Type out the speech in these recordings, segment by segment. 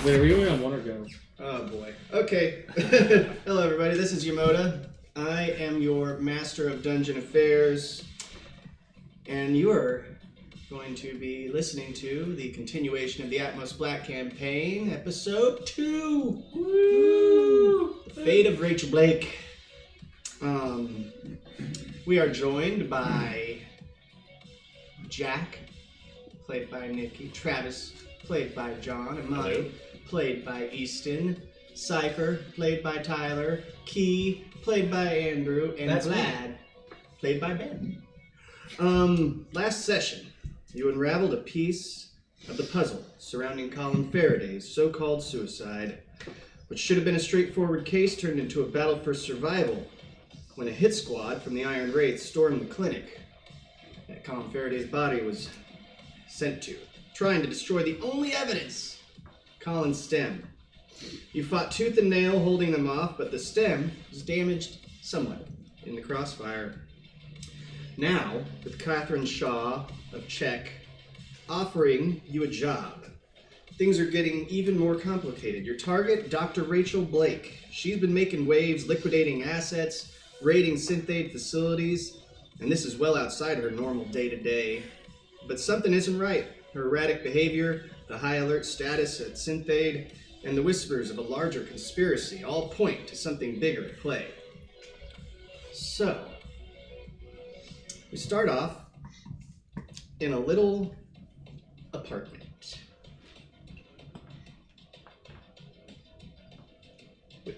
Wait, are we only on one or go? Oh boy. Okay. Hello everybody, this is YMODA. I am your Master of Dungeon Affairs, and you are going to be listening to the continuation of the Atmos Black campaign, episode 2. Woo! The Fate of Rachel Blake. We are joined by Jack, played by Nikki, Travis, played by John, and Monty, played by Easton, Cypher, played by Tyler, Key, played by Andrew, and Vlad, played by Ben. Last session, you unraveled a piece of the puzzle surrounding Colin Faraday's so-called suicide, which should have been a straightforward case turned into a battle for survival when a hit squad from the Iron Wraith stormed the clinic that Colin Faraday's body was sent to, trying to destroy the only evidence, Colin's stem. You fought tooth and nail holding them off, but the stem was damaged somewhat in the crossfire. Now, with Catherine Shaw of Czech offering you a job, things are getting even more complicated. Your target, Dr. Rachel Blake. She's been making waves, liquidating assets, raiding Synthade facilities, and this is well outside her normal day-to-day. But something isn't right. Her erratic behavior, the high alert status at Synthade, and the whispers of a larger conspiracy all point to something bigger at play. So, we start off in a little apartment with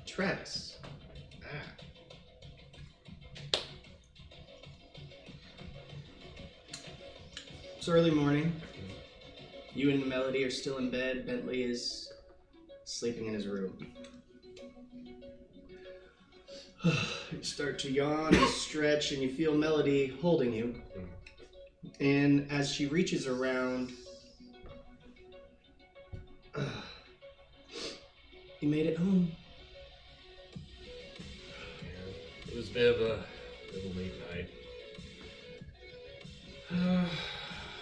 Travis. It's early morning. You and Melody are still in bed. Bentley is sleeping in his room. You start to yawn and stretch, and you feel Melody holding you. And as she reaches around, you made it home. Yeah, it was a bit of a late night.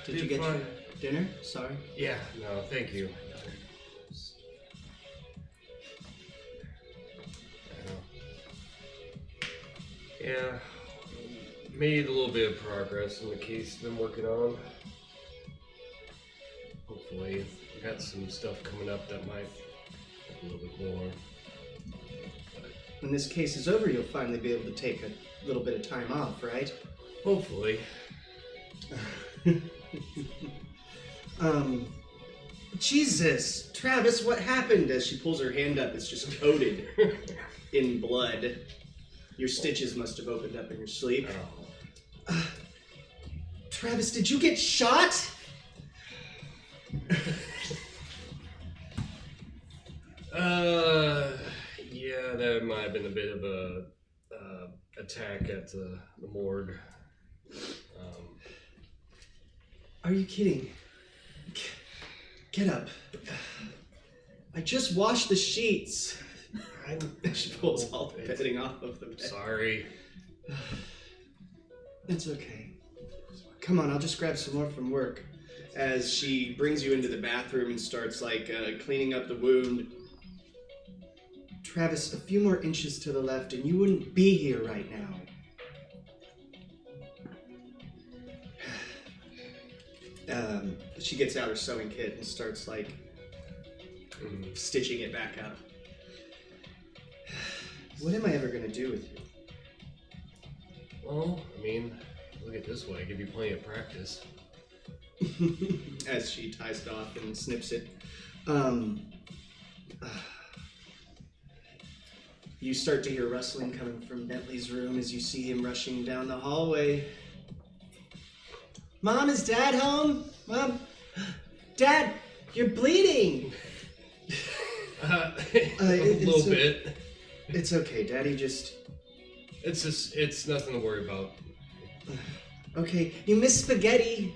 Did you get your dinner? Sorry. Yeah, no, thank you. Yeah, made a little bit of progress in the case I've been working on. Hopefully, we got some stuff coming up that might help a little bit more. When this case is over, you'll finally be able to take a little bit of time off, right? Hopefully. Jesus, Travis, what happened? As she pulls her hand up, it's just coated in blood. Your stitches must have opened up in your sleep. Oh. Travis, did you get shot? Yeah, that might have been a bit of a attack at the morgue. Are you kidding? Get up. I just washed the sheets. She pulls all the bedding off of the bed. Sorry. It's okay. Come on, I'll just grab some more from work. As she brings you into the bathroom and starts cleaning up the wound. Travis, a few more inches to the left and you wouldn't be here right now. She gets out her sewing kit and starts stitching it back up. What am I ever going to do with you? Well, I mean, look at it this way. I give you plenty of practice. As she ties it off and snips it. You start to hear rustling coming from Bentley's room as you see him rushing down the hallway. Mom, is Dad home? Mom? Dad, you're bleeding! A little bit. It's okay, Daddy just... It's nothing to worry about. Okay, you missed spaghetti.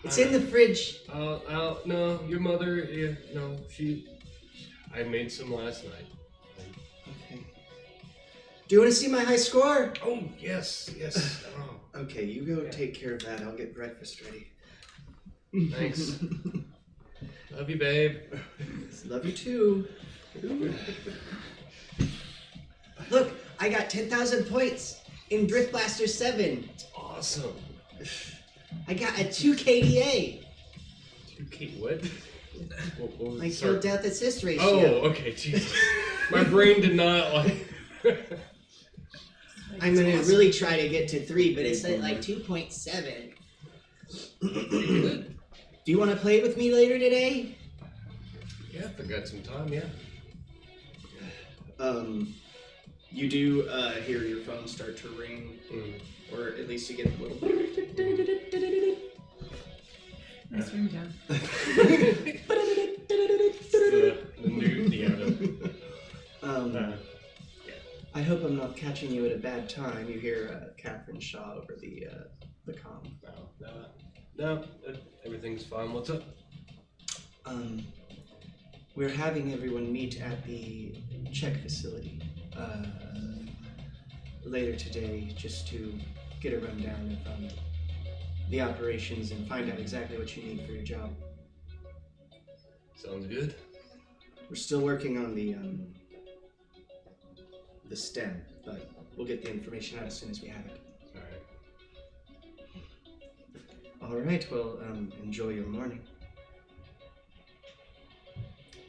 It's in the fridge. No, your mother, I made some last night. Okay. Do you want to see my high score? Oh, yes. Oh. Okay, you go take care of that. I'll get breakfast ready. Thanks. Love you, babe. Love you too. Look, I got 10,000 points in Drift Blaster 7. It's awesome. I got a 2 KDA. 2K, what? What was My sorry. kill death assist ratio. Oh, okay, Jesus. My brain did not like. I'm gonna really try to get to 3, but it's at like 2.7. Do you want to play with me later today? Yeah, if I got some time, yeah. You do hear your phone start to ring, or at least you get a little. Nice ringtone. I hope I'm not catching you at a bad time. You hear Catherine Shaw over the comm. No, everything's fine. What's up? We're having everyone meet at the check facility later today, just to get a rundown of the operations and find out exactly what you need for your job. Sounds good. We're still working on the stem, but we'll get the information out as soon as we have it. All right. All right. Well, enjoy your morning.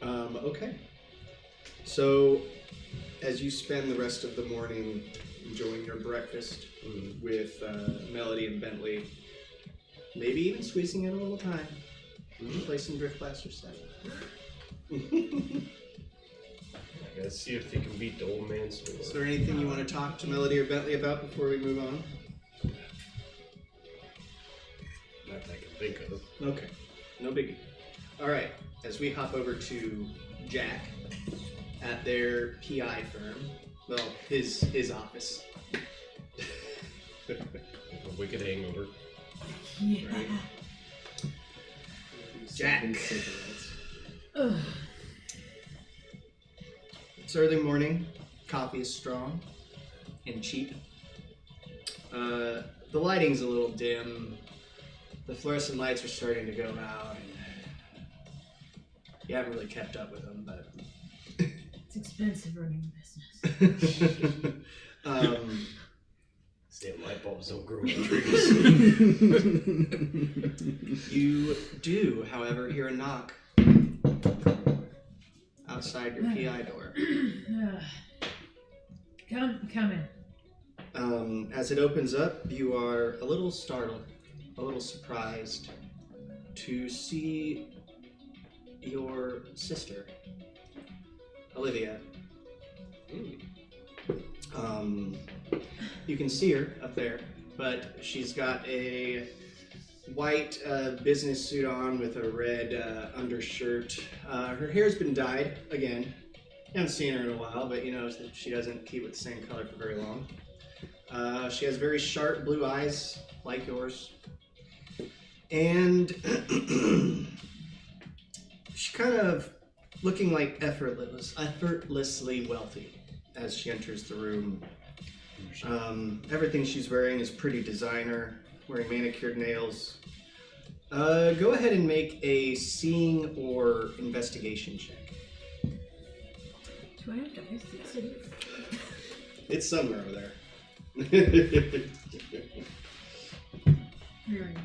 Okay. So, as you spend the rest of the morning enjoying your breakfast with Melody and Bentley, maybe even squeezing in a little time, play some Drift Blaster 7. I gotta see if he can beat the old man's sword. Is there anything you want to talk to Melody or Bentley about before we move on? Not that I can think of. Okay, no biggie. All right, as we hop over to Jack at their PI firm, well, his office. A wicked hangover. Yeah. Right. Jack. It's early morning. Coffee is strong and cheap. The lighting's a little dim. The fluorescent lights are starting to go out. And you haven't really kept up with them, but It's expensive running a business. Damn light bulbs don't grow on trees. You do, however, hear a knock outside your PI door. Come in. As it opens up, you are a little startled, a little surprised to see your sister, Olivia. You can see her up there, but she's got a white business suit on with a red undershirt. Her hair's been dyed again. I haven't seen her in a while, but you know she doesn't keep it the same color for very long. She has very sharp blue eyes, like yours. And she's kind of looking like effortlessly wealthy as she enters the room. Everything she's wearing is pretty designer, wearing manicured nails. Go ahead and make a seeing or investigation check. Do I have dice? Yes, it is. It's somewhere over there. Where are you?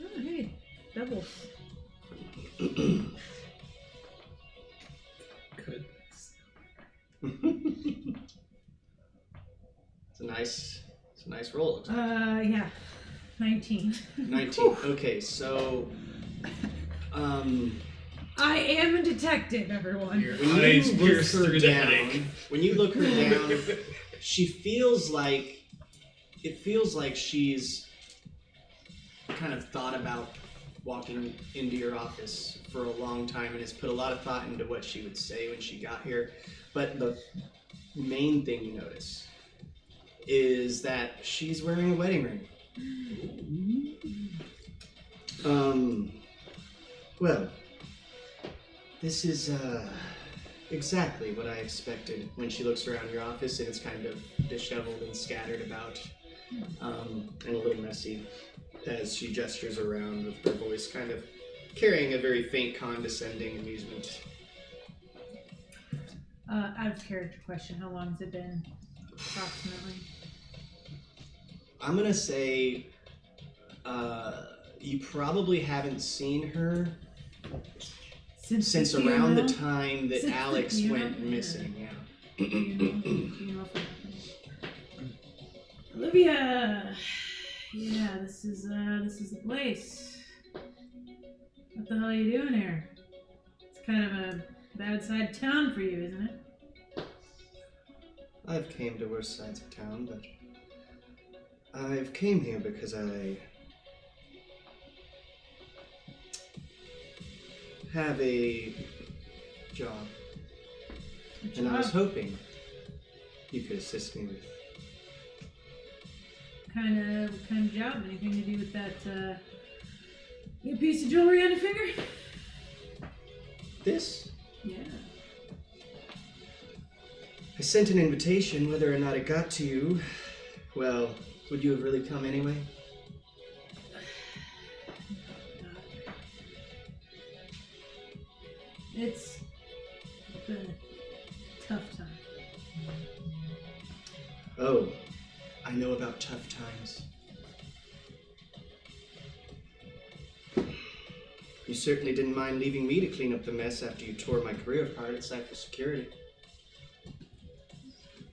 Oh, hey, doubles. Good. It's a nice roll. Looks like. Yeah, 19. 19. Okay, so I am a detective, everyone. Your eyes pierce through the headache. When you look her down, she feels like she's kind of thought about walking into your office for a long time and has put a lot of thought into what she would say when she got here. But the main thing you notice is that she's wearing a wedding ring. Well, this is exactly what I expected when she looks around your office, and it's kind of disheveled and scattered about, and a little messy. as she gestures around with her voice kind of carrying a very faint condescending amusement. Out of character question, how long has it been, approximately? I'm gonna say you probably haven't seen her since around the time that Since Alex the went funeral? missing, yeah. Olivia! Yeah, this is the place. What the hell are you doing here? It's kind of a bad side of town for you, isn't it? I've came to worse sides of town, but I've came here because I have a job, and I was hoping you could assist me with. What kind of job? Anything to do with that new piece of jewelry on your finger? This? Yeah. I sent an invitation. Whether or not it got to you, well, would you have really come anyway? It's been a tough time. Oh, I know about tough times. You certainly didn't mind leaving me to clean up the mess after you tore my career apart at Cypher Security.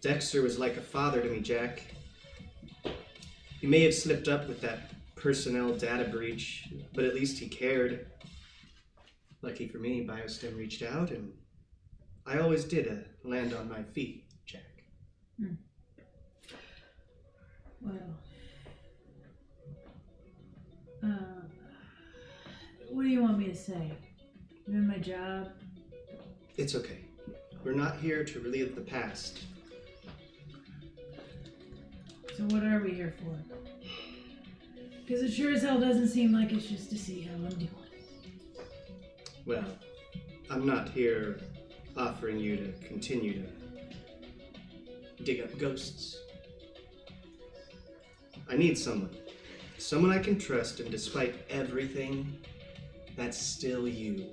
Dexter was like a father to me, Jack. He may have slipped up with that personnel data breach, but at least he cared. Lucky for me, BioStem reached out, and I always did land on my feet, Jack. Well, what do you want me to say? Doing my job? It's okay. We're not here to relive the past. So what are we here for? Because it sure as hell doesn't seem like it's just to see how I'm doing. Well, I'm not here offering you to continue to dig up ghosts. I need someone. Someone I can trust, and despite everything, that's still you.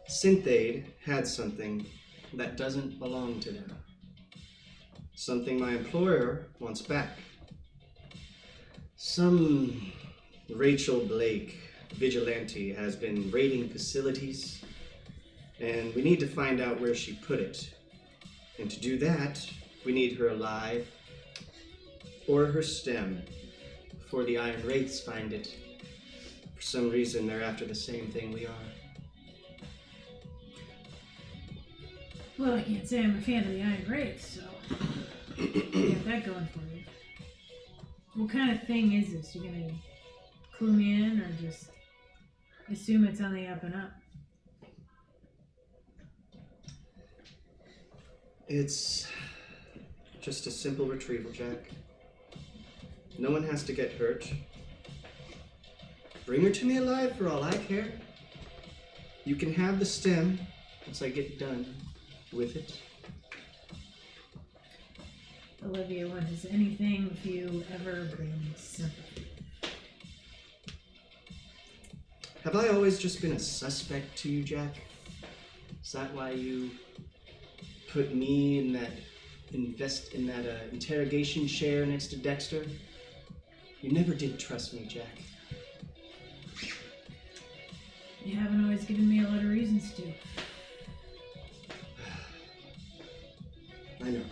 Synthade had something that doesn't belong to them. Something my employer wants back. Some Rachel Blake vigilante has been raiding facilities, and we need to find out where she put it. And to do that, we need her alive, or her stem, before the Iron Wraiths find it. For some reason, they're after the same thing we are. Well, I can't say I'm a fan of the Iron Wraiths, so you got that going for you. What kind of thing is this? You gonna clue me in, or just assume it's on the up and up? It's just a simple retrieval, Jack. No one has to get hurt. Bring her to me alive for all I care. You can have the stem once I get done with it. Olivia, when has anything with you ever been simple? Have I always just been a suspect to you, Jack? Is that why you put me in that interrogation chair next to Dexter? You never did trust me, Jack. You haven't always given me a lot of reasons to. I know.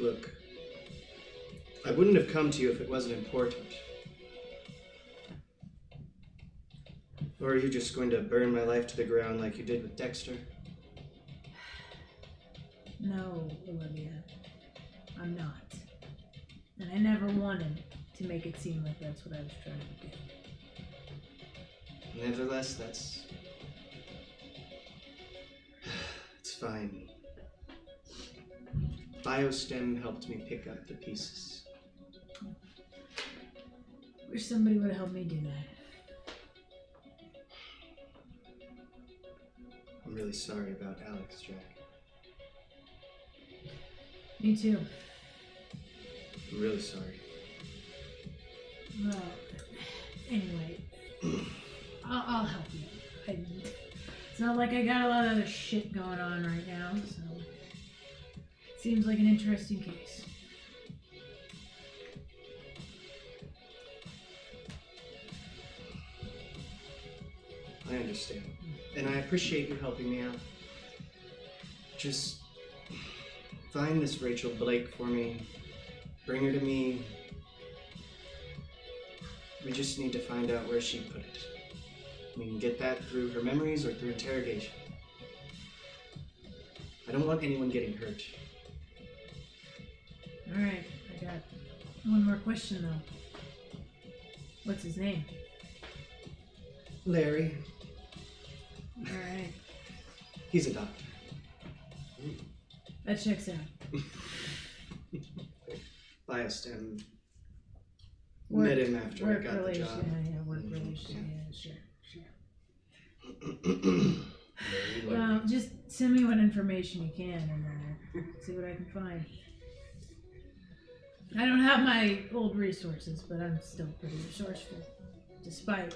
Look, I wouldn't have come to you if it wasn't important. Or are you just going to burn my life to the ground like you did with Dexter? No, Olivia, I'm not. And I never wanted to make it seem like that's what I was trying to do. Nevertheless, it's fine. BioStem helped me pick up the pieces. Wish somebody would have helped me do that. I'm really sorry about Alex, Jack. Me too. I'm really sorry. Well, anyway, I'll help you. It's not like I got a lot of other shit going on right now, so seems like an interesting case. I understand. And I appreciate you helping me out. Just find this Rachel Blake for me. Bring her to me. We just need to find out where she put it. We can get that through her memories or through interrogation. I don't want anyone getting hurt. Alright, I got one more question though. What's his name? Larry. Alright. He's a doctor. That checks out. Biostem. Work- Met him after I work got the relation, job. Yeah, work Mhm, relation. Yeah, sure. Very Well, likely. just send me what information you can and see what I can find. I don't have my old resources, but I'm still pretty resourceful, despite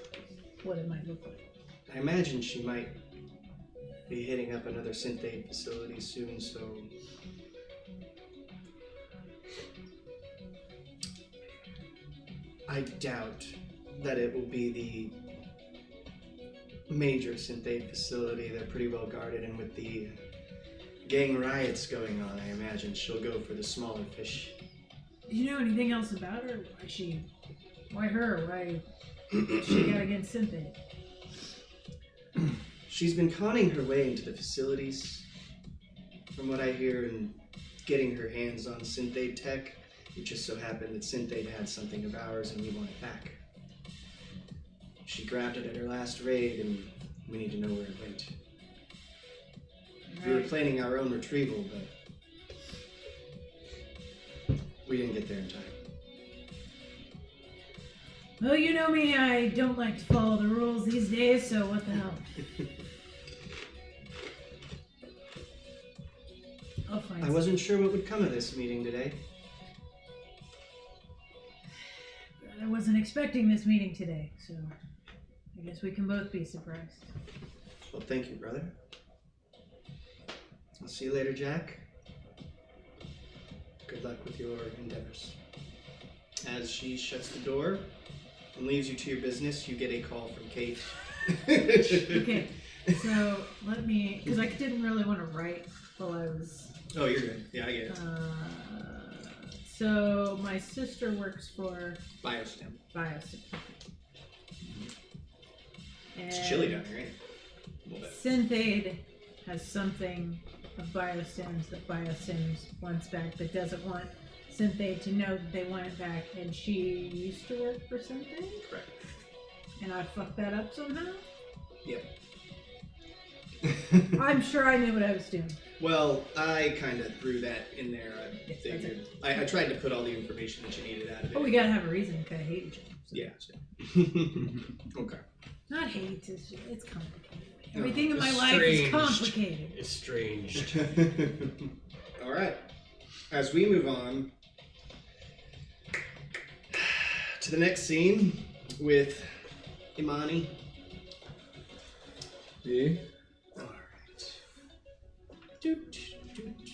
what it might look like. I imagine she might be hitting up another synthate facility soon, so I doubt that it will be the major synthate facility. They're pretty well guarded, and with the gang riots going on, I imagine she'll go for the smaller fish. Do you know anything else about her? Why her? Why she got against Cynthia? She's been conning her way into the facilities, from what I hear, and getting her hands on synthate tech. It just so happened that synthate had something of ours and we want it back. She grabbed it at her last raid, and we need to know where it went. We were planning our own retrieval, but we didn't get there in time. Well, you know me, I don't like to follow the rules these days, so what the hell? I'll find I wasn't sure what would come of this meeting today. I wasn't expecting this meeting today, so I guess we can both be surprised. Well, thank you, brother. I'll see you later, Jack. Good luck with your endeavors. As she shuts the door and leaves you to your business, you get a call from Kate. Okay, so let me, because I didn't really want to write while I was... Oh, you're good. Yeah, I get it. So my sister works for Biostem. Biostem. It's chilly down here, ain't it? A little bit. Synthade has something of Biostems that Biostems wants back, but doesn't want Synthade to know that they want it back, and she used to work for Synthade? Correct. And I fucked that up somehow? Yep. I'm sure I knew what I was doing. Well, I kind of threw that in there. Yes, Figured. I tried to put all the information that you needed out of it. Oh, we gotta have a reason to kind of hate each other. So. Yeah. Okay. Not hate, it's complicated. No, Everything in my it's life is strange. complicated. It's strange. All right. As we move on to the next scene with Imani. Yeah. All right. Doot, doot,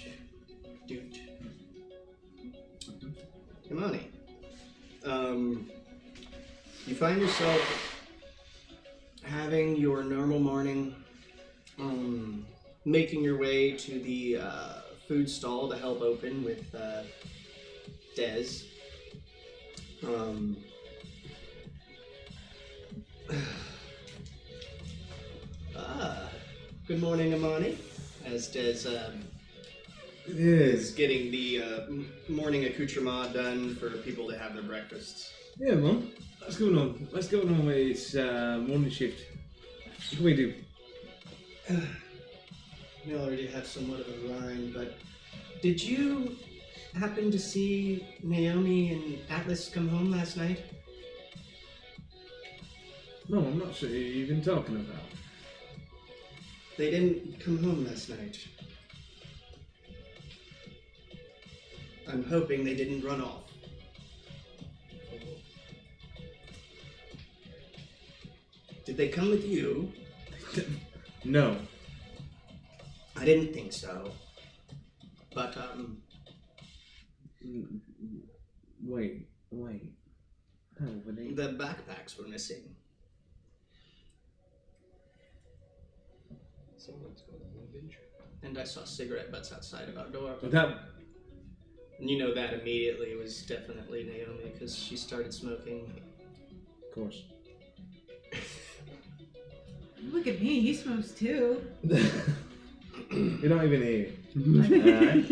doot. Imani. You find yourself having your normal morning, making your way to the food stall to help open with Dez. Good morning, Imani. As Dez is Yes. getting the morning accoutrement done for people to have their breakfasts. Yeah, Mum. What's going on? What's going on with this morning shift? What can we do? We already have somewhat of a rhyme, but did you happen to see Naomi and Atlas come home last night? No, I'm not sure who you've been talking about. They didn't come home last night. I'm hoping they didn't run off. Did they come with you? No. I didn't think so. But, Wait. Oh, were they... the backpacks were missing. Someone's going on an adventure. And I saw cigarette butts outside of our door. That... And you know that immediately was definitely Naomi, because she started smoking. Of course. Look at me, he smokes too. You're not even here. Alright.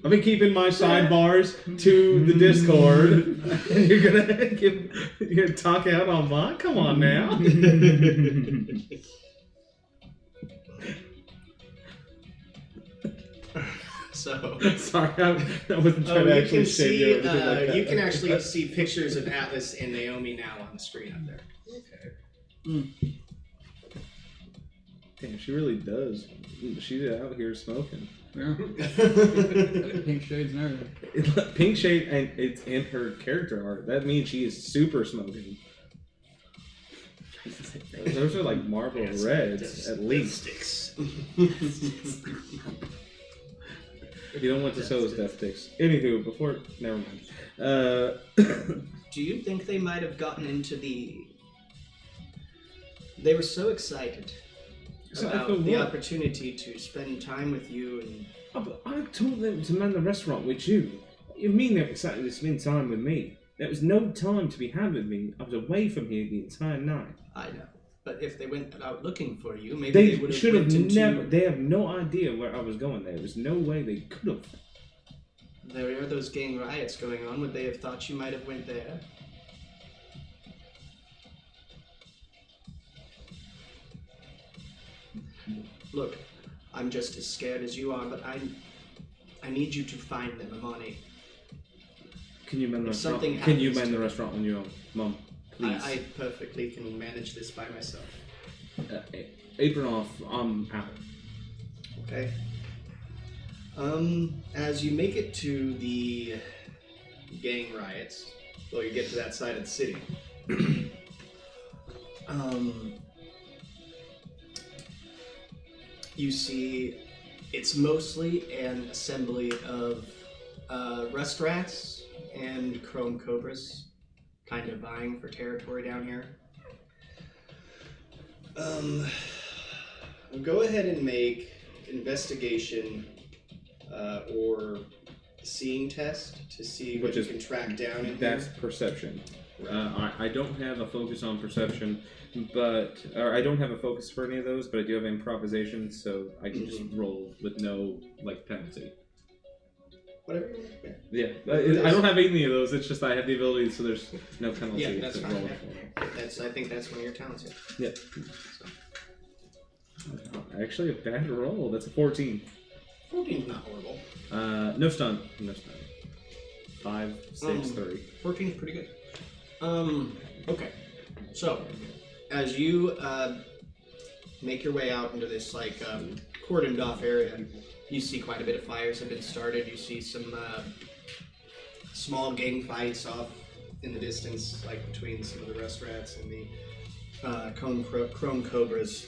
I've been keeping my sidebars to the Discord. And you're gonna talk out on mine? Come on now. So... Sorry, I wasn't trying to actually shave you or anything like that. You can actually see pictures of Atlas and Naomi now on the screen up there. Okay. Damn, she really does. She's out here smoking. Yeah. Pink shades and everything. Pink shade, and it's in her character art. That means she is super smoking. Those are like Marlboro Reds, at least. Sticks. You don't want to sell those death sticks. Anywho, before... Never mind. Do you think they might have gotten into the... They were so excited about the opportunity to spend time with you and... Oh, but I told them to man the restaurant with you. You mean they're excited to spend time with me? There was no time to be had with me. I was away from here the entire night. I know. But if they went out looking for you, maybe They would have should have went into... never... They have no idea where I was going there. There's no way they could have. There are those gang riots going on. Would they have thought you might have went there? Look, I'm just as scared as you are, but I need you to find them, Amani. Can you man the If restaurant? something Can you happens man to the me- restaurant on your own, Mom? Please. I perfectly can manage this by myself. Apron off. I'm out. Okay. As you make it to the gang riots, well, you get to that side of the city. You see, it's mostly an assembly of rustrats and chrome cobras, kind of vying for territory down here. Go ahead and make investigation or seeing test to see what you can track down in That's here. perception. I don't have a focus on perception, or I don't have a focus for any of those, but I do have improvisation, so I can just roll with no penalty. Whatever you want. Yeah, I don't have any of those. It's just I have the ability, so there's no penalty Yeah, that's to fine. roll Yeah. I think that's one of your talents here. Yep. Actually, a bad roll. That's a 14. 14's not horrible. No stun. No stun. 5, 6, 3. 14's pretty good. Okay. So, as you make your way out into this cordoned off area, you see quite a bit of fires have been started. You see some small gang fights off in the distance, like between some of the rustrats and the chrome cobras.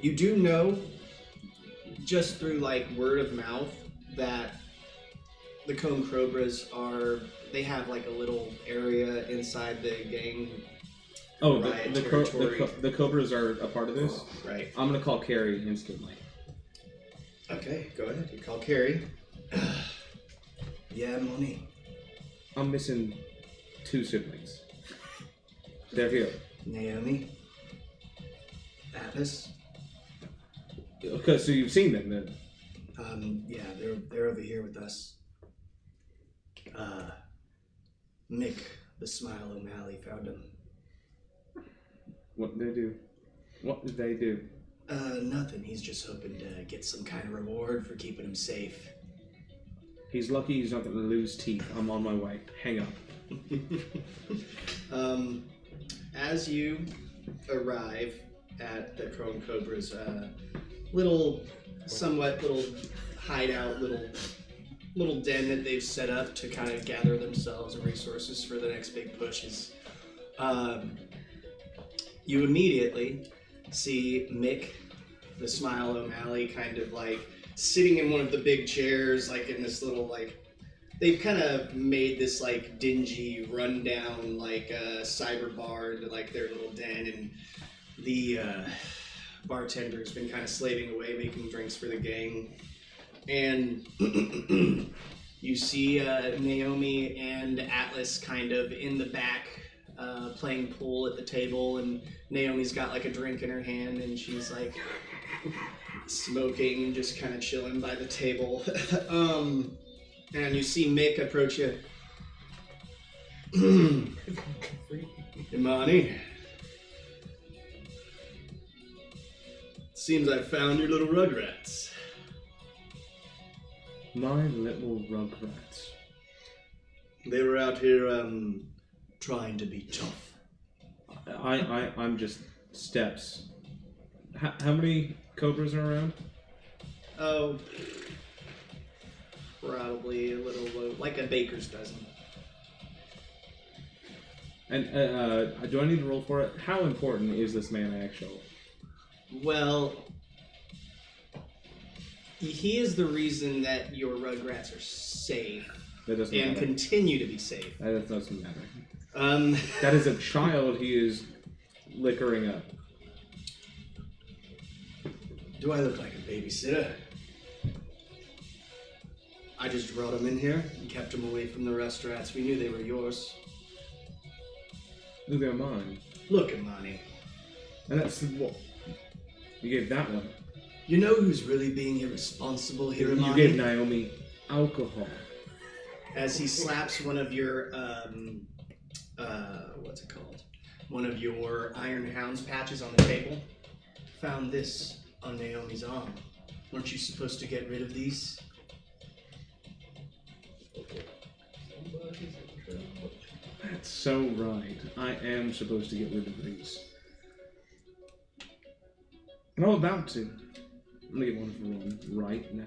You do know, just through word of mouth, that the chrome cobras they have a little area inside the gang. Oh, riot the territory. cobras are a part of this? Right. I'm gonna call Carrie instantly. Okay, go ahead. You call Carrie. Yeah, Moni. I'm missing 2 siblings. They're here. Naomi. Atlas. Okay, so you've seen them then? Yeah, they're over here with us. Mick, the Smile O'Malley, found him. What did they do? What did they do? Nothing. He's just hoping to get some kind of reward for keeping him safe. He's lucky he's not gonna lose teeth. I'm on my way. Hang up. As you arrive at the Chrome Cobra's somewhat little hideout, little little den that they've set up to kind of gather themselves and resources for the next big pushes. You immediately see Mick, the Smile O'Malley, kind of like sitting in one of the big chairs, like in this little like. They've kind of made this like dingy, rundown like cyber bar into like their little den, and the bartender's been kind of slaving away, making drinks for the gang. And you see Naomi and Atlas kind of in the back playing pool at the table, and Naomi's got like a drink in her hand, and she's like smoking and just kind of chilling by the table. And you see Mick approach you. Imani, seems I found your little rugrats. My little rugrats. They were out here trying to be tough. I'm just steps. How many cobras are around? Oh, probably a little like a baker's dozen. And do I need to roll for it? How important is this man actually? Well, he is the reason that your rugrats are safe That doesn't and matter. continue to be safe. That doesn't matter. Um, That is a child he is liquoring up. do I look like a babysitter? I just brought them in here and kept them away from the rest rats. We knew they were yours. Look at mine. Look, Imani. And that's what you gave that one. You know who's really being irresponsible here, Imani? You gave Naomi alcohol. As he slaps one of your, what's it called? One of your Iron Hounds patches on the table. Found this on Naomi's arm. Weren't you supposed to get rid of these? That's so right. I am supposed to get rid of these. And I'm about to. I'm gonna get one for one right now.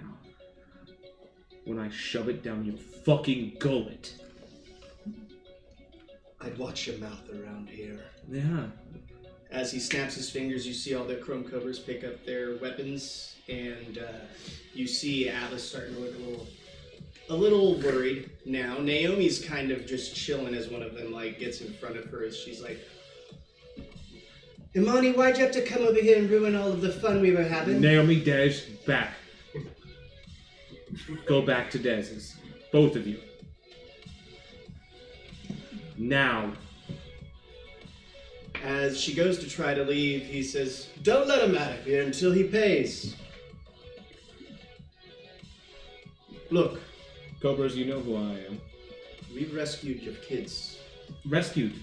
When I shove it down your fucking gullet. I'd watch your mouth around here. Yeah. As he snaps his fingers, you see all the chrome cobras pick up their weapons, and you see Atlas starting to look a little worried now. Naomi's kind of just chilling as one of them like gets in front of her as she's like, Imani, why'd you have to come over here and ruin all of the fun we were having? Naomi, Des, back. Go back to Dez's. Both of you. Now. As she goes to try to leave, he says, don't let him out of here until he pays. Look. Cobras, you know who I am. We've rescued your kids. Rescued.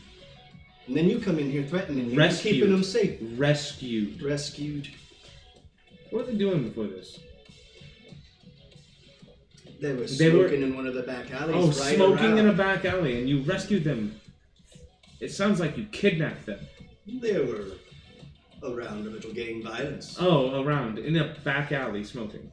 And then you come in here threatening them, Rescued. keeping them safe. Rescued. Rescued. What were they doing before this? They were They were- smoking in one of the back alleys. Oh, right smoking around. in a back alley, and you rescued them. It sounds like you kidnapped them. They were around a little gang violence. Oh, around in a back alley smoking.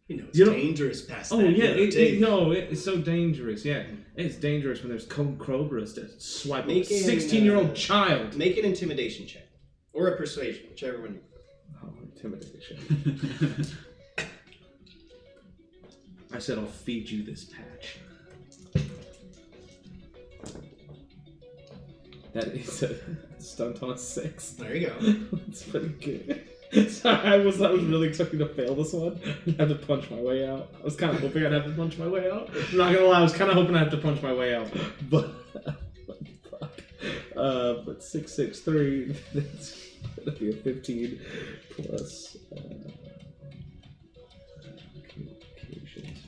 You know, it's You don't- dangerous past Oh that. yeah, yellow tape. it's so dangerous. Yeah, it's dangerous when there's cobras to swipe a Make an, 16-year-old child. Make an intimidation check. Or a persuasion, whichever one. Oh, intimidation. I said I'll feed you this patch. That is a stunt on a 6. There you go. That's pretty good. Sorry, I was really expecting to fail this one. I'd have to punch my way out. I was kind of hoping I'd have to punch my way out. I'm not gonna lie, I was kind of hoping I'd have to punch my way out. But, fuck. But 6, 6, 3, that's gonna be a 15 plus, communications.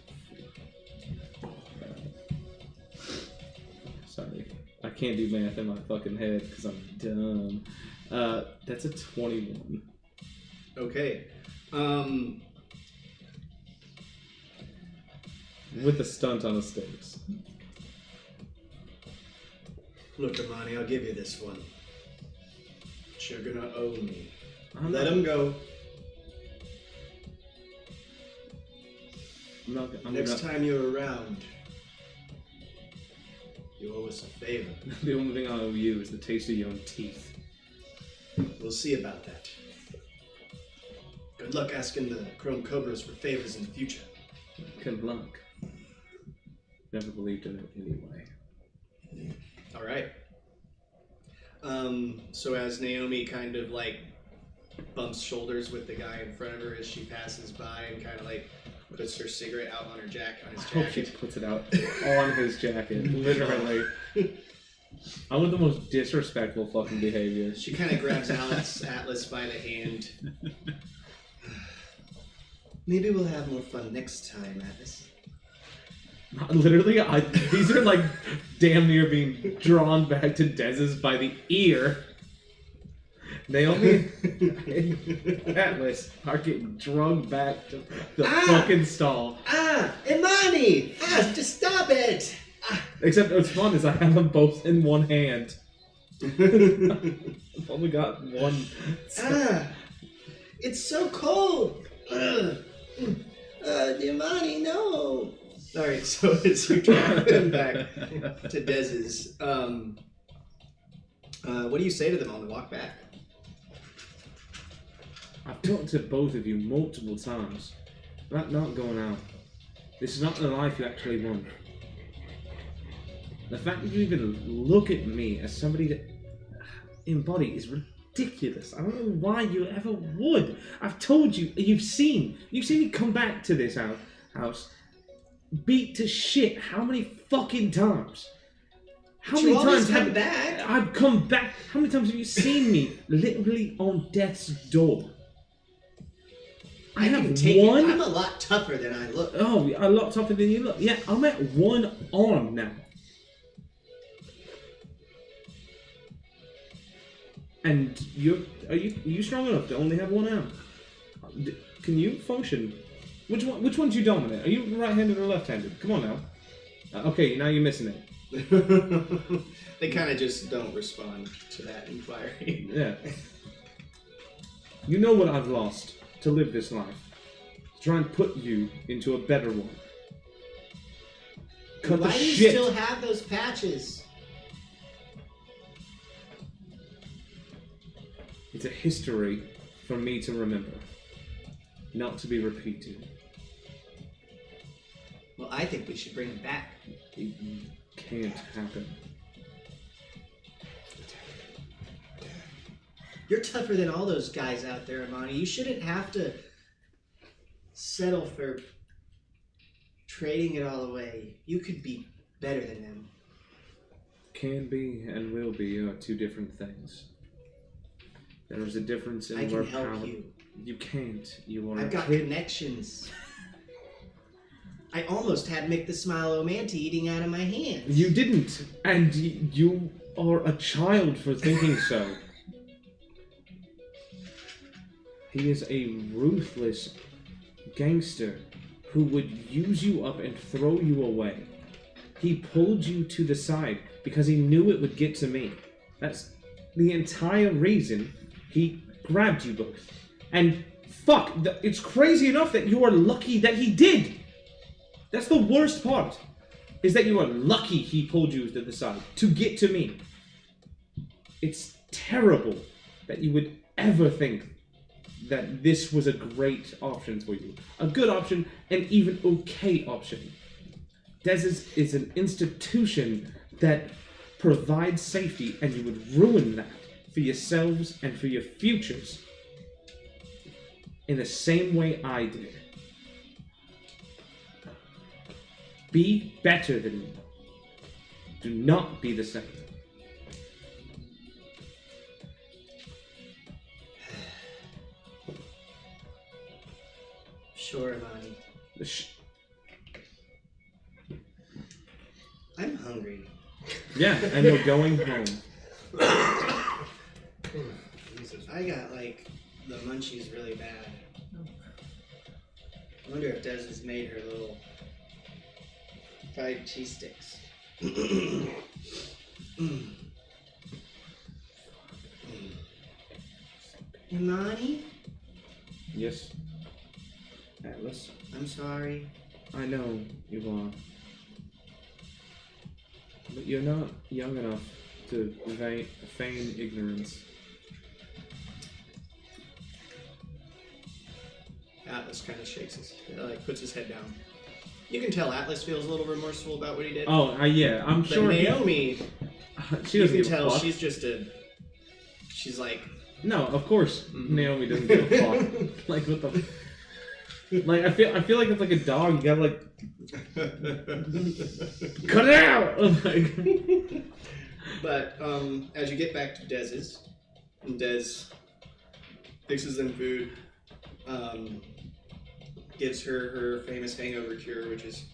Sorry. I can't do math in my fucking head because I'm dumb. That's a 21. Okay. With a stunt on the stakes. Look, Imani, I'll give you this one. But you're gonna owe me. I'm Let not- him go. Next time you're around, you owe us a favor. The only thing I owe you is the taste of your own teeth. We'll see about that. Good luck asking the Chrome Cobras for favors in the future. Good luck. Never believed in it anyway. All right. So as Naomi kind of like bumps shoulders with the guy in front of her as she passes by and kind of like puts her cigarette out on her jacket, on his I hope she jacket. puts it out on his jacket, literally. I want the most disrespectful fucking behavior. She kind of grabs Atlas by the hand. Maybe we'll have more fun next time, Atlas. Literally, these are like damn near being drawn back to Dez's by the ear. Naomi and Atlas are getting dragged back to the fucking stall. Imani! Just stop it! Except what's fun is I have them both in one hand. I've only got one. It's so cold! Imani, no! Alright, so as you drag them back to Dez's, what do you say to them on the walk back? I've talked to both of you multiple times about not going out. This is not the life you actually want. The fact that you even look at me as somebody that embody is ridiculous. I don't know why you ever would. I've told you, you've seen me come back to this house, beat to shit how many fucking times? How many times have back? I've come back? How many times have you seen me literally on death's door? I have one. I'm a lot tougher than I look. Oh, a lot tougher than you look. Yeah, I'm at one arm now. And are you strong enough to only have one arm? Can you function? Which one's you dominant? Are you right-handed or left-handed? Come on now. Okay, now you're missing it. They kind of just don't respond to that inquiry. Yeah. You know what I've lost to live this life. To try and put you into a better one. Cut Why the do you shit. still have those patches? It's a history for me to remember, not to be repeated. Well, I think we should bring them back. It can't happen. You're tougher than all those guys out there, Imani. You shouldn't have to settle for trading it all away. You could be better than them. Can be and will be are two different things. There is a difference in I where can help power. you. You can't. You are. I've got connections. I almost had Mick the Smile-O-Manti eating out of my hands. You didn't, and you are a child for thinking so. He is a ruthless gangster who would use you up and throw you away. He pulled you to the side because he knew it would get to me. That's the entire reason he grabbed you both. And fuck, it's crazy enough that you are lucky that he did. That's the worst part, is that you are lucky he pulled you to the side to get to me. It's terrible that you would ever think that this was a great option for you. A good option, and even okay option. Dez's is an institution that provides safety, and you would ruin that for yourselves and for your futures in the same way I did. Be better than me. Do not be the same. Sure, Imani. I'm hungry. Yeah, and we're going home. I got, like, the munchies really bad. I wonder if Des has made her little fried cheese sticks. Imani? Yes. Atlas. I'm sorry. I know you are. But you're not young enough to feign ignorance. Atlas kind of shakes his, puts his head down. You can tell Atlas feels a little remorseful about what he did. Oh, yeah, I'm but sure. Naomi, she you doesn't can give a tell fuck. she's like. No, of course Naomi doesn't give a fuck. Like what the? Like I feel like it's like a dog. You gotta like cut it out. Like. But as you get back to Dez's, and Dez fixes them food, gives her famous hangover cure, which is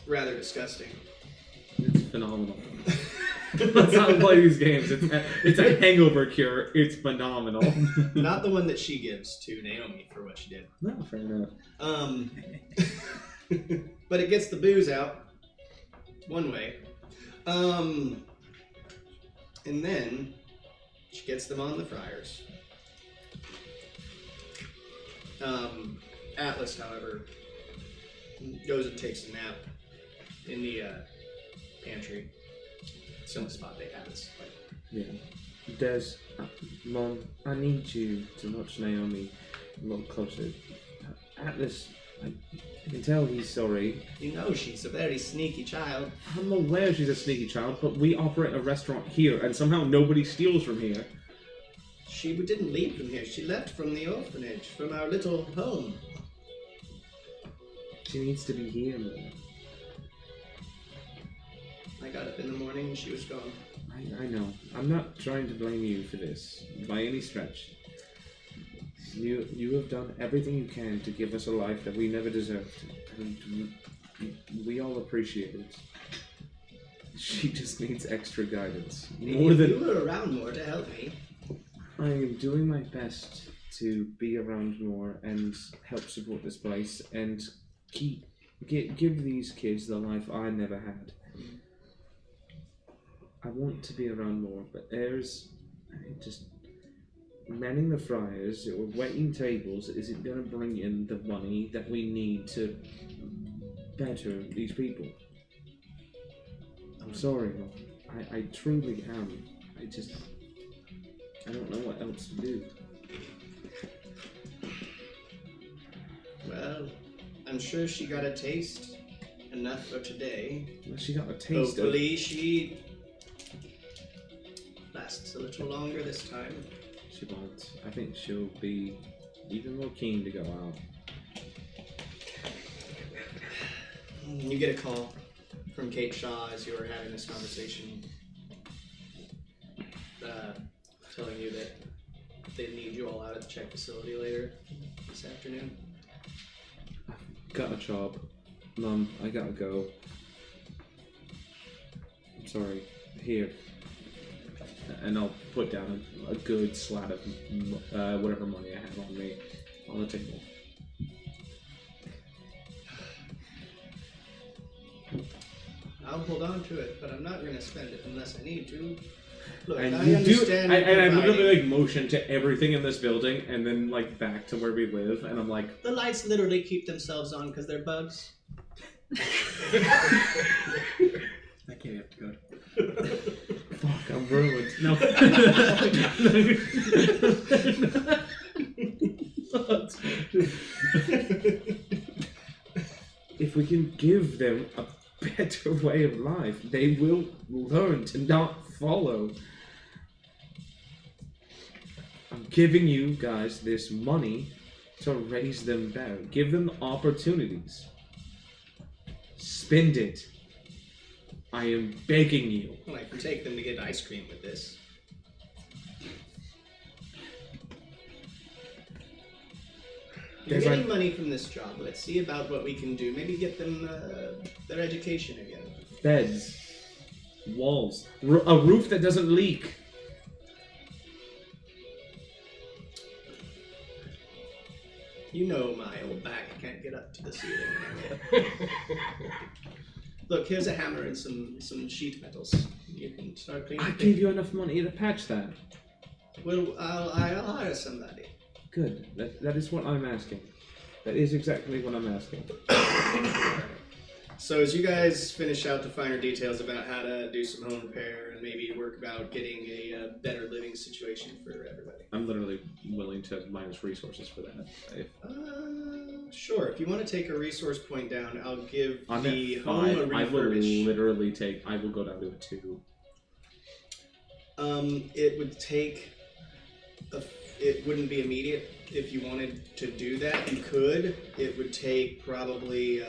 rather disgusting. It's phenomenal. Let's not play these games. It's a hangover cure. It's phenomenal. Not the one that she gives to Naomi for what she did. No, fair enough. But it gets the booze out one way. And then she gets them on the fryers. Atlas, however, goes and takes a nap in the pantry. It's the only spot they have. It's like, Yeah. Des, Mom, I need you to watch Naomi a little closer. Atlas, I can tell he's sorry. you know, she's a very sneaky child. I'm aware she's a sneaky child, but we operate a restaurant here, and somehow nobody steals from here. She didn't leave from here. She left from the orphanage, from our little home. She needs to be here more. I got up in the morning and she was gone. I know. I'm not trying to blame you for this, by any stretch. You have done everything you can to give us a life that we never deserved, and we all appreciate it. She just needs extra guidance. More if than you were around more to help me. I am doing my best to be around more and help support this place and give these kids the life I never had. I want to be around more, but there's just manning the fryers or waiting tables isn't going to bring in the money that we need to better these people. I'm sorry, Mom. I truly am. I don't know what else to do. Well, I'm sure she got a taste. Enough for today. Well, she got a taste of... Hopefully she lasts a little longer this time. She won't. I think she'll be even more keen to go out. You get a call from Kate Shaw as you were having this conversation, telling you that they need you all out at the check facility later this afternoon. I've got a job. Mum, I gotta go. I'm sorry. Here. And I'll put down a good slat of whatever money I have on me on the table. I'll hold on to it, but I'm not going to spend it unless I need to. Look, And I you do, understand. and I providing. literally like motion to everything in this building, and then like back to where we live, and I'm like, The lights literally keep themselves on because they're bugs. I can't have to go. fuck, I'm ruined. No. If we can give them a better way of life, they will learn to not follow. I'm giving you guys this money to raise them better. Give them opportunities. Spend it. I am begging you. Well, I can take them to get ice cream with this. You're There's getting like- money from this job. Let's see about what we can do. Maybe get them their education again. Beds. Walls. A roof that doesn't leak. You know my old back can't get up to the ceiling. Look, here's a hammer and some sheet metals. You can start cleaning. I gave you enough money to patch that. Well, I'll hire somebody. Good. That is what I'm asking. That is exactly what I'm asking. So as you guys finish out the finer details about how to do some home repair and maybe work about getting a better living situation for everybody. I'm literally willing to minus resources for that. Sure. If you want to take a resource point down, I'll give I'm the at home a 5. I will refurbish. literally take. I will go down to a 2. It would take. It wouldn't be immediate. If you wanted to do that, you could. It would take probably.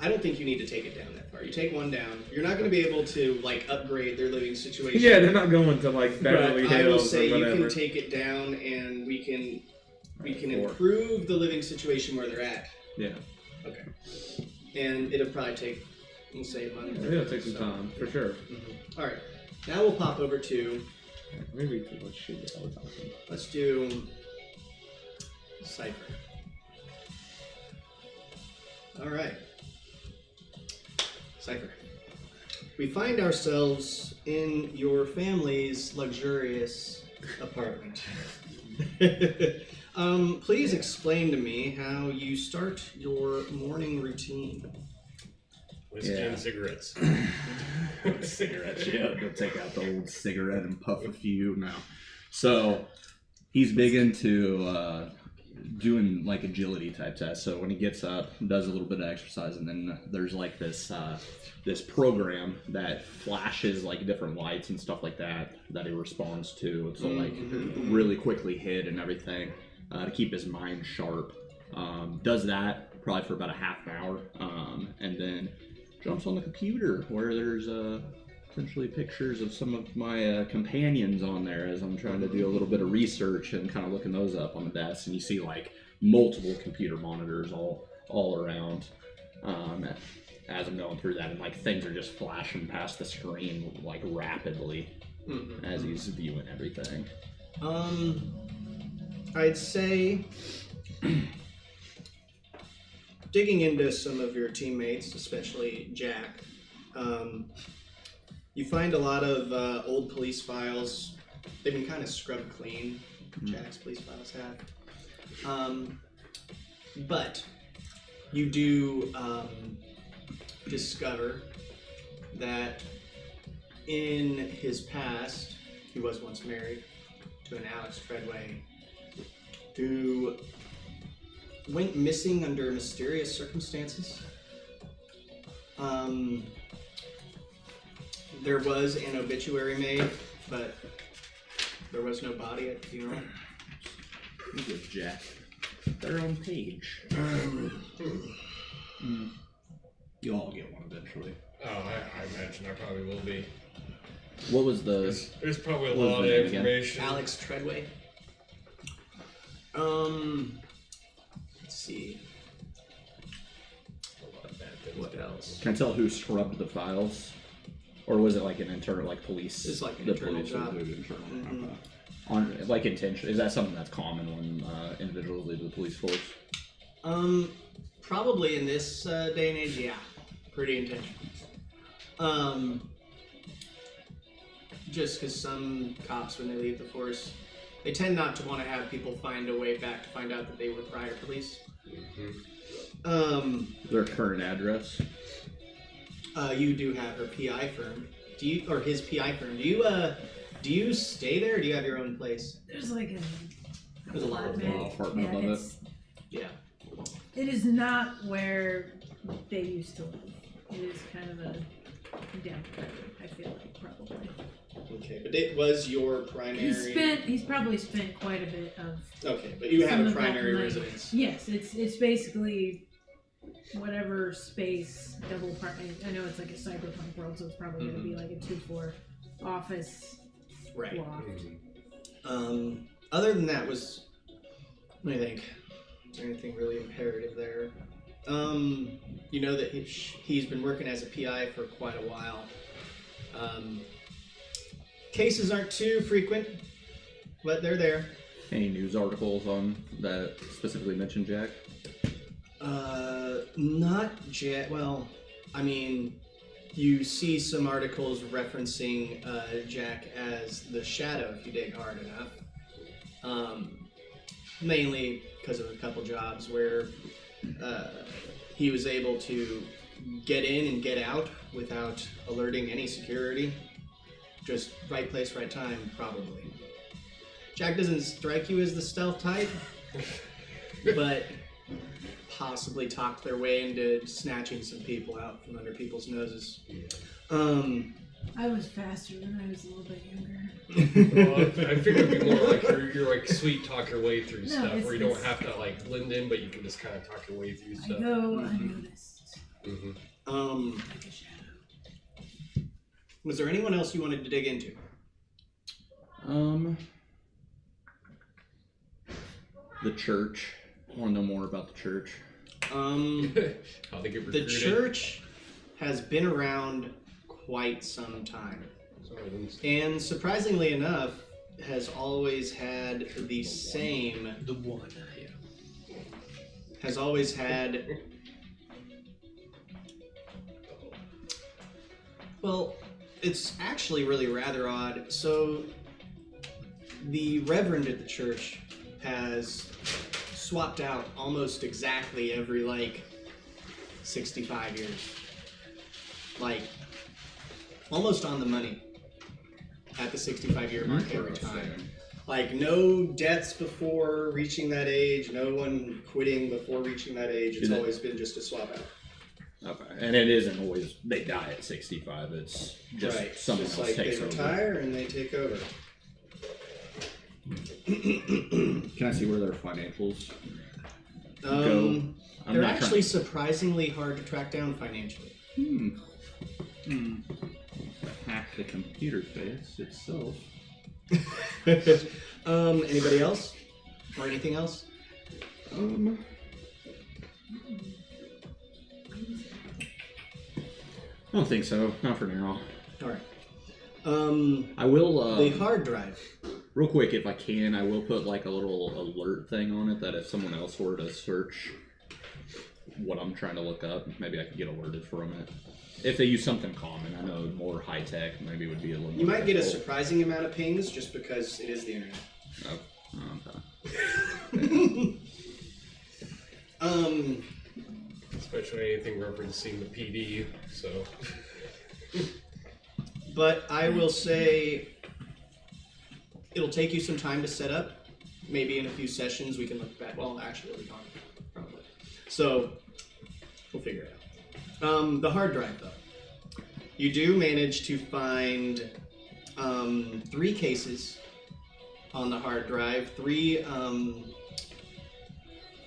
I don't think you need to take it down that far. You take one down. You're not going to be able to like upgrade their living situation. Yeah, they're not going to like Beverly But I will Hills say or you whatever. can take it down, and we can 4. improve the living situation where they're at. Yeah, Okay. And it'll probably take, we'll say, a month. it'll take some time for sure. All right. Now we'll pop over to. Maybe let's shoot it all the time. Let's do Cypher. All right. Cypher. We find ourselves in your family's luxurious apartment. Please explain to me how you start your morning routine. Whiskey Yeah. and cigarettes. Cigarettes, yeah. Go take out the old cigarette and puff a few now. So he's big into doing like agility type tests. So when he gets up, does a little bit of exercise, and then there's like this this program that flashes like different lights and stuff like that he responds to. So like really quickly hit and everything to keep his mind sharp. Does that probably for about a half an hour, and then jumps on the computer where there's essentially pictures of some of my companions on there as I'm trying to do a little bit of research and kind of looking those up on the desk, and you see like multiple computer monitors all around as I'm going through that, and like things are just flashing past the screen like rapidly as he's viewing everything. I'd say digging into some of your teammates, especially Jack, you find a lot of old police files. They've been kind of scrubbed clean. Jack's police files have. But you do discover that in his past, he was once married to an Alex Treadway who went missing under mysterious circumstances. There was an obituary made, but there was no body at the funeral. You give Jack their own page. You'll all get one eventually. Oh, I imagine I probably will be. What was the? There's probably a What was lot the of name again? information. Alex Treadway. Let's see. A lot of bad things. What else? Can I tell who scrubbed the files, or was it like an internal like police? It's like an the internal police job. would do it internal. Mhm. Okay. On like intention, is that something that's common when individuals leave the police force? Probably in this day and age, yeah. Pretty intentional. Just because some cops, when they leave the force, they tend not to want to have people find a way back to find out that they were prior police. Their current address. You do have her PI firm. Do you, or his PI firm? Do you stay there, or do you have your own place? There's like There's a lot of apartment above it. it's, Yeah. it is not where they used to live. It is kind of a down I feel like, probably. Okay, but it was your primary. He's probably spent quite a bit of. Okay, but you have some a of that primary money. residence. Yes, it's basically whatever space double apartment. I know it's like a cyberpunk world, so it's probably going to be like a 2-floor office Right. loft. Other than that, was, what do you think? Is there anything really imperative there? You know that he's been working as a PI for quite a while. Cases aren't too frequent, but they're there. Any news articles on that specifically mention Jack? Not Jack. Well, I mean, you see some articles referencing Jack as the Shadow if you dig hard enough. Mainly because of a couple jobs where he was able to get in and get out without alerting any security. Just right place, right time, probably. Jack doesn't strike you as the stealth type, but possibly talked their way into snatching some people out from under people's noses. I was faster when I was a little bit younger. Well, I figured it'd be more like you're like sweet talk your way through stuff, where you don't have to like blend in, but you can just kind of talk your way through stuff. I go unnoticed. Mm-hmm. Like a shadow. Was there anyone else you wanted to dig into? The church. I want to know more about the church. How they get recruited. The church has been around quite some time. And surprisingly enough, has always had the same... The one, yeah. Has always had... Well, it's actually really rather odd. So, the reverend at the church has swapped out almost exactly every, 65 years. Almost on the money at the 65-year mark every time. No deaths before reaching that age, no one quitting before reaching that age. It's always been just a swap out. Okay, and it isn't always they die at 65. It's just someone else takes they over. retire and they take over. Can I see where their financials go? They're actually surprisingly hard to track down financially. Hack the computer face itself. Anybody else? Or anything else? I don't think so. Not for now. Alright. I will, the hard drive. Real quick, if I can, I will put a little alert thing on it that if someone else were to search what I'm trying to look up, maybe I could get alerted from it. If they use something common, I know more high tech maybe would be a little more. You might get a difficult. surprising amount of pings just because it is the internet. Okay. Especially anything referencing the PD, so. But I will say it'll take you some time to set up. Maybe in a few sessions we can look back. Well, actually, we can't, probably. So we'll figure it out. The hard drive, though. You do manage to find 3 cases on the hard drive. 3,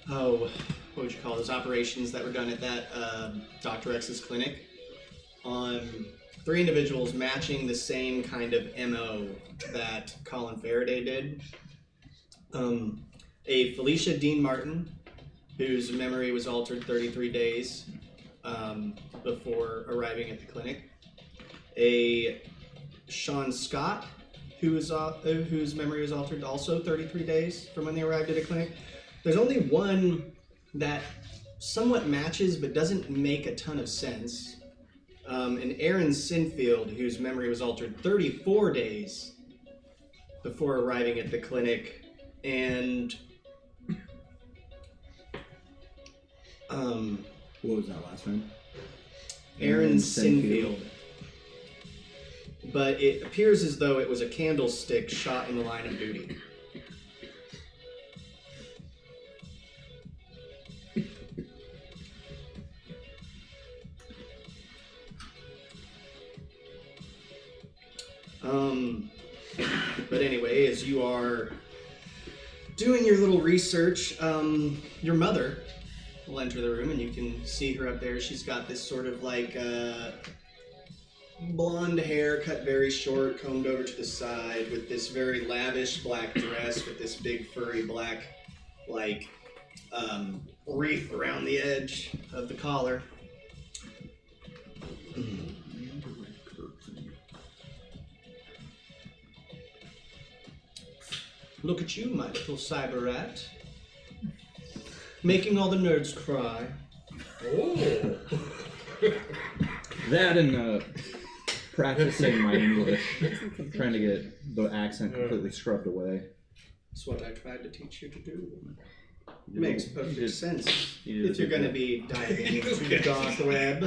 what would you call those operations that were done at that Dr. X's clinic on 3 individuals matching the same kind of MO that Colin Faraday did. A Felicia Dean Martin, whose memory was altered 33 days before arriving at the clinic. A Sean Scott, whose memory was altered also 33 days from when they arrived at a clinic. There's only one that somewhat matches but doesn't make a ton of sense. And Aaron Sinfield, whose memory was altered 34 days before arriving at the clinic, and What was that last name? Aaron Sinfield. But it appears as though it was a candlestick shot in the line of duty. But anyway, as you are doing your little research, your mother will enter the room and you can see her up there. She's got this sort of blonde hair cut very short, combed over to the side, with this very lavish black dress with this big furry black wreath around the edge of the collar. Look at you, my little cyber rat. Making all the nerds cry. Oh! That and practicing my English, trying to get the accent completely scrubbed away. It's what I tried to teach you to do. Makes perfect sense. you If you're going to be diving into the dark web.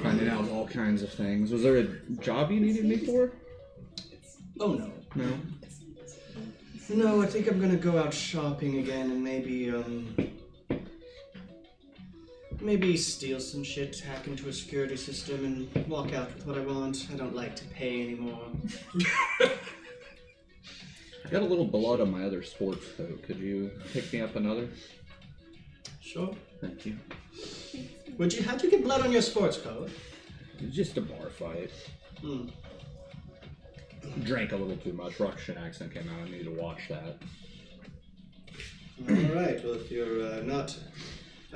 Finding out all kinds of things. Was there a job you needed me for? Oh, no. No. No, I think I'm going to go out shopping again and maybe steal some shit, hack into a security system, and walk out with what I want. I don't like to pay anymore. I got a little blood on my other sports coat. Could you pick me up another? Sure. Thank you. How'd you get blood on your sports coat? Just a bar fight. Drank a little too much. Russian accent came out. I need to watch that. Alright, well, if you're not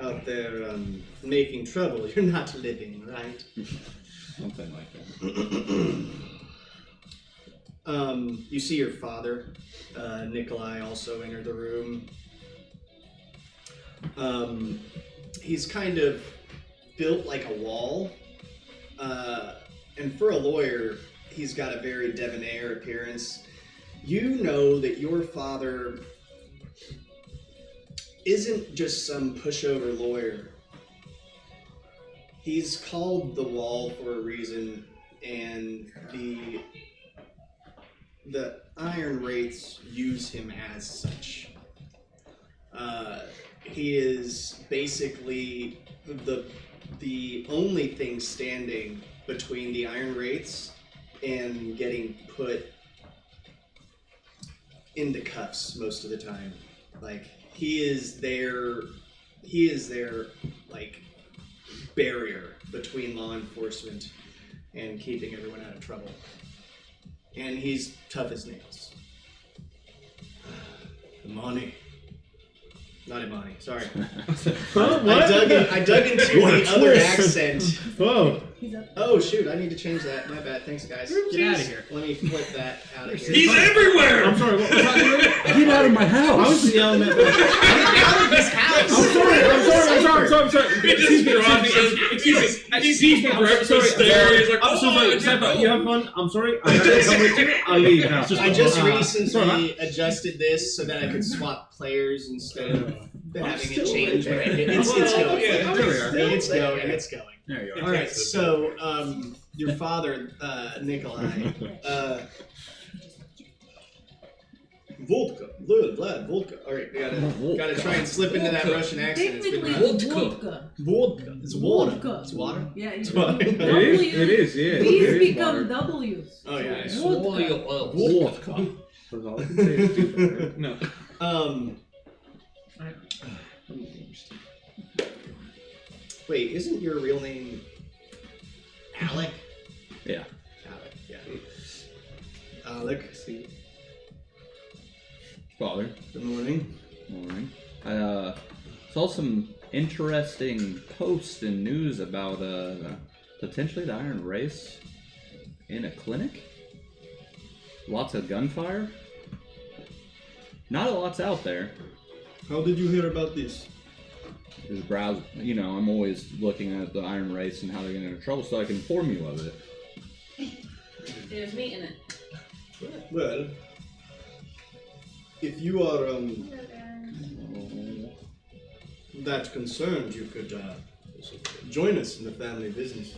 out there making trouble, you're not living, right? Something like that. You see your father, Nikolai, also enter the room. He's kind of built like a wall, and for a lawyer, he's got a very debonair appearance. You know that your father isn't just some pushover lawyer. He's called the Wall for a reason, and the Iron Wraiths use him as such. He is basically the only thing standing between the Iron Wraiths and getting put into cuffs most of the time. Like, he is their like barrier between law enforcement and keeping everyone out of trouble. And he's tough as nails. Imani. Not Imani, sorry. Huh? What? I dug into What a the other twist. accent. Whoa. Oh shoot, I need to change that. My bad. Thanks, guys. Get out of here. Let me flip that out of here. He's everywhere! I'm sorry, what was that? Get out of my I house! was just yelling at the... Out of his house! I'm sorry. He just dropped he sees me for episode stare. He's like, I'm sorry, Sepa, you have fun. I'm sorry. I have to come with you. I'll leave now. I just recently adjusted this so that I could swap players instead of having it change when I hit. It's going. It's going. It's going. There you are. All right. So, your father, Nikolai, vodka, Vlad, vodka. All right, we gotta try and slip into that Russian accent. It's been Technically, rough. vodka. Vodka. It's water. Vodka. It's water. Yeah, It's water. It is, yeah. These It is become water. W's. Oh yeah. Vodka. Vodka. That's all I can say is stupid. No. Wait, isn't your real name Alec? Yeah. Alec, yeah. Alec, Father. good morning. Morning. I saw some interesting posts and news about potentially the Iron Race in a clinic. Lots of gunfire. Not a lot's out there. How did you hear about this? Just browse. You know, I'm always looking at the Iron Race and how they're getting into trouble, so I can inform you of it. There's meat in it. Well, if you are that concerned, you could join us in the family business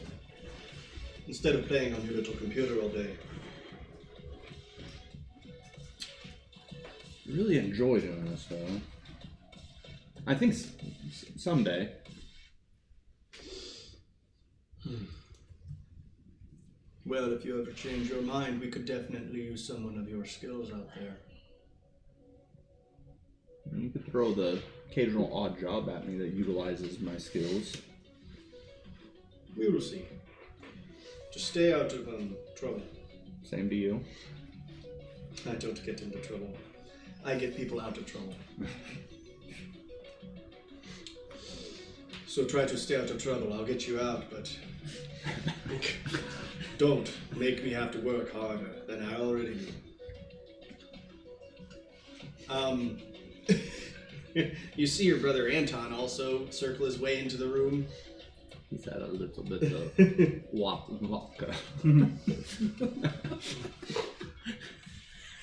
instead of playing on your little computer all day. Really enjoy doing this, though. I think someday. Well, if you ever change your mind, we could definitely use someone of your skills out there. You could throw the occasional odd job at me that utilizes my skills. We will see. Just stay out of trouble. Same to you. I don't get into trouble. I get people out of trouble. So try to stay out of trouble. I'll get you out, but don't make me have to work harder than I already do. You see your brother Anton also circle his way into the room. He's had a little bit of vodka.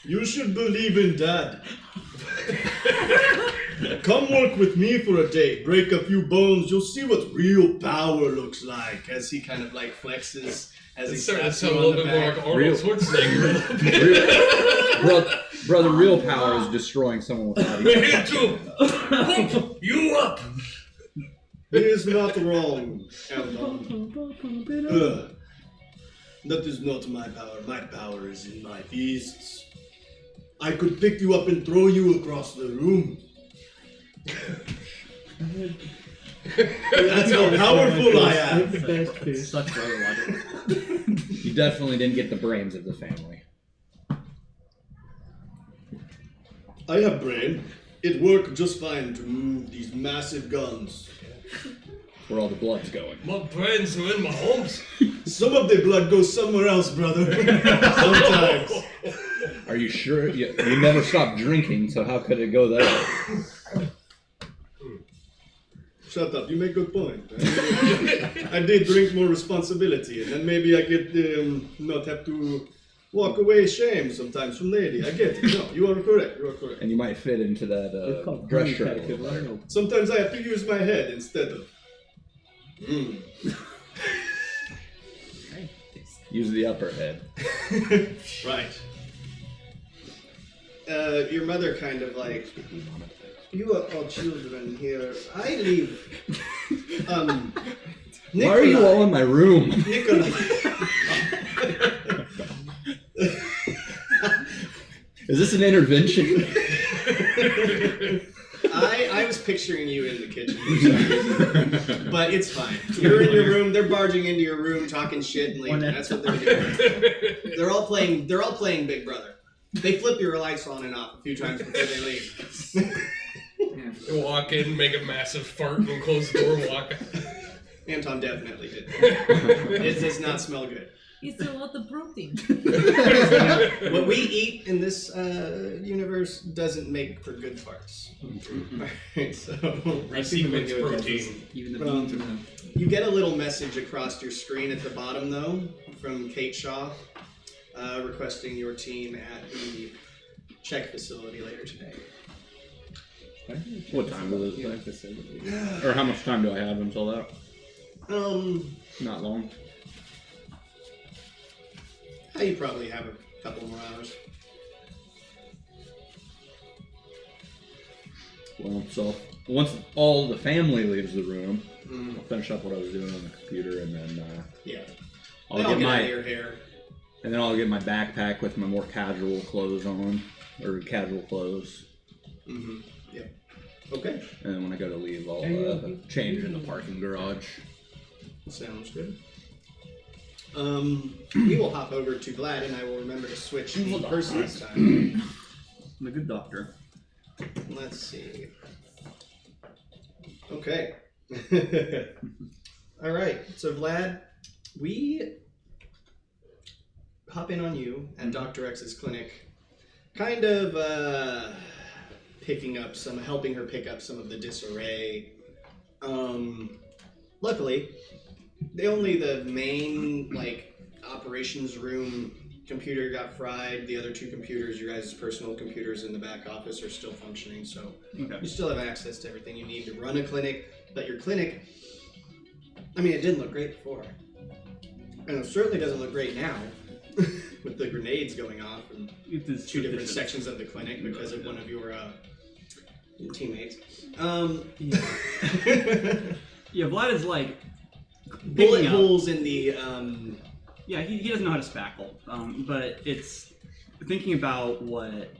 You should believe in Dad. Come work with me for a day. Break a few bones. You'll see what real power looks like. As he kind of like flexes. As he slaps you a on little the bit more back. like Arnold Schwarzenegger. Brother, real power is destroying someone without We're here to pump you up. He is not wrong, Eldon. That is not my power. My power is in my fists. I could pick you up and throw you across the room. That's how powerful I am. Such brother logic. You definitely didn't get the brains of the family. I have brain. It worked just fine to move these massive guns. Where all the blood's going. My brains are in my homes. Some of the blood goes somewhere else, brother. Sometimes. Are you sure? You never stopped drinking, so how could it go there? Shut up, you make a good point. I did drink more responsibility, and then maybe I could not have to walk away shamed sometimes from lady. I get it. No, you are correct. You are correct. And you might fit into that dress shirt. a little better. Sometimes I have to use my head instead of. Use the upper head. Right. Your mother kind of like, you are all children here. I leave. Why are you all in my room? Nikolai. Is this an intervention? I was picturing you in the kitchen, but it's fine. You're in your room. They're barging into your room, talking shit and leaving. That's what they're doing. They're all playing Big Brother. They flip your lights on and off a few times before they leave. They walk in, make a massive fart, and close the door and walk. Anton definitely did. It does not smell good. It's a lot of protein. What we eat in this universe doesn't make for good farts. Alright, so Sequence protein. Even the beans are gonna. you get a little message across your screen at the bottom though from Kate Shaw requesting your team at the check facility later today. What time was it? Or how much time do I have until that? How Not long. you probably have a couple more hours. Well, so once all the family leaves the room, Mm. I'll finish up what I was doing on the computer, and then Yeah. I'll They all get get out my of your hair. backpack with my more casual clothes on, or casual clothes. Mm-hmm. Yep. Okay. And then when I go to leave, I'll change in the parking garage. Sounds good. We will hop over to Vlad, and I will remember to switch the person this time. I'm a good doctor. Let's see. Okay. All right. So Vlad, we hop in on you at Dr. X's clinic, kind of helping her pick up some of the disarray. Luckily, the main operations room computer got fried. The other two computers, your guys' personal computers in the back office, are still functioning. So Okay. you still have access to everything you need to run a clinic. But your clinic, I mean, it didn't look great before, and it certainly doesn't look great now with the grenades going off in It is two different sections of the clinic because of one of your teammates. Yeah, Vlad is like Bullet picking up- holes in the Yeah, he doesn't know how to spackle, but it's thinking about what,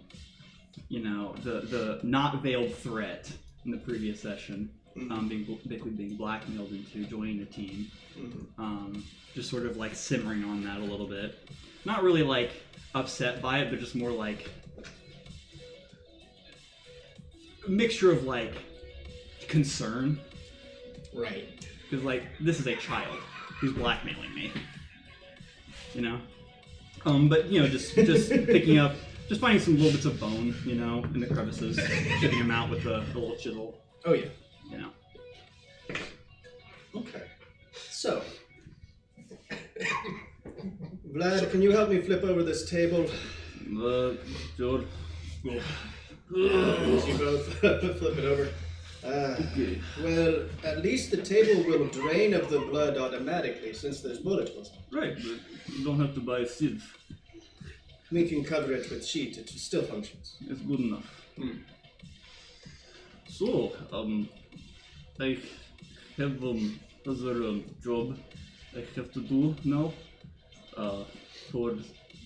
the not veiled threat in the previous session, basically being blackmailed into joining the team, just sort of like simmering on that a little bit. Not really like upset by it, but just more like a mixture of like concern, right. because like this is a child who's blackmailing me. But just picking up, just finding some little bits of bone, in the crevices, chipping them out with the little chisel, Oh yeah. Okay. So, Vlad, can you help me flip over this table? Sure. You both flip it over. Well, at least the table will drain of the blood automatically since there's bullet holes. Right, but you don't have to buy a sieve. We can cover it with sheet. It still functions. It's good enough. So, I have other job I have to do now. For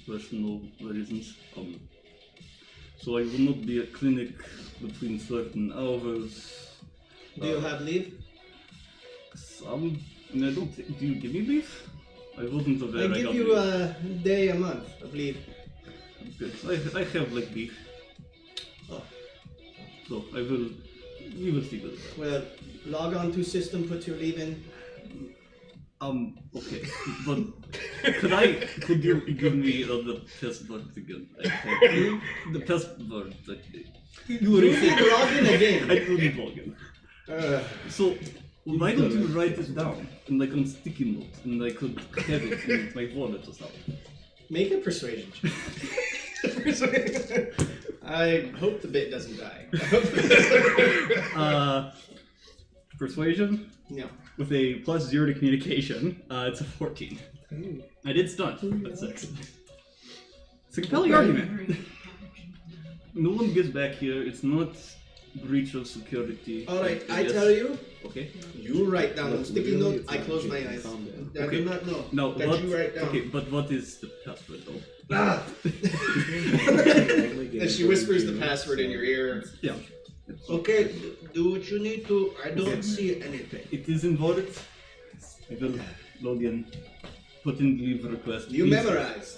personal reasons. So I will not be at clinic between certain hours. Do you have leave? Some. I don't think. Do you give me leave? I wasn't aware. I give got you leave. a day a month of leave. Good. I have like leave. Oh. So I will. We will see with that. Well, log on to system, put your leave in. Okay, but could you give me the password again? The password. You already said Log in again. I couldn't log in. So why don't you write this down in like on sticky notes and I could have it in my wallet or something? Make a persuasion check. I hope the bit doesn't die. Persuasion? No. With a +0 to communication, it's a 14. I did stunt, but 6. It's a compelling argument. No one gets back here, it's not breach of security. Alright, I guess. tell you, Okay. you write down on sticky Really, note, it's I not close my Jason eyes. Combat. I Okay. do not know. No, that what? you write down. Okay, but what is the password though? Ah! And she whispers the password in your ear. Yeah. Okay, do what you need to. I don't see anything. It is invalid. I will log in. Put in leave request. You Please. memorized.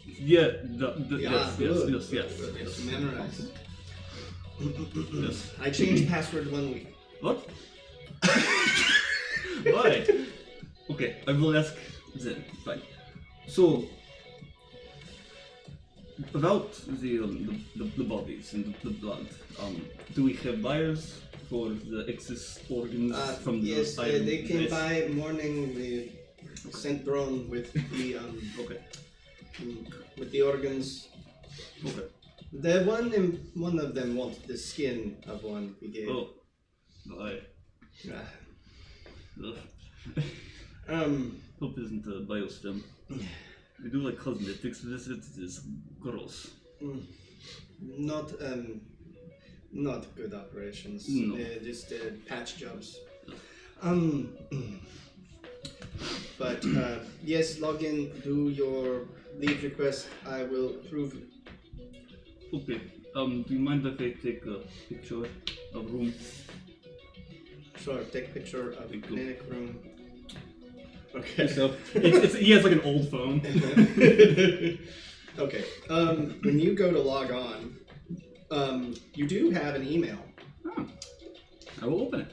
Yeah, Yeah, good. yes. It's memorized. Yes. I changed password 1 week. What? Why? Okay, I will ask then. Fine. So, about the bodies and the blood, do we have buyers for the excess organs from the Yes, item they came base? by morning. We sent drone with the Okay. with the organs. Okay. The one of them wanted the skin of one we gave. Oh. I. Ah. Ugh. Hope isn't a biostem. We do like cosmetics visits. It's gross. Not good operations. No. Just patch jobs. But yes, log in, do your leave request. I will approve. Okay. Do you mind if I take a picture of room? Sure, take a picture of the Cool. clinic room. Okay. So he has like an old phone. Okay. When you go to log on, you do have an email. Oh. I will open it.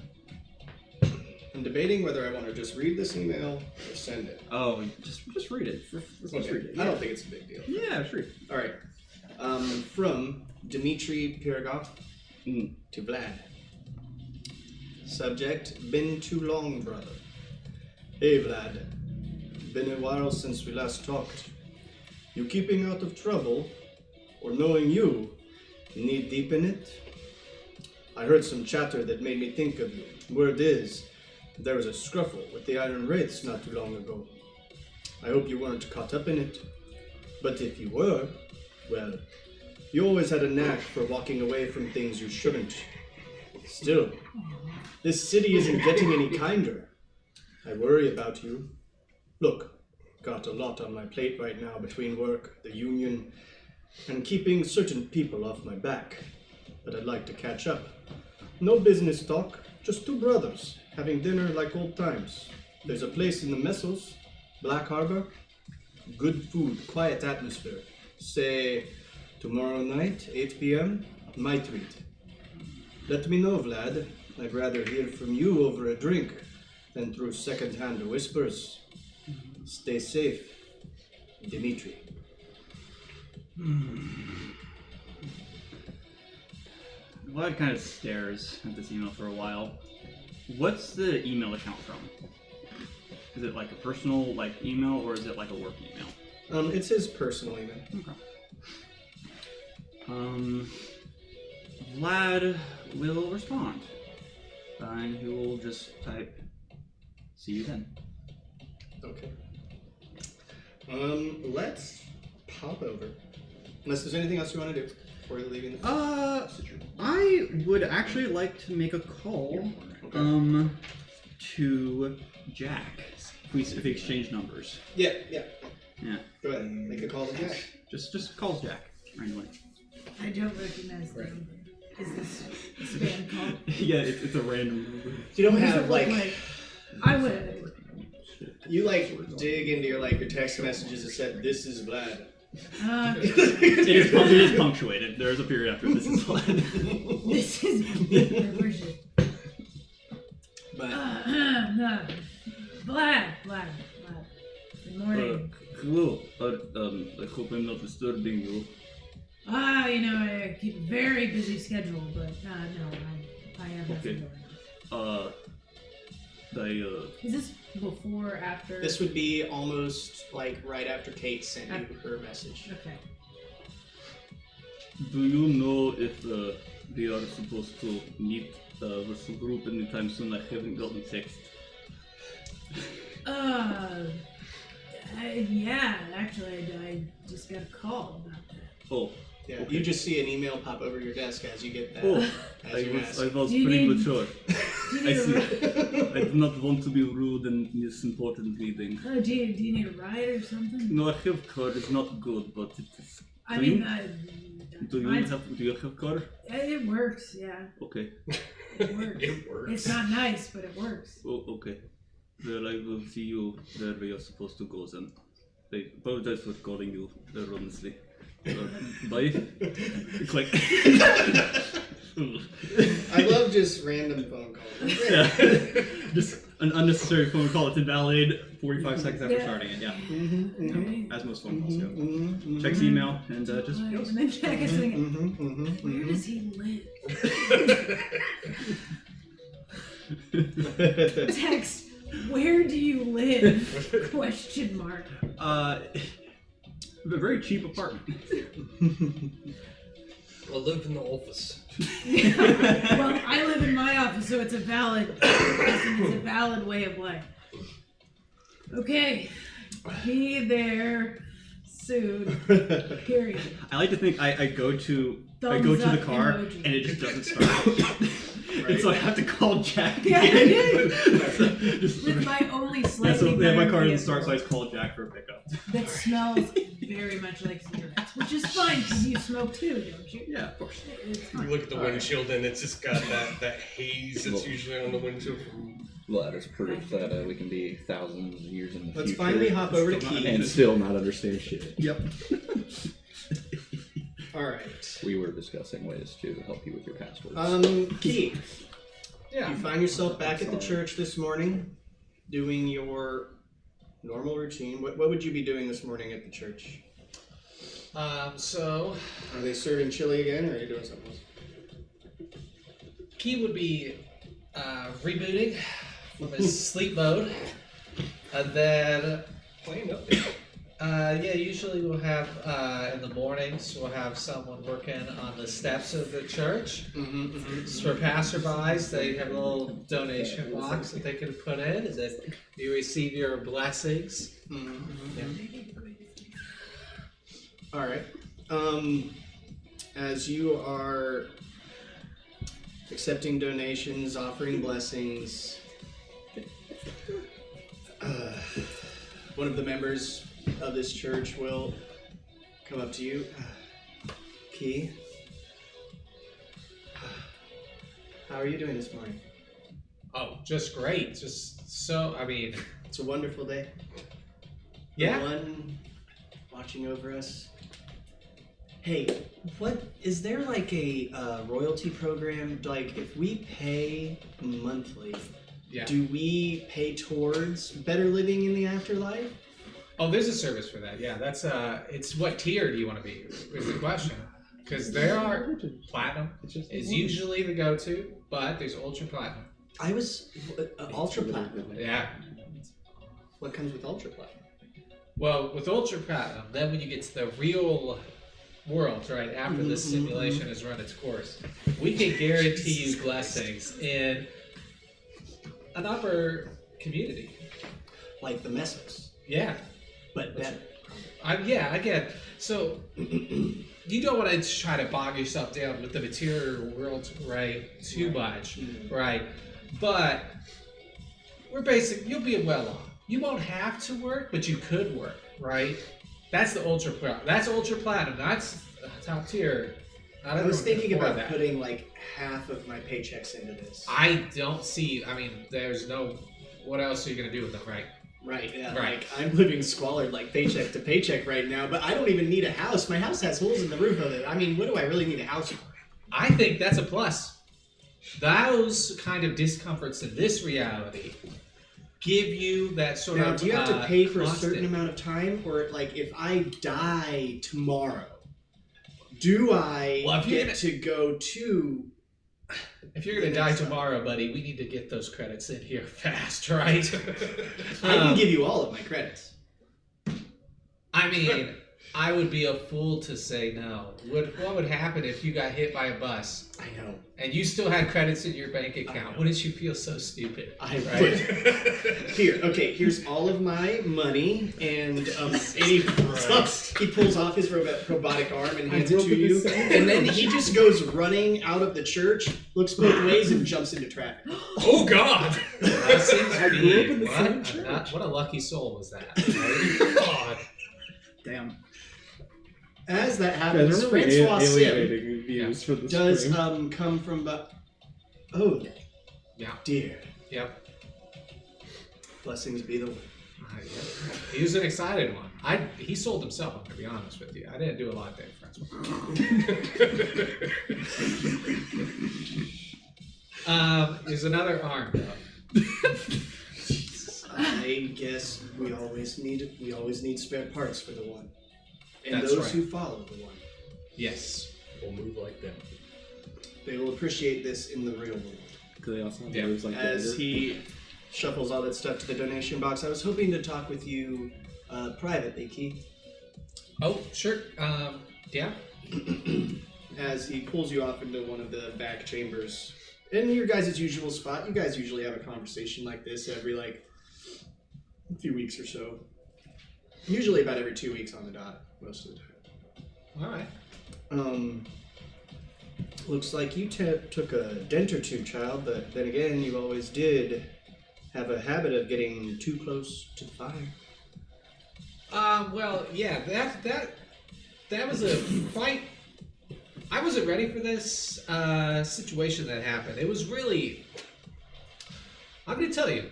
I'm debating whether I want to just read this email or send it. Oh, just read it. Let's Okay. read it. I don't think it's a big deal. Yeah, sure. All right. From Dmitry Pirogov Mm. to Vlad. Subject: been too long, brother. Hey, Vlad. Been a while since we last talked. You keeping out of trouble, or knowing you knee deep in it? I heard some chatter that made me think of you. Word is, there was a scruffle with the Iron Wraiths not too long ago. I hope you weren't caught up in it. But if you were, well, you always had a knack for walking away from things you shouldn't. Still, this city isn't getting any kinder. I worry about you. Look, got a lot on my plate right now between work, the union, and keeping certain people off my back. But I'd like to catch up. No business talk, just two brothers, having dinner like old times. There's a place in the Messos, Black Harbor. Good food, quiet atmosphere. Say, tomorrow night, 8 p.m., my treat. Let me know, Vlad. I'd rather hear from you over a drink than through second-hand whispers. Stay safe, Dmitry. Vlad kind of stares at this email for a while. What's the email account from? Is it like a personal email or is it like a work email? It's his personal email. Okay. Vlad will respond. And he will just type, see you then. Okay. Let's pop over. Unless there's anything else you want to do before leaving the I would actually like to make a call, to Jack. If we exchange numbers. Yeah. Yeah. Go ahead. Make a call to Jack. Just calls Jack randomly. I don't recognize the number. Is this a spam call? Yeah, it's a random number. You don't What does have it look like I would. you like dig into your your text messages that said this is Vlad. It is punctuated. There is a period after this is Vlad. This is where's it? But No. Vlad. Good morning. Hello. I hope I'm not disturbing you. I keep a very busy schedule, but no, I have nothing Okay. going on. Is this before or after? this would be almost like right after Kate sent you her message. Okay. Do you know if we are supposed to meet with the group anytime soon? I haven't gotten text. Yeah, actually, I just got a call about that. Oh. Yeah, Okay. you just see an email pop over your desk as you get that. Oh, as you ask. I was You premature. Do you I need see. a I do not want to be rude in this important meeting. do you need a ride or something? No, I have car. It's not good, but it is. I mean, Do you have car? it works. Yeah, Okay. it works. It works. It's not nice, but it works. Oh, okay. Well, I will see you where we are supposed to go then. I apologize for calling you erroneously. Bye. Click. I love just random phone calls. Yeah. Just an unnecessary phone call. It's invalid 45 seconds after Yeah. starting it. Yeah. Okay. As most phone calls go. Checks email and just goes. And then Jack is thinking, where does he live? Text, where do you live? Question mark. A very cheap apartment. I live in the office. Well, I live in my office, so it's a valid way of life. Okay, be there soon. Period. I like to think I go to Thumbs the up car emoji. and it just doesn't start. And so I have to call Jack Yeah, again. With my only Yeah, slightly so my better car doesn't vehicle start, so I just call Jack for a pickup. that smells very much like cigarettes, which is fine because you smoke too, don't you? Yeah, of course. It's You fine. look at the windshield and it's just got that haze that's usually on the windshield from. Well, that is proof that we can be thousands of years in the Let's future. finally hop over to Still not- Keith. and still not understand shit. Yep. All right. We were discussing ways to help you with your passwords. Keith, Yeah. you find yourself back at the church this morning, doing your normal routine. What would you be doing this morning at the church? So Are they serving chili again, or are you doing something else? Key would be rebooting from his sleep mode, and then playing up. usually we'll have in the mornings we'll have someone working on the steps of the church. Just for passerbys, they have a little donation box that they can put in, and then you receive your blessings. All right. As you are accepting donations, offering blessings, one of the members of this church will come up to you. Key, how are you doing this morning? Oh, just great. It's a wonderful day. Yeah. The one watching over us. Hey, what is there like a royalty program? Like, if we pay monthly, Yeah. do we pay towards better living in the afterlife? Oh, there's a service for that. Yeah, that's it's what tier do you want to be? Is the question. Because there are platinum is usually the go-to, but there's ultra platinum. I was ultra platinum. Yeah. What comes with ultra platinum? Well, with Ultra Platinum, then when you get to the real world, right, after this simulation has run its course, we can guarantee you blessings in an upper community. Like the Messos. Yeah. But better. I get. So you don't want to try to bog yourself down with the material world, right? Too much, right? But we're basic. You'll be well off. You won't have to work, but you could work, right? That's the ultra platinum. That's ultra platinum. That's top tier. I was thinking about putting like half of my paychecks into this. I don't see. I mean, there's no. What else are you gonna do with them, right? Right, yeah. Right. Like, I'm living squalid like paycheck to paycheck right now, but I don't even need a house. My house has holes in the roof of it. I mean, what do I really need a house for? I think that's a plus. Those kind of discomforts in this reality give you that sort now, of. Do you have to pay for constant. a certain amount of time? Or, like, if I die tomorrow, do I get to go to... If you're going to die tomorrow, buddy, we need to get those credits in here fast, right? I can give you all of my credits. I mean, I would be a fool to say no. What would happen if you got hit by a bus? I know. And you still had credits in your bank account? Wouldn't you feel so stupid? Right? Here's all of my money, and he pulls off his robotic arm and hands it to you, and then he just goes running out of the church, looks both ways, and jumps into traffic. Oh God! That seems I grew up in the same church. What a lucky soul was that? Right? God. Damn. As that happens, Francois Sim views for the does stream. come from oh Yeah. dear. Yep. Blessings be the way. He was an excited one. He sold himself, I'm gonna be honest with you. I didn't do a lot there, Francois. There's another arm though. I guess we always need spare parts for the one. And That's those right. who follow the one. Yes. We'll move like them. They will appreciate this in the real world. Because they also have Yeah. moves like As that. he shuffles all that stuff to the donation box, I was hoping to talk with you privately, Keith. Oh, sure. Yeah. As he pulls you off into one of the back chambers. In your guys' usual spot. You guys usually have a conversation like this every, like, a few weeks or so. Usually about every 2 weeks on the dot, most of the time. All right. Looks like you took a dent or two, child, but then again, you always did have a habit of getting too close to the fire. Well, yeah, that was a quite. I wasn't ready for this situation that happened. It was really. I'm gonna tell you,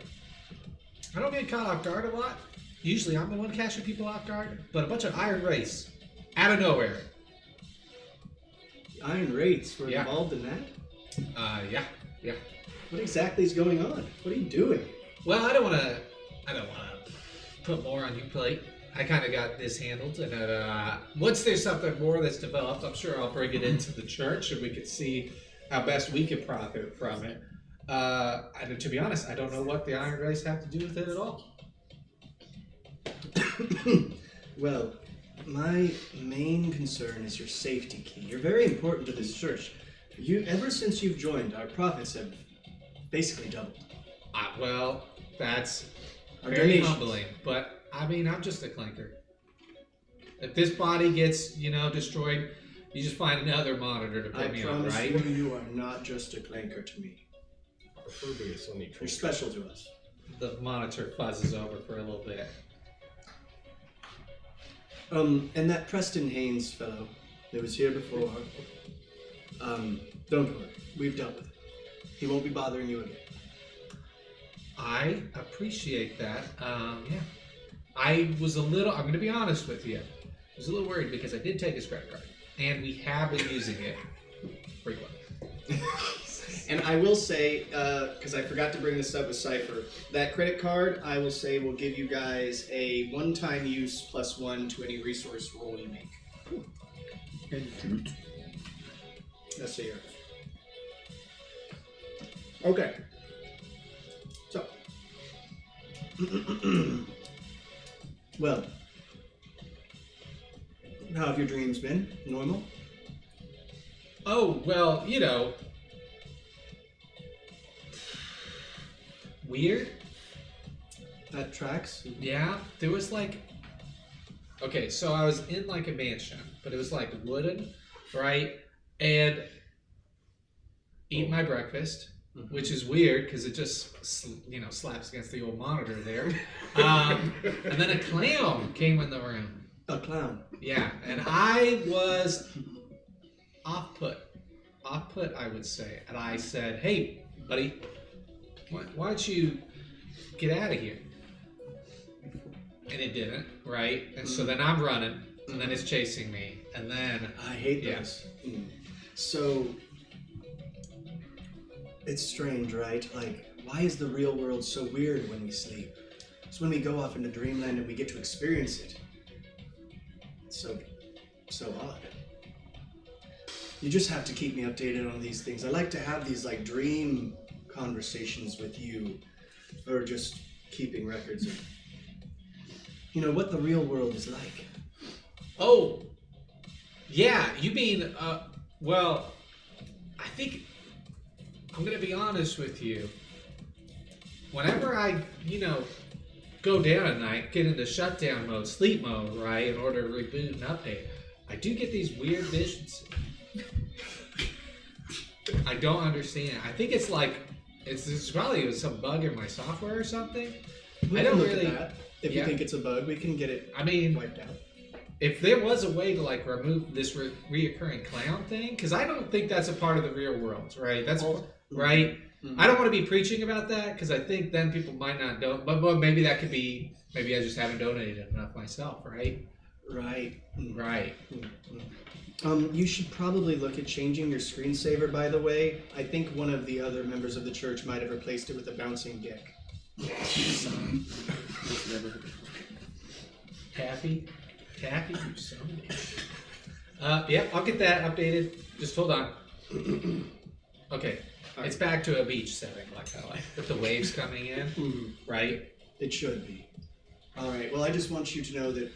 I don't get caught off guard a lot. Usually, I'm the one catching people off guard, but a bunch of Iron Race, out of nowhere. Iron Wraiths were Yeah. involved in that? Yeah. What exactly is going on? What are you doing? Well, I don't want to put more on your plate. I kind of got this handled, and once there's something more that's developed, I'm sure I'll bring it into the church, and we can see how best we can profit from it. And to be honest, I don't know what the Iron Race have to do with it at all. Well, my main concern is your safety key. You're very important to this church. Ever since you've joined, our profits have basically doubled. Well, that's Our very donations. humbling, but I mean, I'm just a clinker. If this body gets, destroyed, you just find another monitor to I put me on, promise right? you are not just a clanker to me. Preferably a Sunny You're Tree. special to us. The monitor fuzzes over for a little bit. And that Preston Haynes fellow that was here before, don't worry. We've dealt with it. He won't be bothering you again. I appreciate that. Yeah. I was a little, I'm going to be honest with you, I was a little worried because I did take his credit card, and we have been using it frequently. And I will say, because I forgot to bring this up with Cypher, that credit card, I will say, will give you guys a one-time use +1 to any resource roll you make. That's yours. Okay. So. Well, How have your dreams been? Normal? Oh, well, weird. That tracks? Yeah, there was okay, so I was in a mansion, but it was wooden, right? And eating my breakfast, which is weird because it just, slaps against the old monitor there. And then a clown came in the room. A clown. Yeah, and I was off-put, I would say. And I said, hey, buddy, why don't you get out of here? And it didn't, right? And so then I'm running, and then it's chasing me, and then... I hate this. So, it's strange, right? Why is the real world so weird when we sleep? It's when we go off into dreamland and we get to experience it. It's so odd. You just have to keep me updated on these things. I like to have these dream conversations with you, or just keeping records of what the real world is like. Oh, yeah, you mean, well, I think, I'm going to be honest with you. Whenever I, go down at night, get into shutdown mode, sleep mode, right, in order to reboot and update, I do get these weird visions. I don't understand. I think it's it's probably some bug in my software or something. We I can don't look really... at that. If you think it's a bug, we can get it wiped out. If there was a way to remove this reoccurring clown thing, because I don't think that's a part of the real world, right? That's right. I don't want to be preaching about that because I think then people might not know. But maybe that could be. Maybe I just haven't donated enough myself, right? Right. Right. You should probably look at changing your screensaver. By the way, I think one of the other members of the church might have replaced it with a bouncing dick. Taffy, you son of a bitch. Yep, I'll get that updated. Just hold on. Okay, it's back to a beach setting, with the waves coming in, right? It should be. All right. Well, I just want you to know that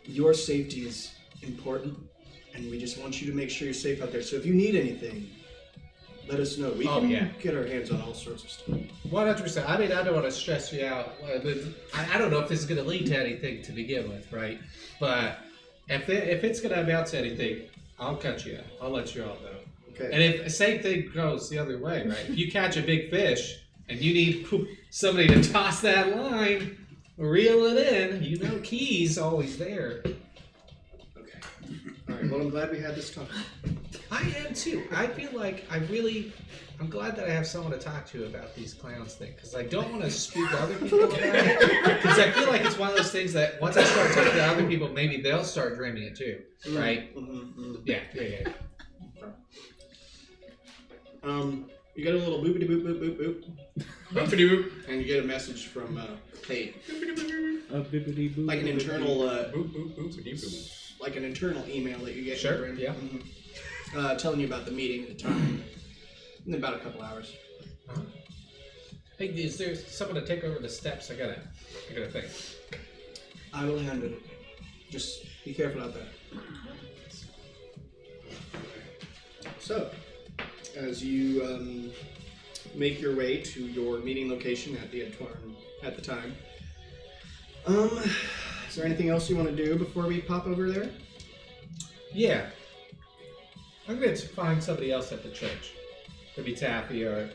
your safety is important, and we just want you to make sure you're safe out there. So if you need anything, let us know. We can get our hands on all sorts of stuff. 100%. I mean, I don't want to stress you out. I don't know if this is going to lead to anything to begin with, right? But if it's going to amount to anything, I'll cut you out. I'll let you all know. Okay. And if the same thing goes the other way, right? If you catch a big fish and you need somebody to toss that line, reel it in, Key's always there. Okay. All right. Well, I'm glad we had this talk. I am too. I feel like I'm glad that I have someone to talk to about these clowns things, because I don't want to spook other people about it, because I feel like it's one of those things that once I start talking to other people, maybe they'll start dreaming it too, right? Yeah. You get a little boopity boop boop boop boop. Boopity boop. And you get a message from hey. Like an internal like an internal email that you get. Sure. Yeah. Telling you about the meeting at the time in about a couple hours. Hey, is there someone to take over the steps? I gotta think. I will handle it. Just be careful out there. So, as you make your way to your meeting location at the Antoine at the time, is there anything else you want to do before we pop over there? Yeah. I'm going to find somebody else at the church. Maybe Taffy or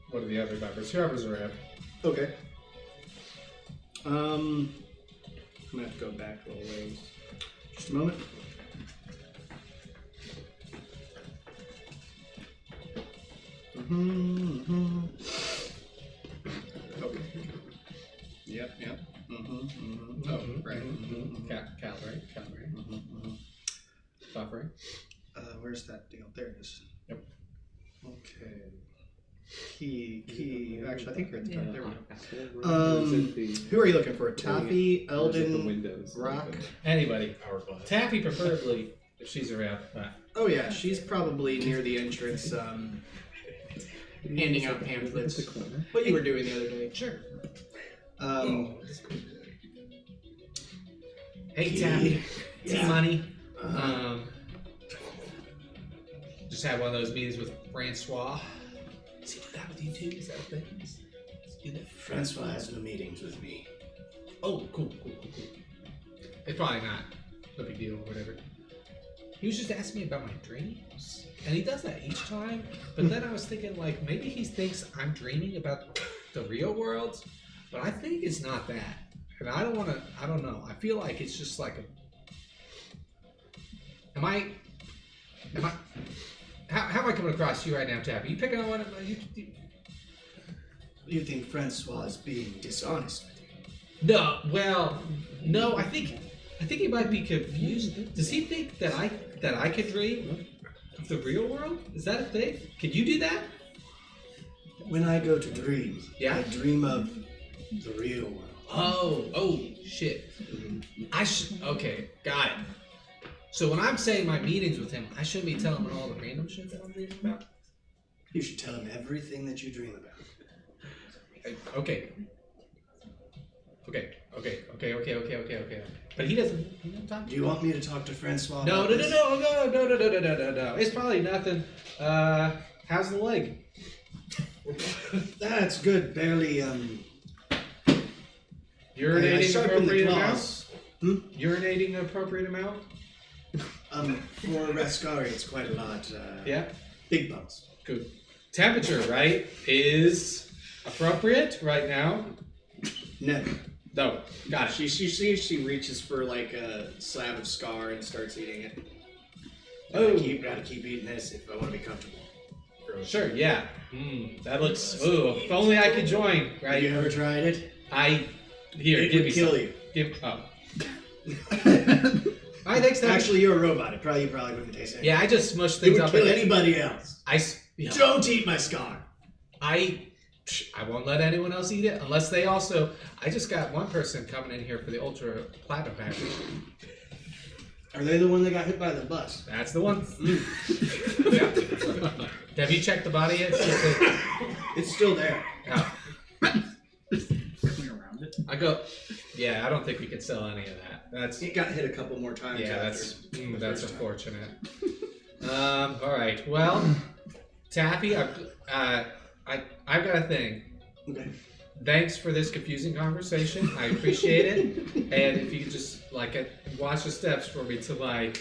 one of the other members, whoever's around. Okay. I'm going to have to go back a little ways. Just a moment. Okay. Yep. Oh, right. Calvary. Buffering. Where's that deal? There it is. Yep. Okay. Key. Actually, I think you're at the top. There we go. Who are you looking for? Taffy, Eldon, Rock? Anybody. Taffy, preferably, if she's around. Oh yeah, she's probably near the entrance, handing out pamphlets. What you were doing the other day. Sure. Hey, Taffy. T-Money. Just had one of those meetings with Francois. Does he do that with you too? Is that a thing? Does he do that? Francois has no meetings with me. Oh, cool. It's probably not a big deal or whatever. He was just asking me about my dreams. And he does that each time. But then I was thinking, like, maybe he thinks I'm dreaming about the real world. But I think it's not that. And I don't know. I feel like it's just like how am I coming across you right now, Tab? Are you picking on one of You think Francois is being dishonest with you? No, I think he might be confused. Does he think that I could dream of the real world? Is that a thing? Can you do that? When I go to dream, Yeah. I dream of the real world. Oh, shit. Okay, got it. So when I'm saying my meetings with him, I shouldn't be telling him all the random shit that I'm dreaming about? You should tell him everything that you dream about. Okay. But he doesn't talk to Do you want me to talk to Francois? No. about this? No. It's probably nothing. How's the leg? That's good. Barely, Urinating sharpened the appropriate amount? claws. Urinating appropriate amount? For Rascari, it's quite a lot. Yeah. Big bumps. Good. Temperature, right, is appropriate right now. Never. No, got it. She reaches for like a slab of scar and starts eating it. Oh. Gotta keep eating this if I want to be comfortable. Sure, yeah. That looks. Ooh, if only I could join. Right. Have you ever tried it? Here, It give would me kill some. you. All right, thanks. Actually, you're a robot. You probably wouldn't taste it. Yeah, I just smushed It things would up. kill anybody else. Yeah. Don't eat my scar. I won't let anyone else eat it unless they also. I just got one person coming in here for the ultra platinum package. Are they the one that got hit by the bus? That's the one. Yeah. Have you checked the body yet? It's still there. Oh. I go. Yeah, I don't think we can sell any of that. That's. It got hit a couple more times. Yeah, after the that's first time. unfortunate. All right. Well, Taffy, I've got a thing. Okay. Thanks for this confusing conversation. I appreciate it. And if you could just watch the steps for me to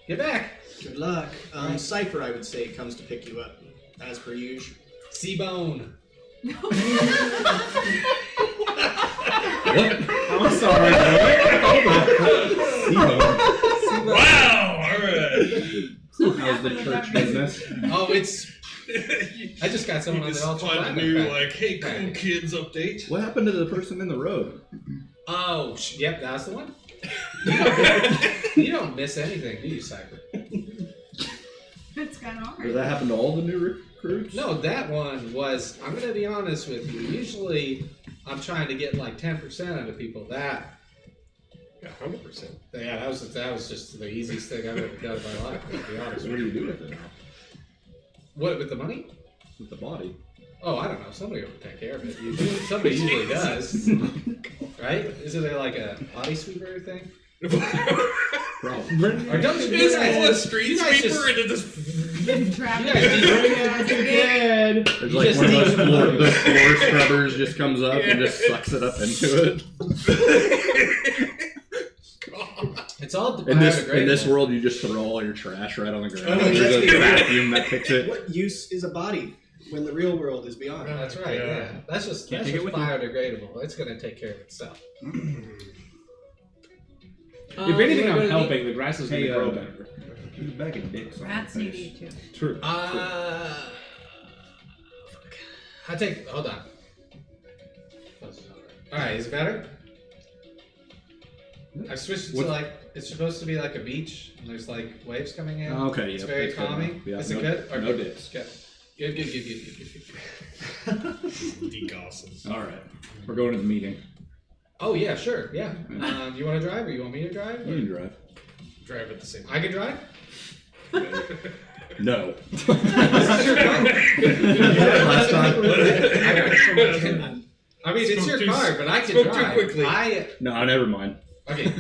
get back. Good luck. Cypher, I would say, comes to pick you up, as per usual. C-Bone. I'm sorry, Wow! Alright. How's the church business? Oh, it's. I just got someone on the Just ultra find a platinum new, pack. hey, cool kids update. What happened to the person in the road? Oh, yep, that's the one. You don't miss anything, do you, Cypher? It's kind of hard. Does that happen to all the new recruits? No, that one was. I'm gonna be honest with you. Usually, I'm trying to get like 10% out of people. That. 100%. Yeah, that was just the easiest thing I've ever done in my life. To be honest So with what do you. you do with it now? What with the money? With the body? Oh, I don't know. Somebody will take care of it. Somebody usually does, right? Isn't there like a body sweeper thing? Probably. Or don't you It's guys? full of street you guys sweeper just- into this. Trapped. You guys There's You like just one of need- those floor scrubbers just comes up and just sucks it up into it. It's all In this biodegradable. world, you just throw all your trash right on the ground. Oh, There's that's a good. vacuum that picks it. What use is a body when the real world is beyond? That's right. Yeah, that's just Can't take it with you. biodegradable. It's gonna take care of itself. If anything, we're I'm gonna helping. The grass is going to Hey, grow better. There's a bag of dicks on Rats my need to face. eat too. True. Hold on. All right, is it better? I've switched it to What- it's supposed to be like a beach, and there's like waves coming in. Okay, It's yep, very that's good calming. enough. Yeah, Is no- it good? no Okay. dicks. Good. Good. Decosses. All right, we're going to the meeting. Oh yeah, sure, yeah. You want to drive, or you want me to drive? You can drive. Drive at the same I can drive. No. This is your car. Last time. I mean, it's Spoke your too- car, but I can spoke too drive. quickly. No, never mind. Okay.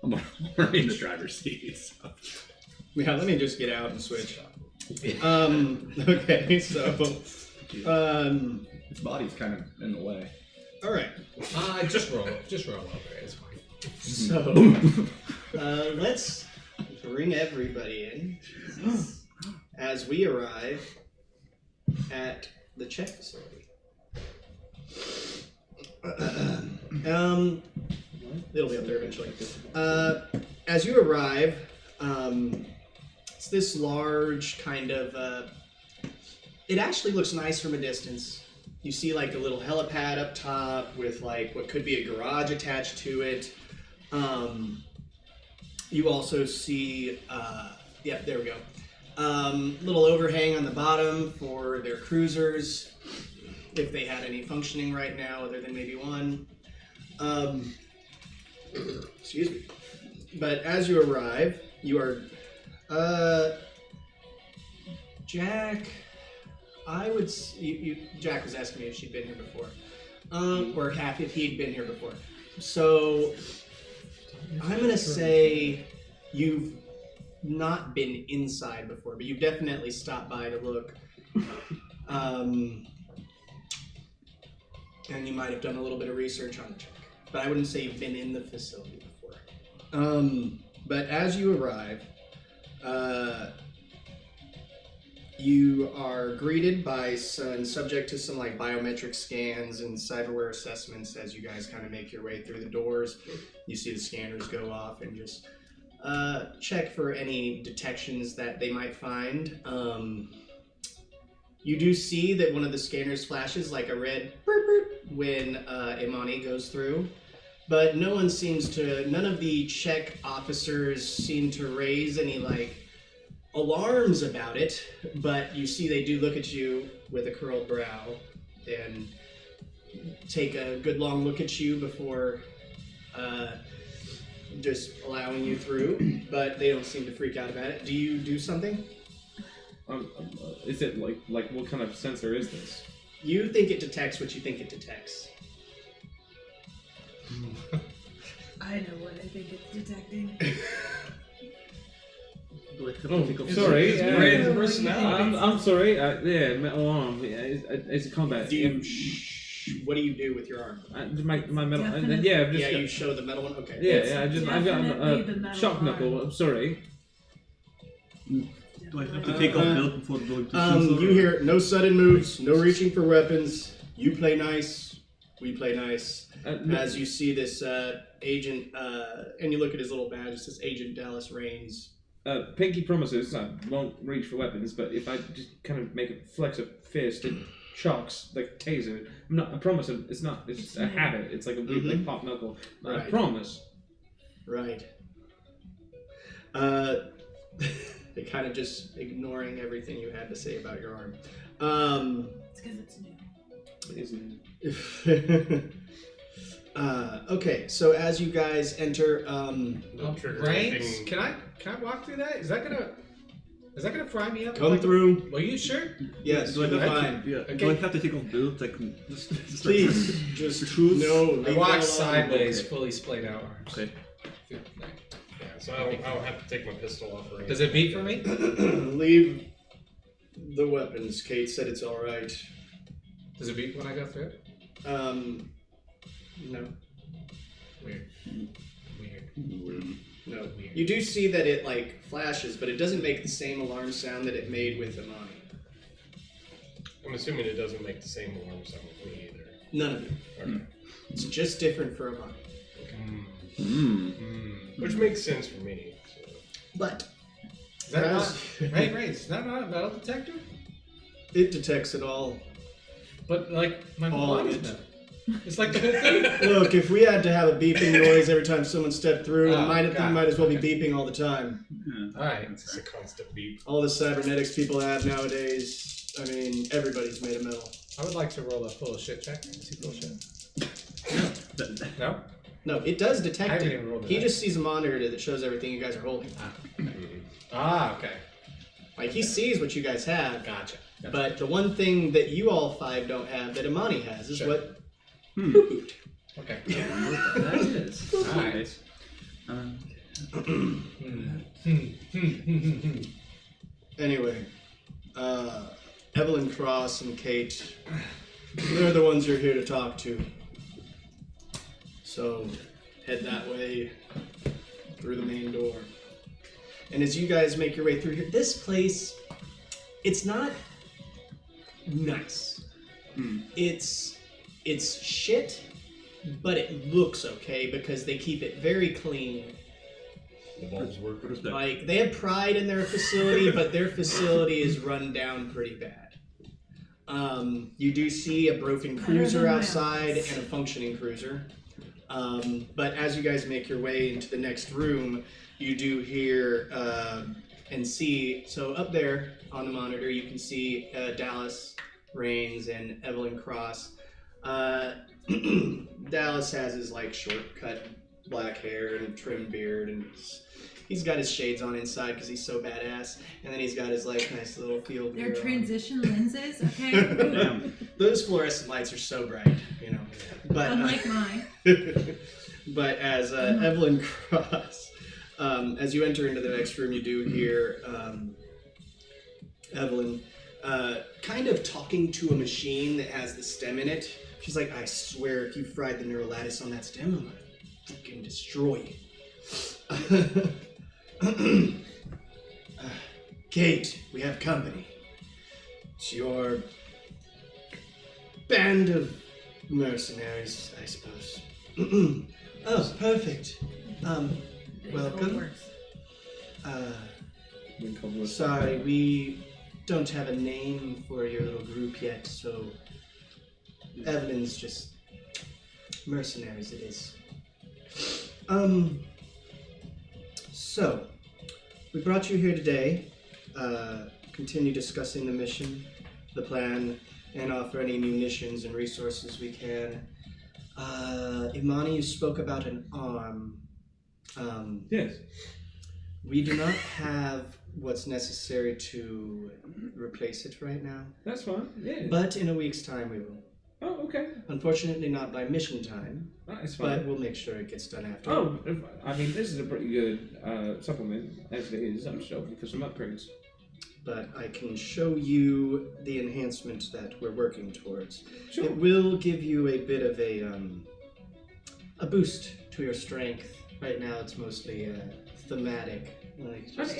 I'm we're in the driver's seat. So. Yeah, let me just get out and switch. Okay, so His body's kind of in the way. all right. Just roll over. It's fine. So let's bring everybody in as we arrive at the check facility. It'll be up there eventually. As you arrive, it's this large kind of. It actually looks nice from a distance. You see like a little helipad up top with like what could be a garage attached to it. You also see, yeah, there we go. Little overhang on the bottom for their cruisers, if they had any functioning right now, other than maybe one. Excuse me. But as you arrive, you are, Jack. Jack was asking me if she'd been here before, or if he'd been here before. So I'm gonna say you've not been inside before, but you've definitely stopped by to look. And you might have done a little bit of research on the check, but I wouldn't say you've been in the facility before. But as you arrive, you are greeted by and subject to some like biometric scans and cyberware assessments as you guys kind of make your way through the doors. You see the scanners go off and just check for any detections that they might find. You do see that one of the scanners flashes like a red burp burp when Imani goes through, but none of the check officers seem to raise any like alarms about it, but you see they do look at you with a curled brow and take a good long look at you before just allowing you through, but they don't seem to freak out about it. Do you do something? Is it like what kind of sensor is this? You think it detects what you think it detects. I know what I think it's detecting. Sorry. Great personality. I'm sorry. Yeah, metal arm. It's a combat. What do you do with your arm? My metal. Definitely. Yeah, I've just You show the metal one. Okay. I've got definitely the a metal shock arm. knuckle. I'm sorry. Do I have to take off belt before going to You hear no sudden moves, no reaching for weapons. You play nice. We play nice. As you see this agent, and you look at his little badge, it says Agent Dallas Raines. Pinky promises I won't reach for weapons, but if I just kind of make a flex a fist, it shocks like taser. I promise it's not. It's a habit. It's like a weird like pop knuckle. I Right. promise. Right. They kind of just ignoring everything you had to say about your arm. It's because it's new. Isn't Okay, so as you guys enter, Brains? Can I walk through that? Is that gonna fry me up? come through. Are you sure? Yes, Do I you'll be have fine. to, Okay. do I have to take off belt? Like, just Please, just no. I leave walk that alone. sideways, Okay. fully splayed out arms. Okay. Yeah, so I don't have to take my pistol off or anything. Does it beat for me? Leave the weapons. Kate said it's all right. Does it beat when I go through it? No. Weird. No. You do see that it like flashes, but it doesn't make the same alarm sound that it made with Imani. I'm assuming it doesn't make the same alarm sound with me either. None of it. Okay. It's just different for Imani. Which makes sense for me. So. But Is that not? Hey, Brains, is that not a metal detector? it detects it all. But like my All of body's it. metal. It's like the whole thing. Look, if we had to have a beeping noise every time someone stepped through, Oh, it might as well be okay. beeping all the time. All right. It's a constant beep. All the cybernetics people have nowadays, I mean, everybody's made of metal. I would like to roll a full shit check. See full shit. No. No, it does I detect haven't it. even rolled it. He just sees a monitor that shows everything you guys are holding. Okay. Like, he sees what you guys have, Gotcha. but the one thing that you all five don't have that Imani has is Sure. what Okay. That is. All right. Anyway, Evelyn Cross and Kate, they're the ones you're here to talk to. So head that way through the main door. And as you guys make your way through here, this place, it's not nice. It's shit, but it looks okay because they keep it very clean. The bulbs work. Like, they have pride in their facility, but their facility is run down pretty bad. You do see a broken cruiser outside and a functioning cruiser. But as you guys make your way into the next room, you do hear and see, so up there on the monitor, you can see Dallas, Rains, and Evelyn Cross. Dallas has his, like, short-cut black hair and trimmed beard, and he's got his shades on inside because he's so badass. And then he's got his, like, nice little field They're mirror transition lenses, okay? Those fluorescent lights are so bright, you know. But, Unlike mine. But as Evelyn Cross, as you enter into the next room, you do hear Evelyn kind of talking to a machine that has the stem in it. She's like, I swear, if you fried the neural lattice on that stem, I'm gonna fucking destroy you. Kate, we have company. It's your band of mercenaries, I suppose. Oh, perfect. Welcome. Sorry, we don't have a name for your little group yet, so Evelyn's just mercenaries it is. So, we brought you here today, continue discussing the mission, the plan, and offer any munitions and resources we can. Imani, you spoke about an arm. Yes. We do not have what's necessary to replace it right now. That's fine, yeah. But in a week's time we will. Oh, okay. Unfortunately not by mission time. That's fine. But we'll make sure it gets done after. Oh, I mean, this is a pretty good supplement, as it is, I'm sure, because some upgrades. But I can show you the enhancement that we're working towards. Sure. It will give you a bit of a boost to your strength. Right now it's mostly thematic, like just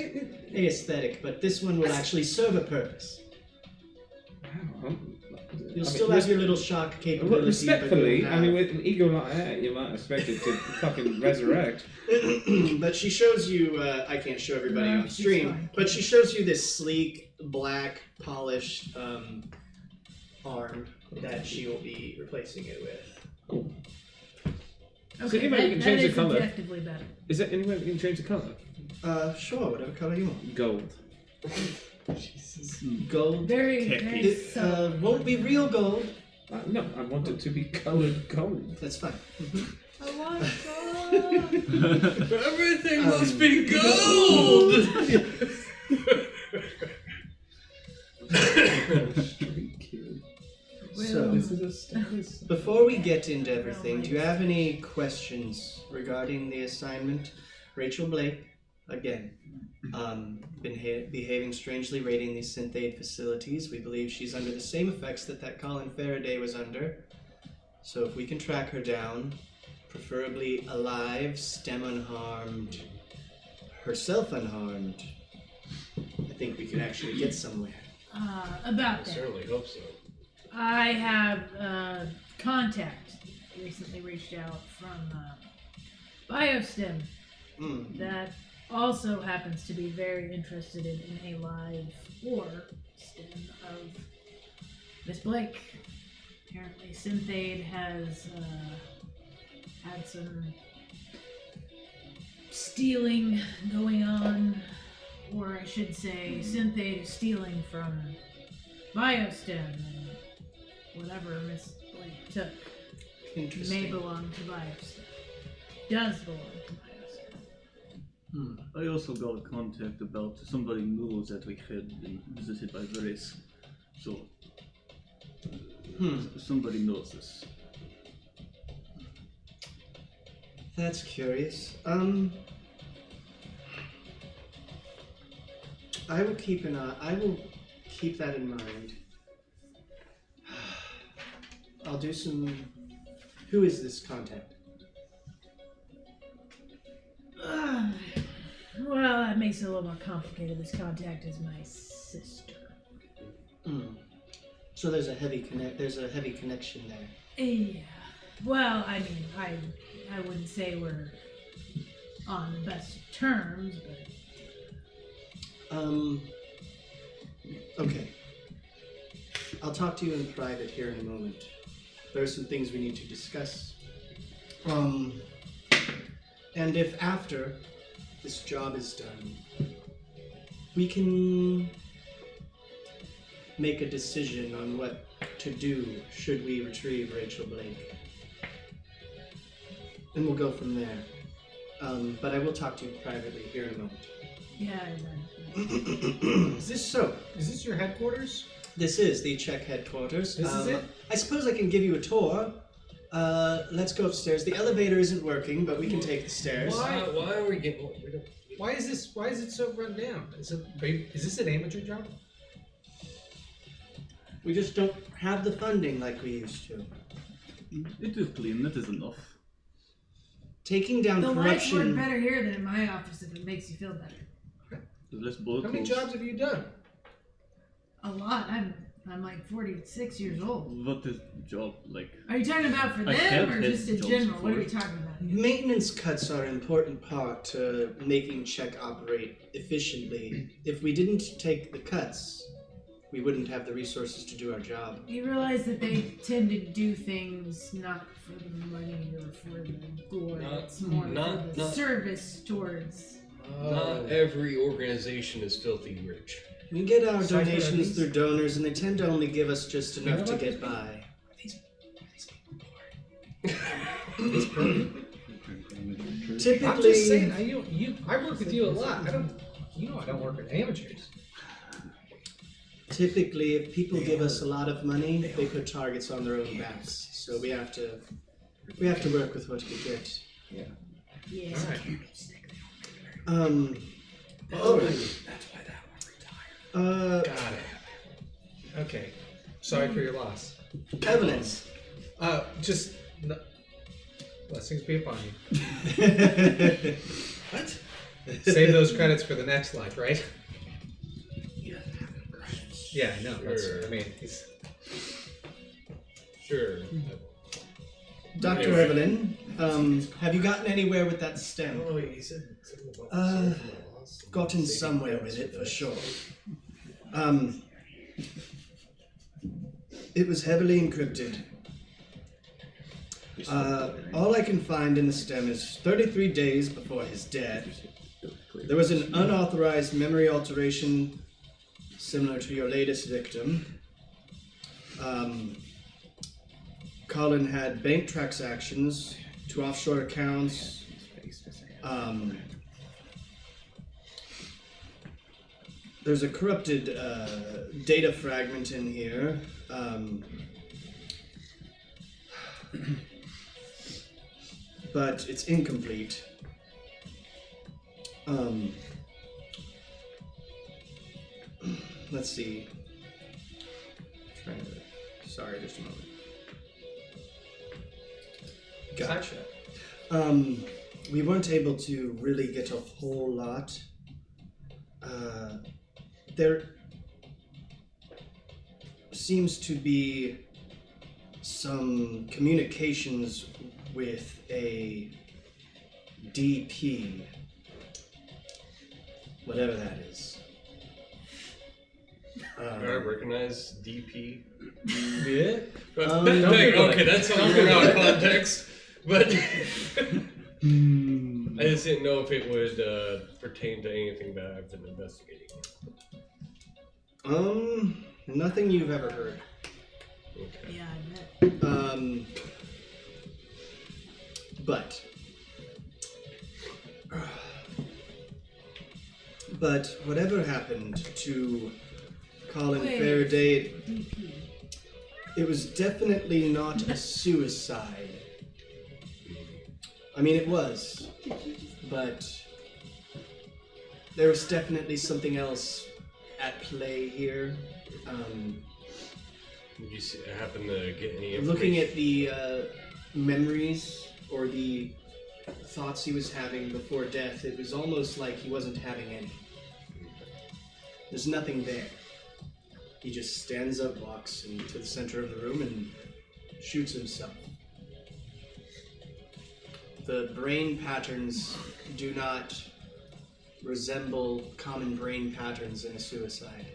aesthetic, but this one will actually serve a purpose. Wow. You'll still have your little shock capability. Respectfully, I mean, with an ego like that, you might expect it to fucking resurrect. But she shows you, I can't show everybody on stream, but she shows you this sleek, black, polished arm that she will be replacing it with. Cool. Okay, so anyway, we can change the color. Objectively better. Is there any way we can change the color? Sure, whatever color you want. Gold. Jesus. Gold. Very won't be real gold. No, I want it to be colored gold. That's fine. I want gold. Everything must be gold! Street kid. So, before we get into everything, do you have any questions regarding the assignment? Rachel Blake, again, been behaving strangely, raiding these synth-aid facilities. We believe she's under the same effects that Colin Faraday was under. So if we can track her down, preferably alive, stem unharmed, herself unharmed, I think we could actually get somewhere. About I that. certainly hope so. I have contact recently reached out from BioStem that also happens to be very interested in a live or stem of Miss Blake. Apparently Synthade has had some stealing going on, or I should say Synthade is stealing from BioStem, and whatever Miss Blake took may belong to BioStem. Does belong to BioStem. I also got a contact about somebody new that we had been visited by the race. So, somebody knows this. That's curious. I will keep that in mind. I'll do some. Who is this contact? Well, that makes it a little more complicated. This contact is my sister. So there's a heavy connection there. Yeah. Well, I mean, I wouldn't say we're on the best terms, but. Okay. I'll talk to you in private here in a moment. There are some things we need to discuss. And if after this job is done, we can make a decision on what to do should we retrieve Rachel Blake. And we'll go from there. But I will talk to you privately here in a moment. Yeah, Is this your headquarters? This is the Czech headquarters. This is it? I suppose I can give you a tour. Let's go upstairs. The elevator isn't working, but we can take the stairs. Why are we getting? Why is it so run down? Is this an amateur job? We just don't have the funding like we used to. It is clean. That is enough. Taking down the lights work corruption. better here than in my office if it makes you feel better. Less bullet How many holes. jobs have you done? A lot. I'm like 46 years old. What is job like? Are you talking about for I them have or had just in jobs general? What are we before. talking about? Maintenance cuts are an important part to making Czech operate efficiently. If we didn't take the cuts, we wouldn't have the resources to do our job. You realize that they tend to do things not for the money or for the glory. It's more for the service towards. Not every organization is filthy rich. We get our Cyber donations release? through donors, and they tend to only give us just You enough know to about get this? by. I'm Typically, just saying. I work with you a lot. I don't work with amateurs. typically, if people give us a lot of money, they put targets on their own backs. So we have to work with what we get. Yeah. All right. Got it. Okay. Sorry for your loss. Evidence. Just blessings be upon you. What? Save those credits for the next life, right? Yeah, I know. Sure. I mean, he's Sure. Dr. Evelyn, have you gotten anywhere with that stem? Oh, he said something about Gotten somewhere with it for sure. It was heavily encrypted. All I can find in the stem is 33 days before his death. There was an unauthorized memory alteration similar to your latest victim. Colin had bank transactions to offshore accounts. There's a corrupted data fragment in here. But it's incomplete. Let's see. Sorry, just a moment. Gotcha. We weren't able to really get a whole lot. There seems to be some communications with a DP, whatever that is. I recognize DP. yeah. Okay, that's something out of context, but I just didn't know if it would pertain to anything that I've been investigating. Nothing you've ever heard. Okay. Yeah, I bet. But whatever happened to Colin Wait. Faraday, DP. it was definitely not a suicide. I mean, it was, but there was definitely something else at play here. Did you happen to get any information? Looking at the memories or the thoughts he was having before death, it was almost like he wasn't having any. There's nothing there. He just stands up, walks into the center of the room, and shoots himself. The brain patterns do not resemble common brain patterns in a suicide.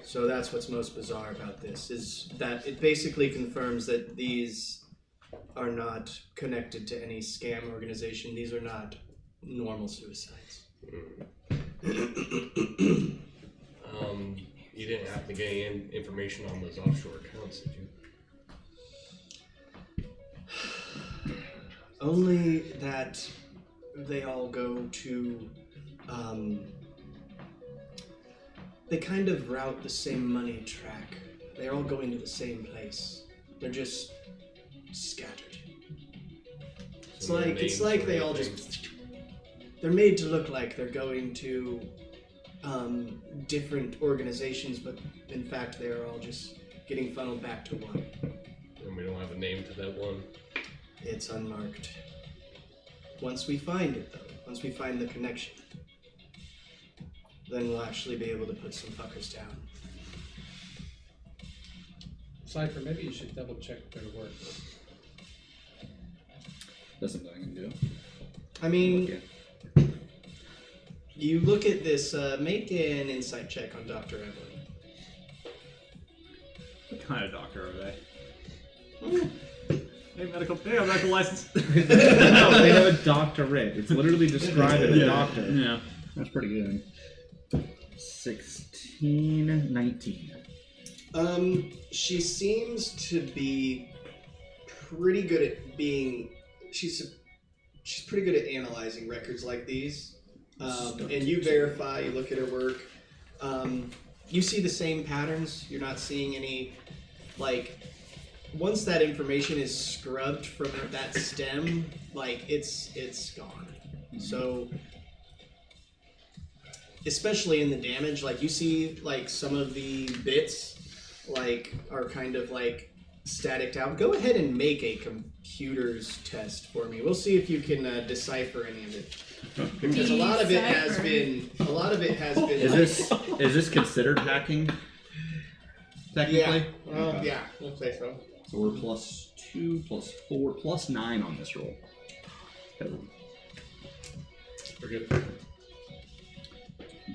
So that's what's most bizarre about this, is that it basically confirms that these are not connected to any scam organization. These are not normal suicides. You didn't happen to get any information on those offshore accounts, did you? Only that they all go to, they kind of route the same money track. They're all going to the same place. They're just scattered. It's like they all just, they're made to look like they're going to different organizations, but in fact they are all just getting funneled back to one. And we don't have a name to that one. It's unmarked. Once we find it, though, once we find the connection, then we'll actually be able to put some fuckers down. Cypher, maybe you should double check their work. That's something I can do. I mean, you look at this, make an insight check on Dr. Evelyn. What kind of doctor are they? They have a medical license. No, they have a doctorate. It's literally describing a doctor. Yeah. That's pretty good. 16, 19. She seems to be pretty good at being. She's pretty good at analyzing records like these. And you verify. You look at her work. You see the same patterns. You're not seeing any, like. Once that information is scrubbed from that stem, like it's gone. So, especially in the damage, like you see, like some of the bits, like are kind of like staticked out. Go ahead and make a computer's test for me. We'll see if you can decipher any of it, because a lot of it has been. Is this considered hacking? Technically. Yeah. Well, yeah, we'll say so. So we're +2, +4, +9 on this roll. We're good.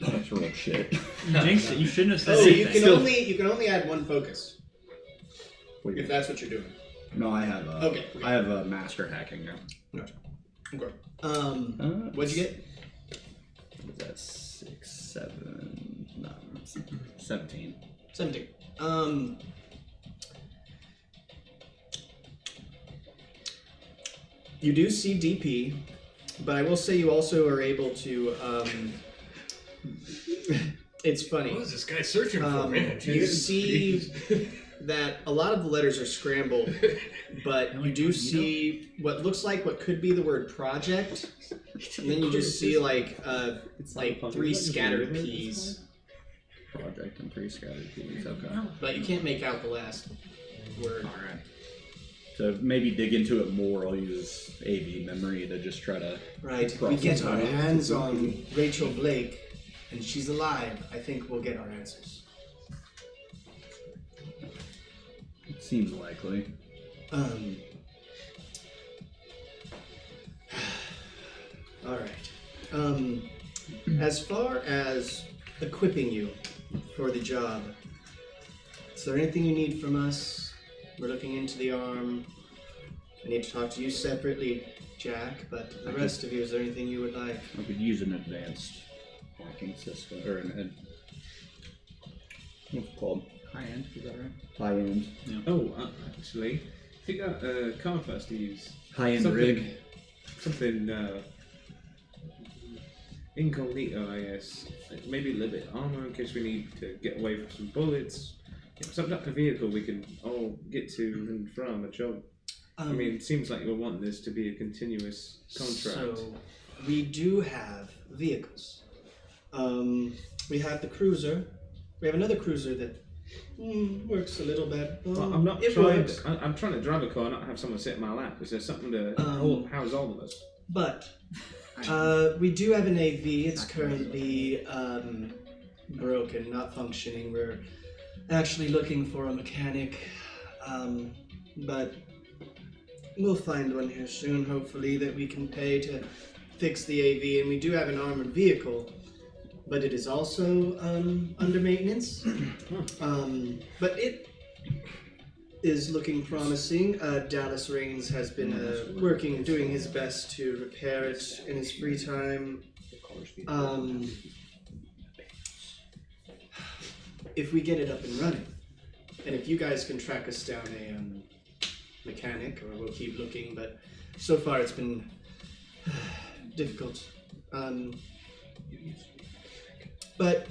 That's roll shit. Jinx, you shouldn't have said Oh, anything. you can only add one focus Wait, if that's what you're doing. no, I have Okay. I have a master hacking now. Okay. What'd you get? What is that? 6, 7, 9, 17. 17. You do see DP, but I will say you also are able to. It's funny. What is this guy searching for, man? You see that a lot of the letters are scrambled, but you do see what looks like what could be the word project, and then you just see like 3 scattered P's. Project and 3 scattered P's. Okay. But you can't make out the last word. All right. To maybe dig into it more, I'll use AV memory to just try to. Right. If we get our hands on Rachel Blake, and she's alive, I think we'll get our answers. Seems likely. All right. As far as equipping you for the job, is there anything you need from us? We're looking into the arm. I need to talk to you separately, Jack, but the rest of you, is there anything you would like? I could use an advanced hacking system, or what's it called? High end, is that right? High end. Yeah. Oh, actually, I think car first to use High end something, rig. something incognito, I guess. Maybe a little bit of armor in case we need to get away from some bullets. Some type of vehicle we can all get to and from a job. I mean, it seems like you're wanting this to be a continuous contract. So, we do have vehicles. We have the cruiser. We have another cruiser that works a little bit. I'm not it trying. works. I'm trying to drive a car, not have someone sit in my lap. Is there something to house all of us? But we do have an AV. It's currently broken, not functioning. We're actually looking for a mechanic, but we'll find one here soon, hopefully, that we can pay to fix the AV. And we do have an armored vehicle, but it is also under maintenance. But it is looking promising. Dallas Rains has been doing his best to repair it in his free time. If we get it up and running, and if you guys can track us down a mechanic, or we'll keep looking, but so far it's been difficult. But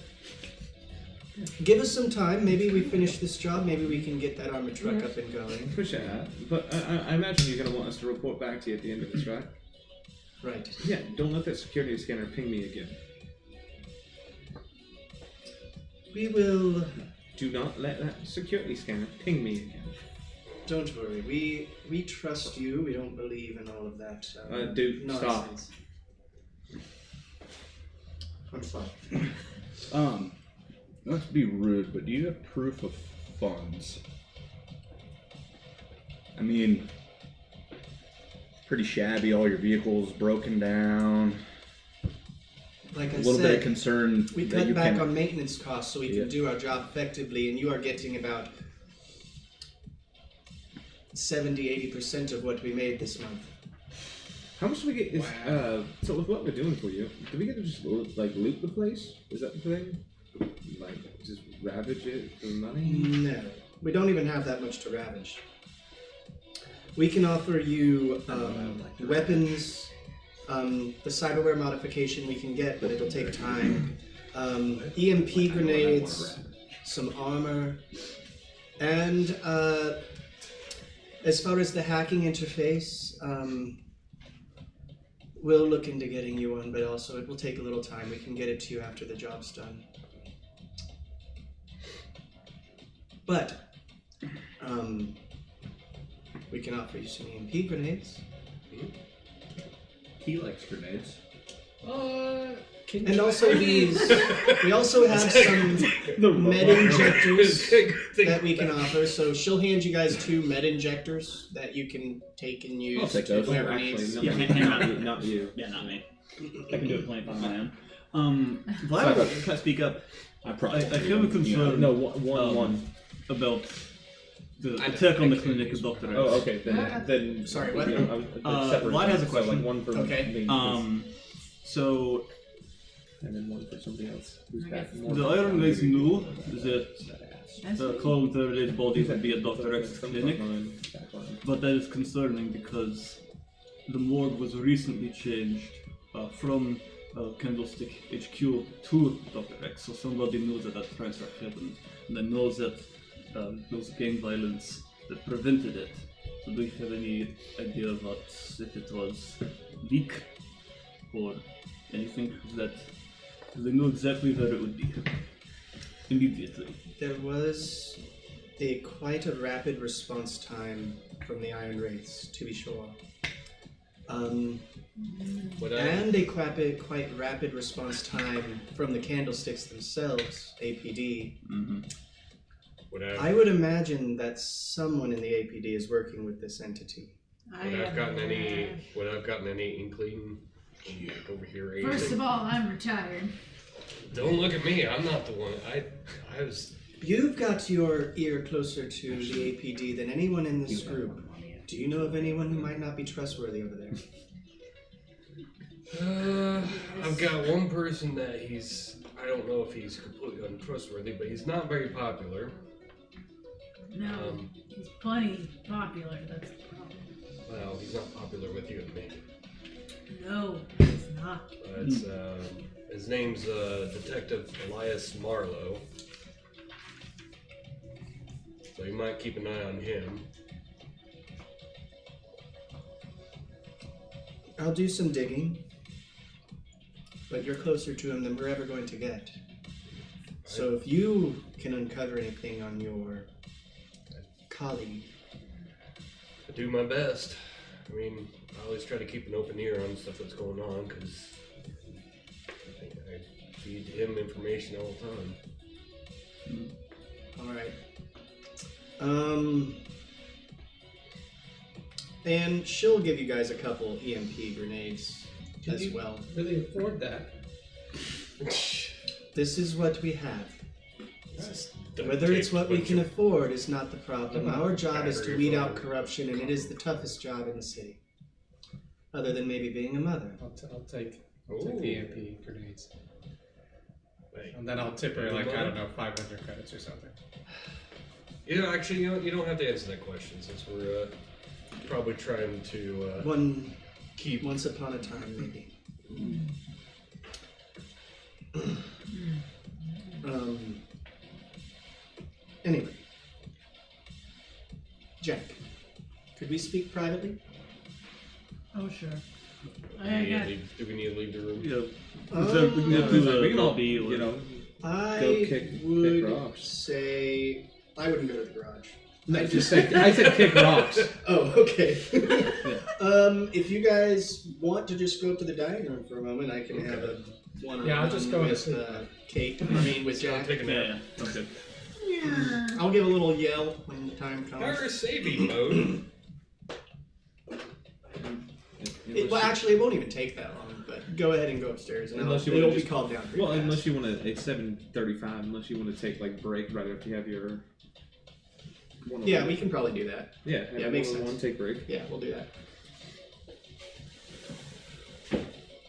give us some time. Maybe we finish this job. Maybe we can get that armored truck up and going. Appreciate that. But I imagine you're going to want us to report back to you at the end of this, right? Right. Yeah, don't let that security scanner ping me again. We will. Do not let that security scanner ping me again. Don't worry. We trust you. We don't believe in all of that. Dude, nonsense. I'm fine. Not to be rude, but do you have proof of funds? I mean, pretty shabby, all your vehicles broken down. Like I a little said, bit of concern. we that cut you back can- on maintenance costs so we Yeah. can do our job effectively, and you are getting about 70-80% of what we made this month. How much do we get? So with what we're doing for you, do we get to just like loot the place? Is that the thing? Like just ravage it for money? No, we don't even have that much to ravage. We can offer you weapons, the cyberware modification we can get, but it'll take time. EMP grenades, some armor, and as far as the hacking interface, we'll look into getting you one, but also it will take a little time. We can get it to you after the job's done. But we can offer you some EMP grenades. He likes grenades. And also these, we also have some med injectors that we can offer. So she'll hand you guys 2 med injectors that you can take and use. I'll take those. Whoever Actually, needs. not, Yeah, me, hang not, on. you, not you. Yeah, not me. I can do it plenty on my own. Vlad, can I speak up? I I probably have a concern No, one. about the attack on the clinic of Dr. X. Oh, okay. Then Sorry, what? separate Vlad has a so, question. like one for Okay. me, So and then one for somebody else who's I got guess more. the Iron Race knew that the clone-related body would be at Dr. X's clinic, but that is concerning because the morgue was recently changed from Candlestick HQ to Dr. X, so somebody knows that that transfer happened, and then knows that there was gang violence that prevented it. So do you have any idea about if it was leak or anything that they know exactly where it would be immediately? There was quite a rapid response time from the Iron Wraiths, to be sure. And a quite rapid response time from the Candlesticks themselves, APD. Mm-hmm. I would imagine that someone in the APD is working with this entity. Would I've gotten any inkling over here? Or First anything? of all, I'm retired. Don't look at me. I'm not the one. I was. You've got your ear closer to the APD than anyone in this group. Do you know of anyone who might not be trustworthy over there? I've got one person that I don't know if he's completely untrustworthy, but he's not very popular. No, he's plenty popular. That's the problem. Well, he's not popular with you and me. No, he's not. It's, his name's Detective Elias Marlowe. So you might keep an eye on him. I'll do some digging, but you're closer to him than we're ever going to get. So if you can uncover anything on your colleague, I do my best. I mean, I always try to keep an open ear on stuff that's going on because I feed him information all the time. all right. And she'll give you guys a couple EMP grenades Can as you well. really afford that? This is what we have. Don't Whether take it's what we bunch can of afford is not the problem. Come on. Our job is to Battery weed for- out corruption, and it is the toughest job in the city. Other than maybe being a mother. I'll take Ooh. the EMP grenades. Wait. And then I'll tip her, like, I don't know, 500 credits or something. Yeah, actually, you don't have to answer that question since we're probably trying to keep. Once upon a time, maybe. Anyway. Jack, could we speak privately? Oh, sure. Do we need to leave the room? Yeah. So we can go through the we can all, lobby, you know, I Go kick would rocks. say I wouldn't go to the garage. I just said I said kick rocks. Oh, okay. If you guys want to just go up to the dining room for a moment, I can have a one-on-one Yeah, I'll just go with and Kate. I mean, with Go Jack. take a nap. Yeah, sounds good. I'll give a little yell when the time comes. Power saving mode. Well, actually, it won't even take that long. But go ahead and go upstairs, and Unless you it'll wanna be just- called down. pretty Well, fast. unless you want to, it's 7:35. Unless you want to take like break right after you have your. One-on-one. Yeah, we can probably do that. Yeah, have Yeah, a makes one-on-one, sense. take break. Yeah, we'll do that.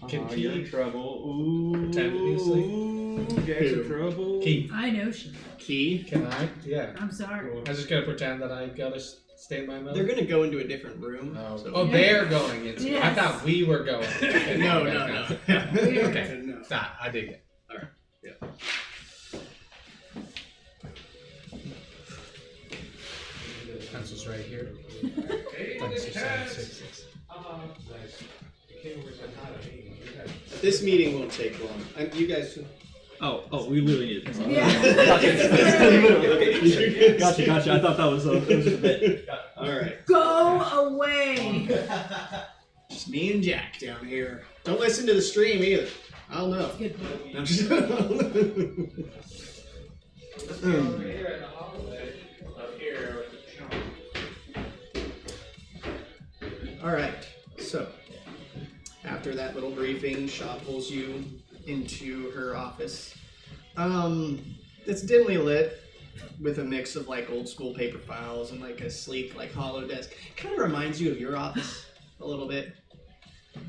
Can You're in Key trouble. Ooh, pretend to be asleep? Ooh, Jack's in trouble. Key, I know she. Key. can I? Yeah. I'm sorry. I was just gonna pretend that I gotta stay in my mode. They're gonna go into a different room. Oh, so- oh, they're going into. I Yes. thought we were going. Okay, No, okay, no, okay. no. Okay. No. Nah, I dig it. Pencil's right here. Thanks for saying 6. This meeting won't take long. You guys. Oh, we literally need it. Yeah. Gotcha. I thought that was it was just a bit. All right. Go away. Just me and Jack down here. Don't listen to the stream either. I'll know. Good point. I'm just. All right. So, after that little briefing, Shaw pulls you into her office. It's dimly lit with a mix of like old school paper files and like a sleek like hollow desk. Kind of reminds you of your office a little bit.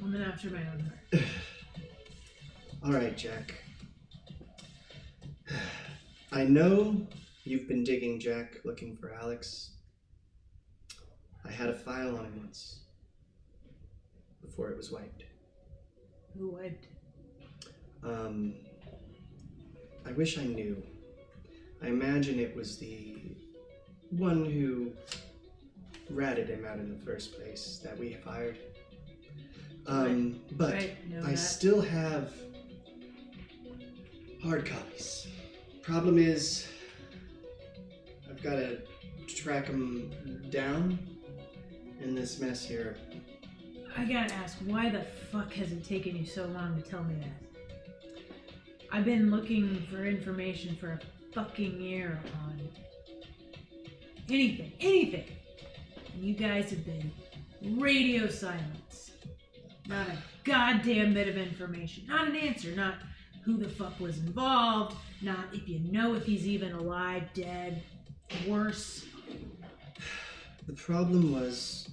I'm an after my own heart. All right, Jack. I know you've been digging Jack looking for Alex. I had a file on him once before it was wiped. Who wiped? I wish I knew. I imagine it was the one who ratted him out in the first place that we fired. But Right, know I that. still have hard copies. Problem is, I've got to track him down in this mess here. I gotta ask, why the fuck has it taken you so long to tell me that? I've been looking for information for a fucking year on anything. And you guys have been radio silence. Not a goddamn bit of information. Not an answer. Not who the fuck was involved. Not if you know if he's even alive, dead, worse. The problem was,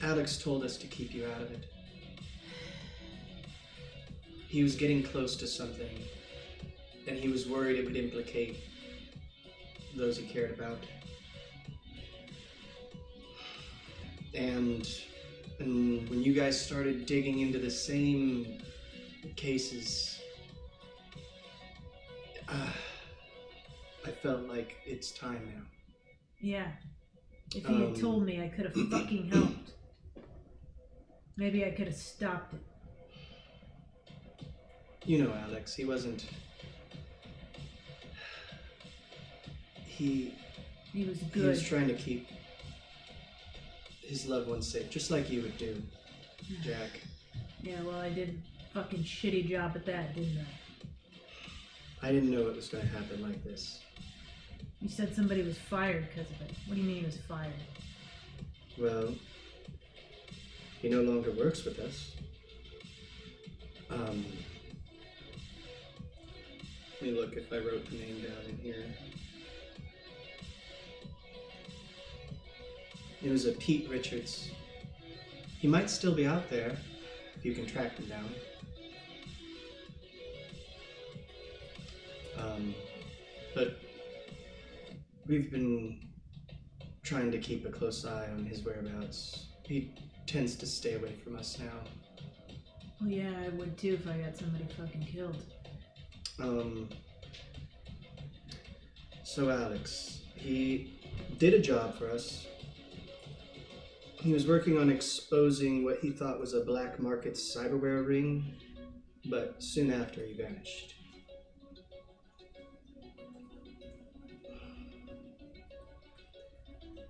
Alex told us to keep you out of it. He was getting close to something, and he was worried it would implicate those he cared about. And when you guys started digging into the same cases, I felt like it's time now. Yeah. If he had told me, I could have fucking helped. Maybe I could have stopped it. You know Alex, he wasn't... He was He was good. trying to keep his loved ones safe, just like you would do, Jack. Yeah, well, I did a fucking shitty job at that, didn't I? I didn't know it was going to happen like this. You said somebody was fired because of it. What do you mean he was fired? Well, he no longer works with us. Let me look if I wrote the name down in here. It was a Pete Richards. He might still be out there if you can track him down. But we've been trying to keep a close eye on his whereabouts. He tends to stay away from us now. Well, yeah, I would too if I got somebody fucking killed. So Alex, he did a job for us. He was working on exposing what he thought was a black market cyberware ring, but soon after he vanished.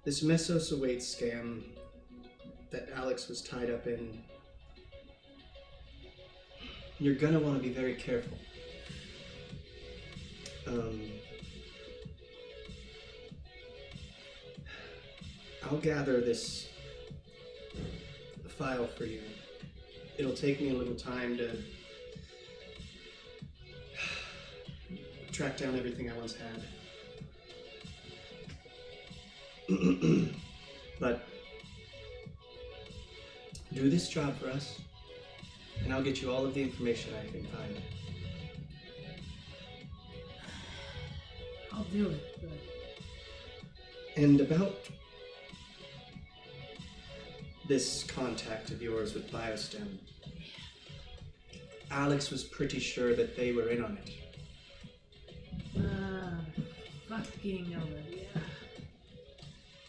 This Mesos Awaits scam that Alex was tied up in, you're gonna want to be very careful. I'll gather this file for you. It'll take me a little time to track down everything I once had. But do this job for us, and I'll get you all of the information I can find. I'll do it, but... And about this contact of yours with Biostem, Alex was pretty sure that they were in on it. Fucking Olivia.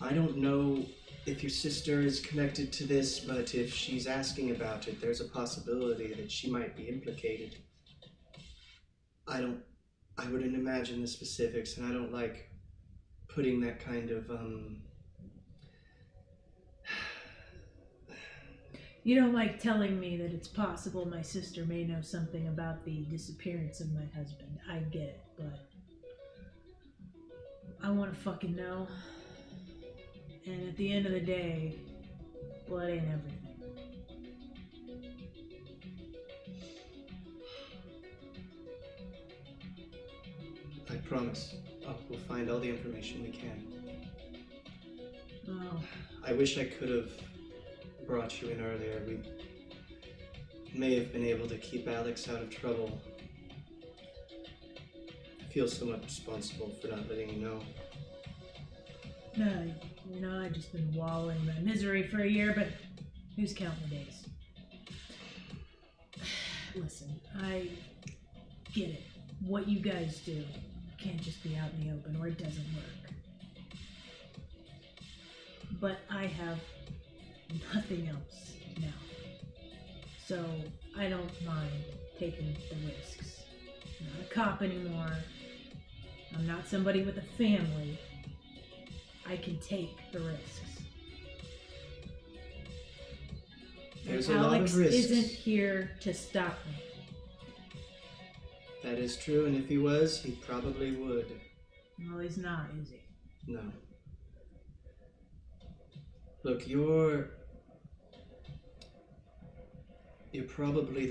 I don't know if your sister is connected to this, but if she's asking about it, there's a possibility that she might be implicated. I wouldn't imagine the specifics, and I don't like putting that kind of, You don't like telling me that it's possible my sister may know something about the disappearance of my husband. I get it, but I want to fucking know. And at the end of the day, blood ain't everything. I promise. We'll find all the information we can. Oh. I wish I could have brought you in earlier. We may have been able to keep Alex out of trouble. I feel somewhat responsible for not letting you know. No, you know, I've just been wallowing in my misery for a year, but who's counting the days? Listen, I get it. What you guys do can't just be out in the open or it doesn't work. But I have nothing else now. So I don't mind taking the risks. I'm not a cop anymore. I'm not somebody with a family. I can take the risks. There's and a lot Alex of risks. isn't here to stop me. That is true, and if he was, he probably would. Well, he's not, is he? No. Look, you're probably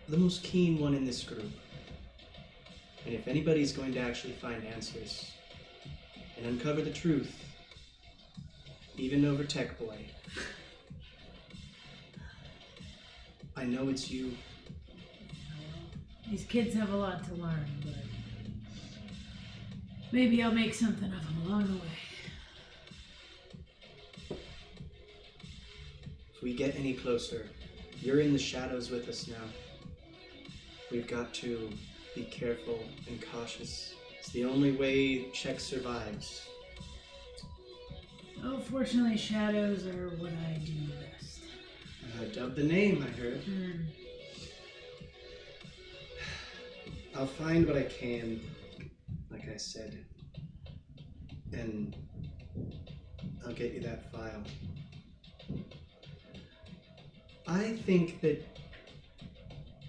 the most keen one in this group. And if anybody's going to actually find answers and uncover the truth, even over Tech Boy, I know it's you. These kids have a lot to learn, but maybe I'll make something of them along the way. If we get any closer, you're in the shadows with us now. We've got to be careful and cautious. It's the only way Czech survives. Oh, fortunately, shadows are what I do best. Dubbed the name, I heard. I'll find what I can, like I said, and I'll get you that file. I think that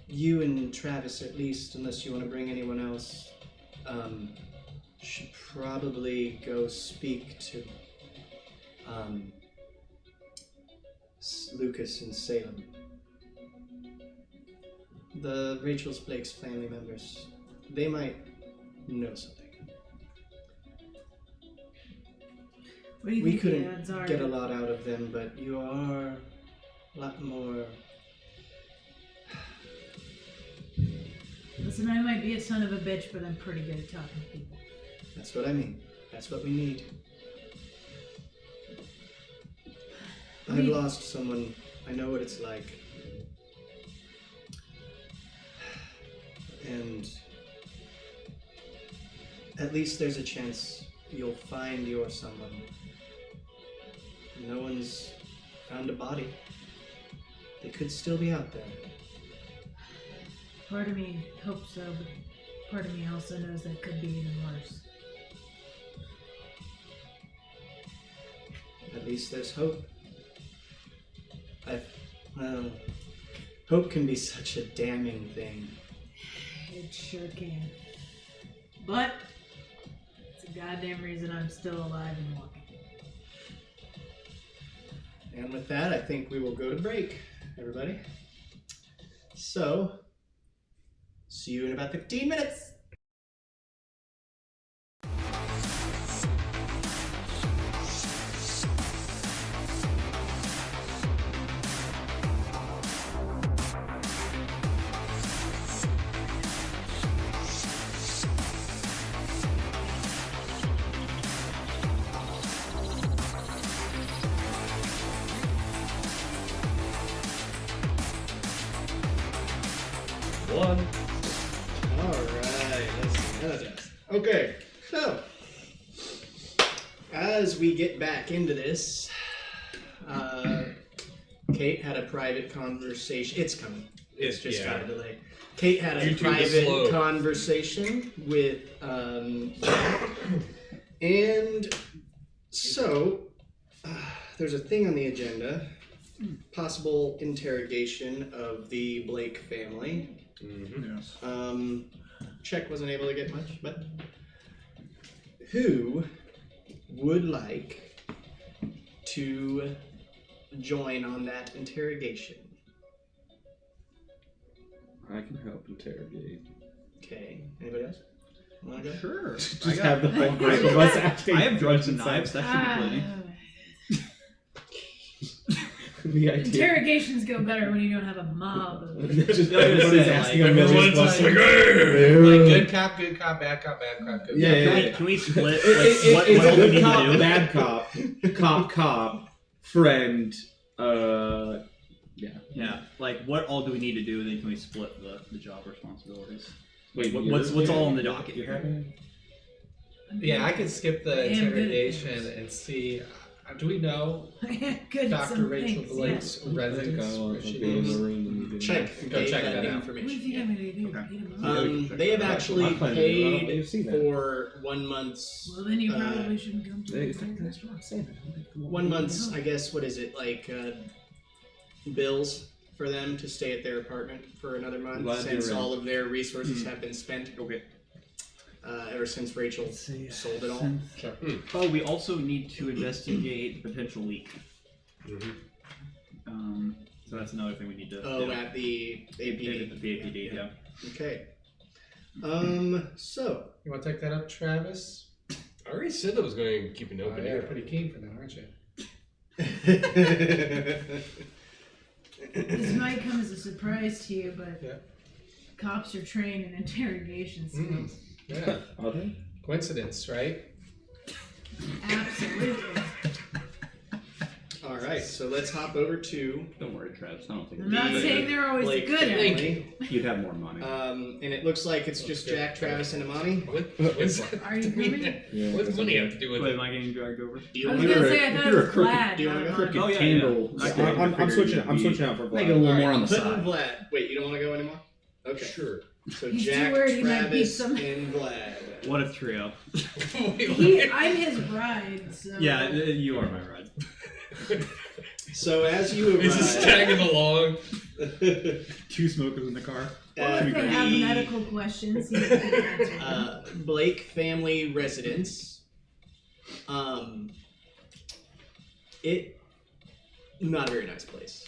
you and Travis, at least, unless you want to bring anyone else, should probably go speak to Lucas and Salem. The Rachel Blake's family members. They might know something. What do you We think the couldn't odds are? get a lot out of them, but you are a lot more. Listen, I might be a son of a bitch, but I'm pretty good at talking to people. That's what I mean. That's what we need. I've lost someone. I know what it's like. And at least there's a chance you'll find your someone. No one's found a body. They could still be out there. Part of me hopes so, but part of me also knows that could be even worse. At least there's hope. Hope can be such a damning thing. It sure can. But it's a goddamn reason I'm still alive and walking. And with that, I think we will go to break, everybody. So, see you in about 15 minutes. One. Alright, let's see. Okay, so as we get back into this, Kate had a private conversation. It's coming. It's just got a delay. Kate had a YouTube is private slow. conversation with Jack. And so there's a thing on the agenda. Possible interrogation of the Blake family. Mm-hmm. Yes. Check wasn't able to get much, but who would like to join on that interrogation? I can help interrogate. Okay, anybody else? Wanna go? Sure. Just have the whole group of us acting. I have drugs and inside. knives. That should be plenty. The idea. Interrogations go better when you don't have a mob of Just I was gonna everybody's say, asking like, a million everyone's questions. like, Like good cop, bad cop, bad cop, good Yeah, cop. yeah. Can we split It- like, what it's all a we good need cop, to do? bad cop, friend. Yeah, like what all do we need to do? And then can we split the job responsibilities? Wait, What's all on the docket here? Yeah, I could skip the I am good at interrogation things. and see. Do we know good at Dr. some Rachel things, Blake's yes. residence? Where she be in the lives? room when you get Check. Go Kate check had that the out. What do you information. think I'm gonna do? Okay. Beat 'em up? They have actually I plan to do it. I don't paid think you've seen that. for 1 month's. Well, then you probably shouldn't come to That's me. what I'm saying. 1 month's, I guess, what is it, like, bills for them to stay at their apartment for another month Glad since you're in. all of their resources have been spent. Okay. Ever since Rachel sold it all. Sure. Oh, we also need to investigate the potential leak. Mm-hmm. So that's another thing we need to Oh, do. at the APD. The APD, yeah. Okay. So. You want to take that up, Travis? I already said I was going to keep an Oh, open yeah, ear. pretty keen for that, aren't you? This might come as a surprise to you, but Yeah. cops are trained in interrogation skills. Yeah. Are they? Coincidence, right? Absolutely. All right, so let's hop over to Don't worry, Travis. I don't think I'm not saying they're always Blake good at it. family. you'd have more money. And it looks like it's just Jack, Travis, and Amani. What's Are you coming? Yeah. What's money have to do with Wait, it? am I getting dragged over? Do you I was want gonna to say I thought it was Vlad. do you wanna not go? Amani. Oh, yeah, Candle. yeah. I I'm switching. I'm switching out for Make Vlad. it a little All more on the put side. Vlad. Wait, you don't want to go anymore? Okay. Sure. So He's too Jack, worried he might beat Travis, some- and Vlad. What a trio. I'm his bride, so. Yeah, you are my ride. So as you arrive, He's just tagging along. 2 smokers in the car. Well, if they have the medical questions, he can answer them. Blake family residence. It not a very nice place.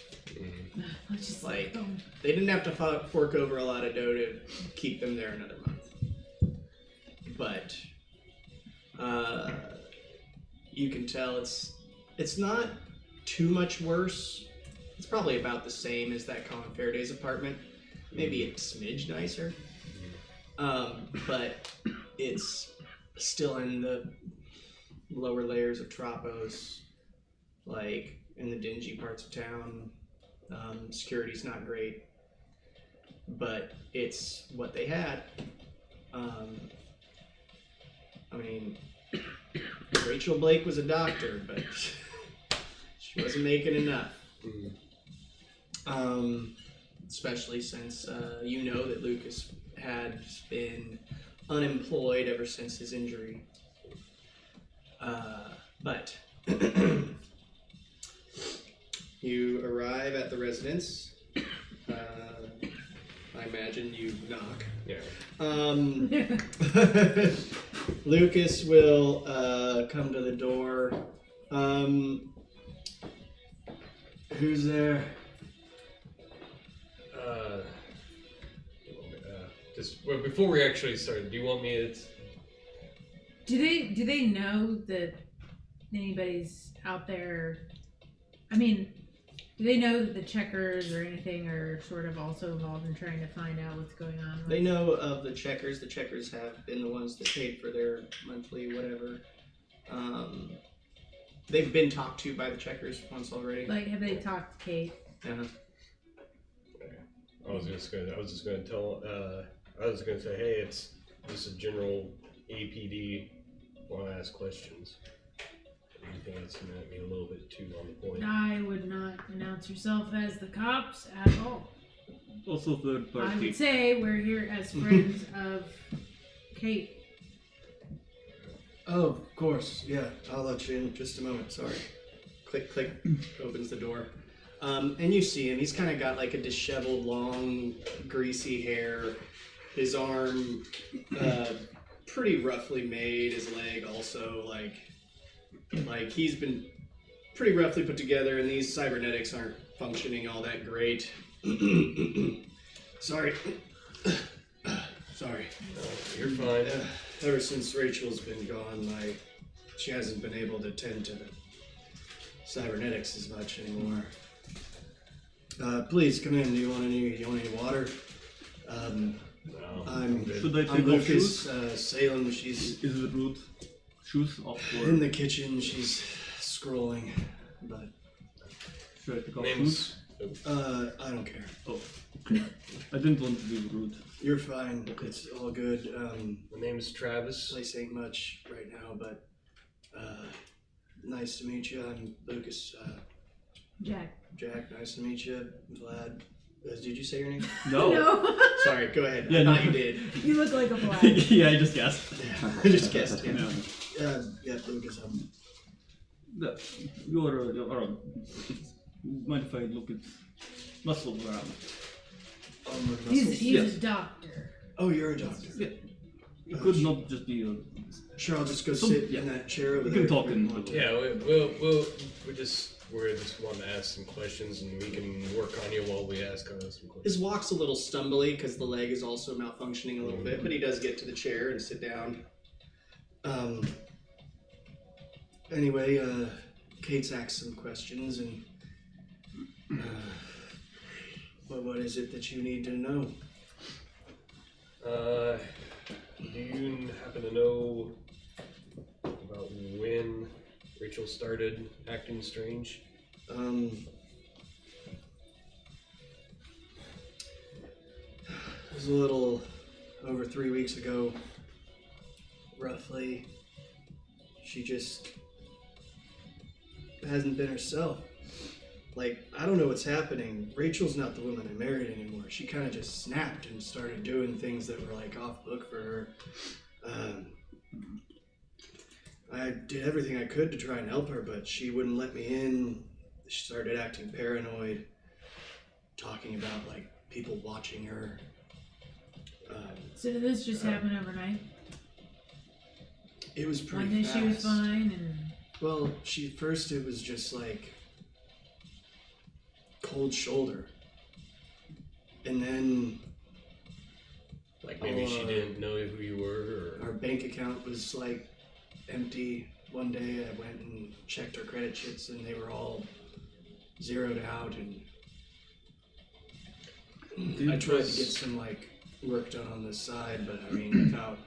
Let's just Like, go. they didn't have to fork over a lot of dough to keep them there another month. But you can tell it's not too much worse. It's probably about the same as that Colin Faraday's apartment. Maybe a smidge nicer. But it's still in the lower layers of Tropos, like in the dingy parts of town. Security's not great, but it's what they had. I mean, Rachel Blake was a doctor, but she wasn't making enough. Especially since you know that Lucas had been unemployed ever since his injury. But you arrive at the residence. I imagine you knock. Yeah. Lucas will come to the door. Who's there? Before we actually start, do you want me to? Do they know that anybody's out there? I mean, do they know that the checkers or anything are sort of also involved in trying to find out what's going on? They know of the checkers. The checkers have been the ones that paid for their monthly whatever. They've been talked to by the checkers once already. Like, have they talked to Kate? Uh-huh. I was just gonna say, hey, it's just a general APD. Want to ask questions? Anything that's gonna be a little bit too on the point? I would not announce yourself as the cops at all. Also third I party. would say we're here as friends of Kate. Oh, of course. Yeah, I'll let you in just a moment. Sorry. Click, click. Opens the door. And you see him. He's kind of got like a disheveled, long, greasy hair. His arm, pretty roughly made. His leg also, like he's been pretty roughly put together, and these cybernetics aren't functioning all that great. Sorry. Sorry. You're fine. Ever since Rachel's been gone, she hasn't been able to tend to the cybernetics as much anymore. Please come in. Do you want any water? No, I'm Should I take I'm off Lucas. Salem. She's Is it rude? Shoes off or in the kitchen. She's scrolling, but should I take off name's shoes? I don't care. Oh, okay. I didn't want to be rude. You're fine. It's all good. my name's Travis. Place ain't much right now, but nice to meet you. I'm Lucas. Jack. Jack, nice to meet you. Vlad. Did you say your name? No. Sorry, go ahead. Yeah, I no. thought you did. You look like a black. Yeah, I just guessed. I just guessed. Yeah, Yeah. yeah Lucas. You're mind if I look at muscle around? He's Yes. a doctor. Oh, you're a doctor. Yeah. It could not just be a. Sure, I'll just go Some- sit yeah. in that chair over We there. can talk if in you want to. Yeah, we're just wanting to ask some questions, and we can work on you while we ask us some questions. His walk's a little stumbly because the leg is also malfunctioning a little bit, but he does get to the chair and sit down. Anyway, Kate's asked some questions, and what is it that you need to know? Do you happen to know about when Rachel started acting strange? It was a little over 3 weeks ago, roughly. She just hasn't been herself. like, I don't know what's happening. Rachel's not the woman I married anymore. She kind of just snapped and started doing things that were like off book for her. I did everything I could to try and help her, but she wouldn't let me in. She started acting paranoid, talking about like people watching her. So did this just happen overnight? It was pretty One day fast. she was fine, and Well, first it was just like cold shoulder, and then Like maybe she didn't know who you were, or our bank account was like empty. One day I went and checked our credit chits, and they were all zeroed out, and I tried to get some like work done on this side, but I mean without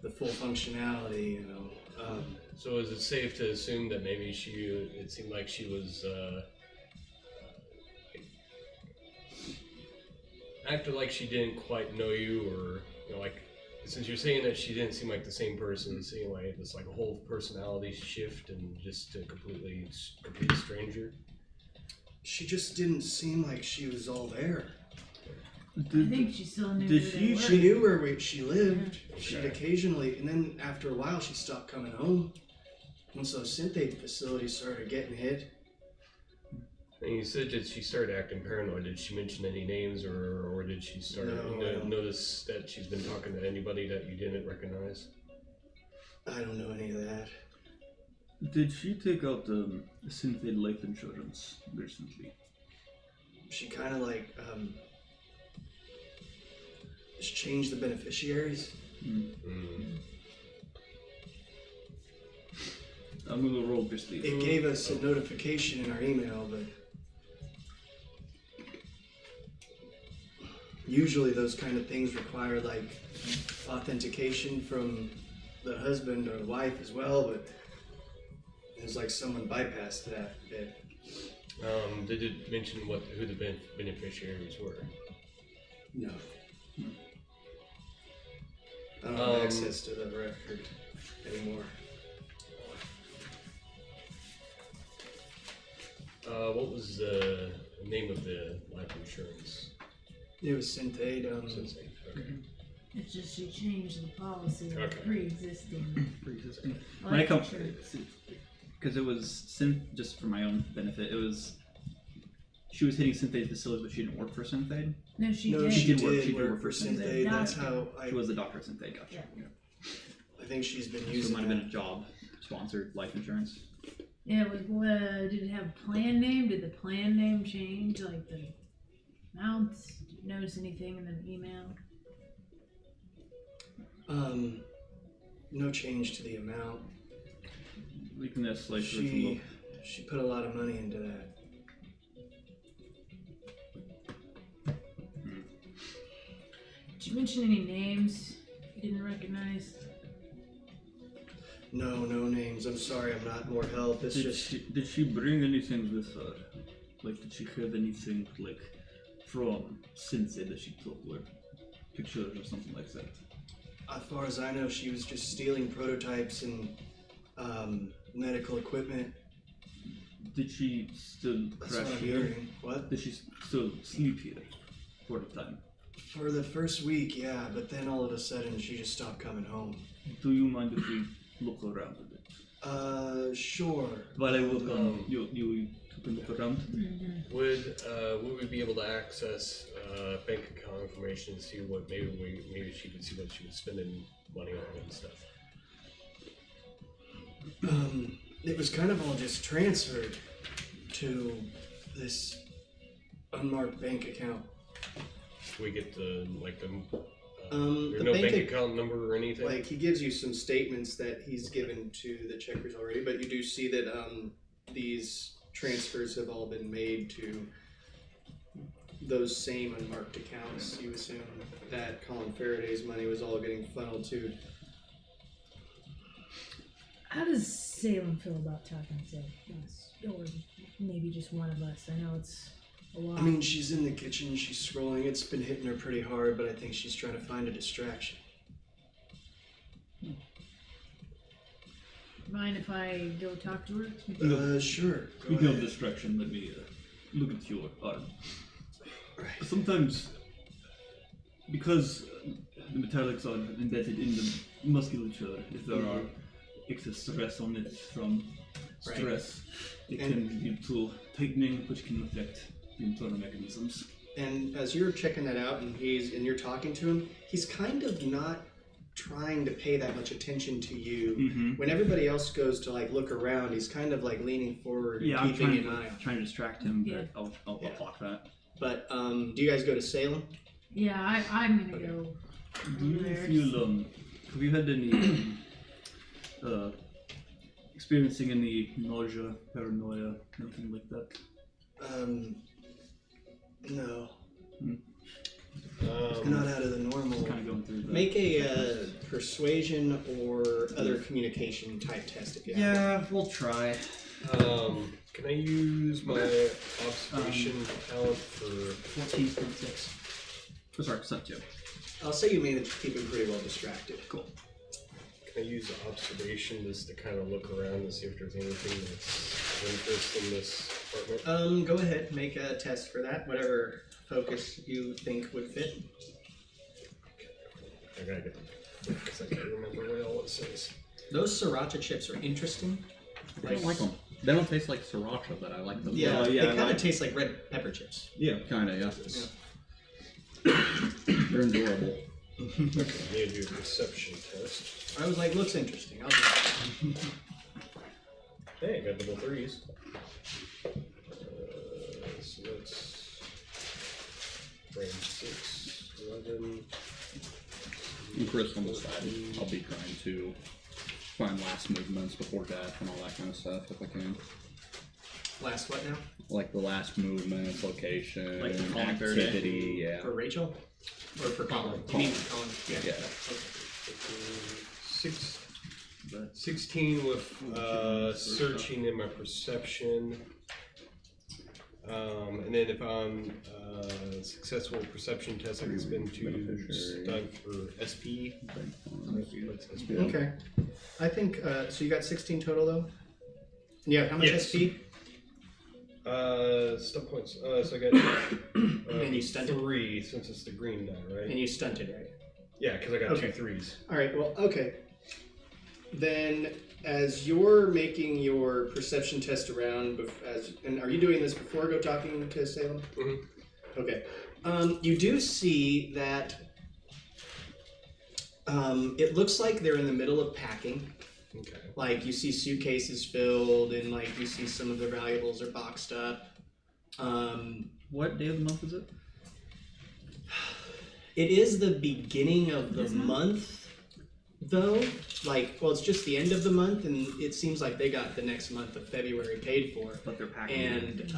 the full functionality, you know. So is it safe to assume that maybe it seemed like she was acted like she didn't quite know you, or like, since you're saying that she didn't seem like the same person, seeing like this like a whole personality shift and just a complete stranger? She just didn't seem like she was all there. I think she still knew did who she- they were. She knew where she lived. Okay. She'd occasionally, and then after a while, she stopped coming home. Once those synthate facilities started getting hit, And you said that she started acting paranoid. Did she mention any names, or did she start No, I don't. notice that she's been talking to anybody that you didn't recognize? I don't know any of that. Did she take out synthid life insurance recently? She kind of like just changed the beneficiaries. I'm gonna roll persuasion. It gave us a notification in our email, but usually those kind of things require like authentication from the husband or the wife as well, but it was like someone bypassed that bit. Did it mention who the beneficiaries were? No. I don't have access to the record anymore. What was the name of the life insurance? It was Synthade. Okay. It's just she changed the policy of Okay. pre-existing Pre-existing. life When I come, insurance. because it was just for my own benefit. It was she was hitting Synthade facilities, but she didn't work for Synthade. No, she No, did. she did work- did she did work work for for Synthade. Synthade. That's how She was the doctor at Synthade. Gotcha. Yeah. I think she's been So it using might have been a that. job sponsored life insurance. Yeah, like, did it have a plan name? Did the plan name change? Like the amounts? Did you notice anything in the email? No change to the amount. Weakness, like She put a lot of money into that. Did you mention any names you didn't recognize? No names. I'm sorry, I'm not more help. It's just Did she bring anything with her? Like, did she have anything like from Sensei that she took, like pictures or something like that? as far as I know, she was just stealing prototypes and medical equipment. Did she still That's crash what I'm here? hearing. What? Did she still sleep here for the time? For the first week, yeah, but then all of a sudden she just stopped coming home. Do you mind if we look around a bit? Sure. While I look on, you can look around. Mm-hmm. Would we be able to access bank account information and see what maybe she could see what she was spending money on and stuff? It was kind of all just transferred to this unmarked bank account. We get the The there's no bank bank account number or anything. Like, he gives you some statements that he's given to the checkers already, but you do see that these transfers have all been made to those same unmarked accounts. You assume that Colin Faraday's money was all getting funneled to. How does Salem feel about talking to us? Or maybe just one of us? I know it's a lot. I mean, she's in the kitchen, she's scrolling. It's been hitting her pretty hard, but I think she's trying to find a distraction. Mind if I go talk to her? Sure. Go Speaking of ahead. distraction, let me look at your arm. Sometimes, because the metallics are embedded in the musculature, if there are excess stress on it from stress, it can lead to tightening, which can affect the internal mechanisms. And as you're checking that out, and you're talking to him, he's kind of not trying to pay that much attention to you. Mm-hmm. When everybody else goes to like look around, he's kind of like leaning forward, and keeping an eye on. Trying to distract him, but I'll block that. But do you guys go to Salem? Yeah, I'm gonna go. Do you feel have you had any experiencing any nausea, paranoia, anything like that? No. Not out of the normal. Kind of going through that. Make a persuasion or other communication type test if you have. Yeah, we'll try. Can I use my observation talent for 14.6. Oh, sorry, it's not 2. I'll say you managed to keep him pretty well distracted. Cool. Can I use observation just to kind of look around and see if there's anything that's of interest in this apartment? Go ahead, make a test for that. Whatever focus you think would fit. I gotta get the book because I can't remember what all it says. Those sriracha chips are interesting. I don't like them. They don't taste like sriracha, but I like them. Yeah, they kind of taste like red pepper chips. Yeah, kind of, yeah. They're enjoyable. Okay, I need to do a perception test. I was like, looks interesting. I'll do it. Hey, I got double 3s. So that's frame 6, 11. And Chris on the side, I'll be trying to find last movements before death and all that kind of stuff if I can. Last what now? Like the last movements, location, Like the Colin activity, yeah. For Rachel? Or for Colin? You mean Colin? Yeah. Yeah. Okay. 16 with searching in my perception. And then if I'm successful perception test, I can spend 2 stunt for SP. Okay. I think, so you got 16 total though? Yeah, how much Yes. SP? Stunt points. So I got And you stunted? 3 since it's the green die, right? And you stunted, right? Yeah, because I got Okay. 2 3s. Alright, well, okay. Then, as you're making your perception test around, and are you doing this before go talking to Salem? Mhm. Okay. You do see that it looks like they're in the middle of packing. Okay. Like, you see suitcases filled, and like you see some of their valuables are boxed up. What day of the month is it? It is the beginning of the month, though. Like, well, it's just the end of the month, and it seems like they got the next month of February paid for. But they're packing. And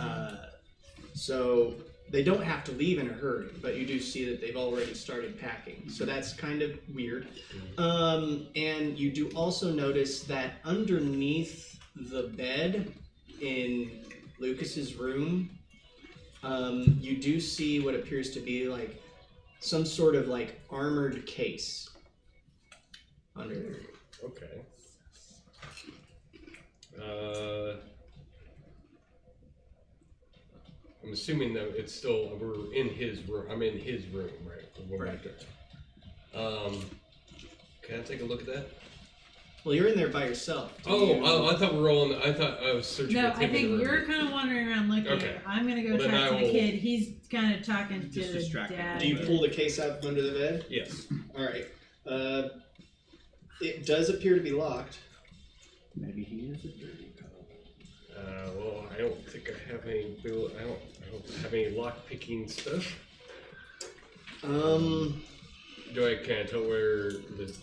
so they don't have to leave in a hurry, but you do see that they've already started packing. So that's kind of weird. And you do also notice that underneath the bed in Lucas's room, you do see what appears to be like some sort of like armored case under there. Okay. I'm assuming that it's still we're in his room. I'm in his room, right? We're back there. Can I take a look at that? Well, you're in there by yourself. I thought we were all. I thought I was searching. No, with I him in think the room. you're kind of wandering around looking. Okay. I'm gonna go Well, then talk I to the will- kid. He's kind of talking to Just the distracted. dad. Do you pull the case out from under the bed? Yes. All right. It does appear to be locked. Maybe he is a dirty cop. Well, I don't think I have any. I don't have any lock picking stuff. Can I tell where this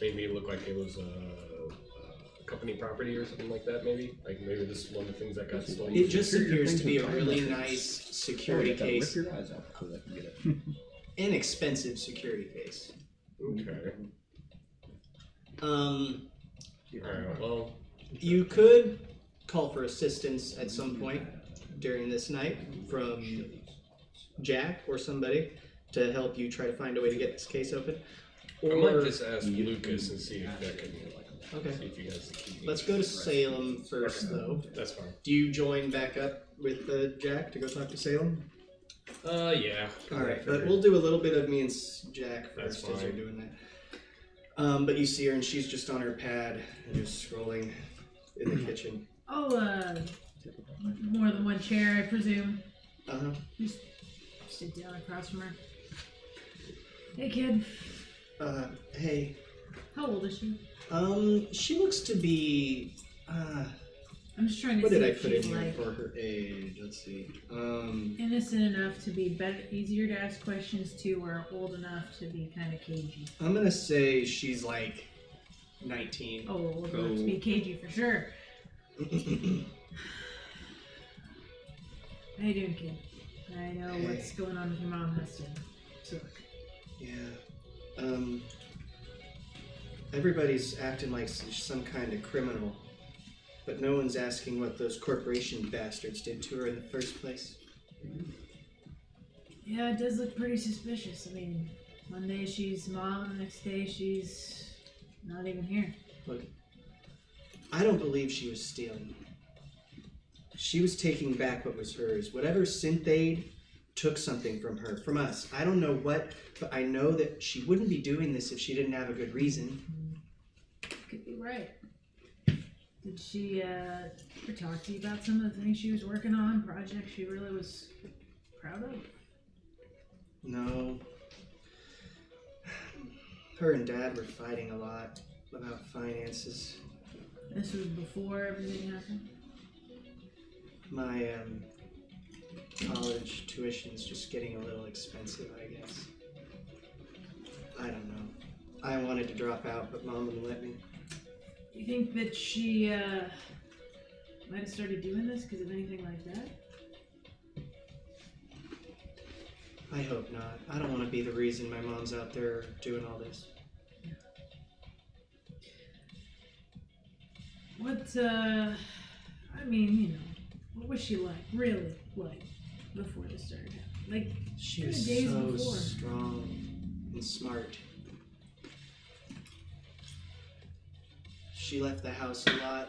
made me look like it was a company property or something like that? Maybe maybe this is one of the things that got stolen. It just appears to be a really nice security case, Rip your eyes out before they can get it. inexpensive security case. Okay. Um, Alright, well. you could call for assistance at some point during this night from Jack or somebody to help you try to find a way to get this case open. I might just ask Lucas and see if that can. Okay. See if you guys can. Let's go to Salem first, though. That's fine. Do you join back up with Jack to go talk to Salem? Yeah. All right, but we'll do a little bit of me and Jack That's first as you're fine. doing that. But you see her, and she's just on her pad and just scrolling in the kitchen. Oh, more than one chair, I presume. Uh-huh. Just sit down across from her. Hey, kid. Hey. How old is she? She looks to be, I'm just trying to what see did I if put in she's here like for her age? Let's see. innocent enough to be better, easier to ask questions to, or old enough to be kind of cagey. I'm gonna say she's like 19. Oh, old enough to be cagey for sure. How you doing, kid? I know Hey. what's going on with your mom has to suck. Yeah. Everybody's acting like some kind of criminal, but no one's asking what those corporation bastards did to her in the first place. Yeah, it does look pretty suspicious. I mean, one day she's mom, the next day she's not even here. Look, I don't believe she was stealing. She was taking back what was hers. Whatever Synthade took something from her, from us. I don't know what, but I know that she wouldn't be doing this if she didn't have a good reason. Could be right. Did she ever talk to you about some of the things she was working on, projects she really was proud of? No. Her and Dad were fighting a lot about finances. This was before everything happened? My college tuition's just getting a little expensive, I guess. I don't know. I wanted to drop out, but Mom wouldn't let me. Do you think that she might have started doing this because of anything like that? I hope not. I don't want to be the reason my mom's out there doing all this. What, I mean, you know, what was she like, really like, before this started happening? Like, She kinda was days so before. strong and smart. She left the house a lot.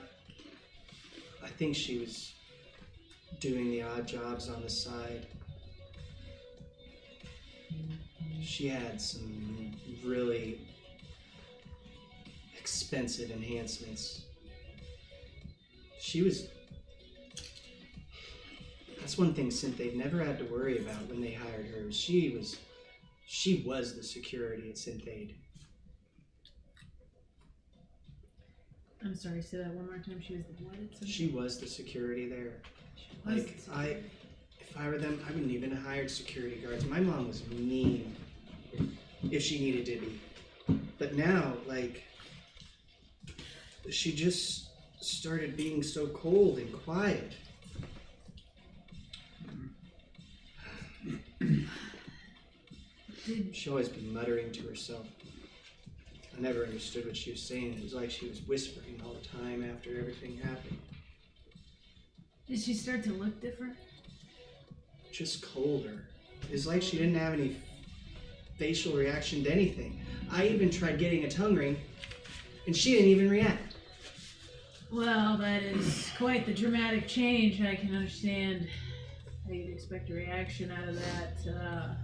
I think she was doing the odd jobs on the side. She had some really expensive enhancements. She was... That's one thing Synthade never had to worry about when they hired her. She was the security at Synthade. I'm sorry, say that one more time. She was the what? At some She was the security there. She was Like, the if I were them, I wouldn't even have hired security guards. My mom was mean if she needed to be. But now, like, she just started being so cold and quiet. She'd always be muttering to herself. I never understood what she was saying. It was like she was whispering all the time after everything happened. Did she start to look different? Just colder. It's like she didn't have any facial reaction to anything. I even tried getting a tongue ring, and she didn't even react. Well, that is quite the dramatic change. I can understand how you'd expect a reaction out of that.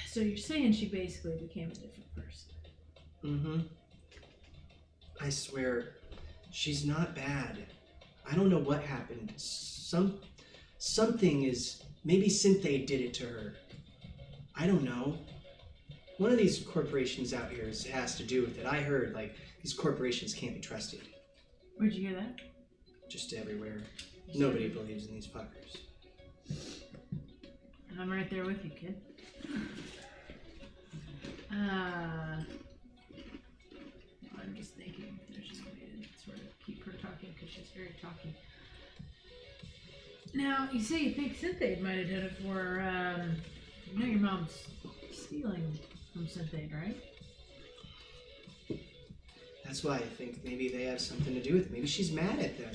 So you're saying she basically became a different person? Mm-hmm. I swear, she's not bad. I don't know what happened. Something is... Maybe Synthade did it to her. I don't know. One of these corporations out here has to do with it. I heard, like, these corporations can't be trusted. Where'd you hear that? Just everywhere. Nobody believes in these fuckers. And I'm right there with you, kid. I'm just thinking if there's just a way to sort of keep her talking because she's very talky. Now, you say you think Synthade might have done it for, you know your mom's stealing from Synthade, right? That's why I think maybe they have something to do with it. Maybe she's mad at them.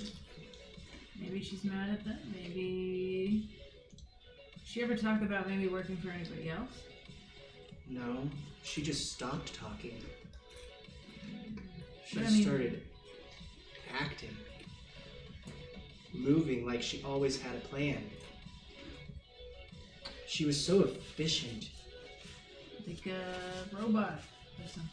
Maybe she's mad at them. Maybe... She ever talk about maybe working for anybody else? No, she just stopped talking. She But just started acting. Moving like she always had a plan. She was so efficient. Like a robot or something.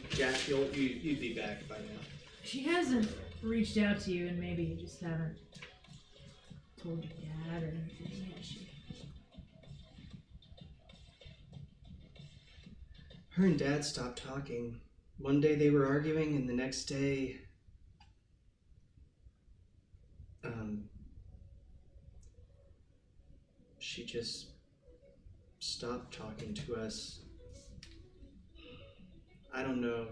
Jack, you'd be back by now. She hasn't reached out to you, and maybe you just haven't told your dad or anything, has she? Her and Dad stopped talking. One day they were arguing, and the next day, she just stopped talking to us. I don't know.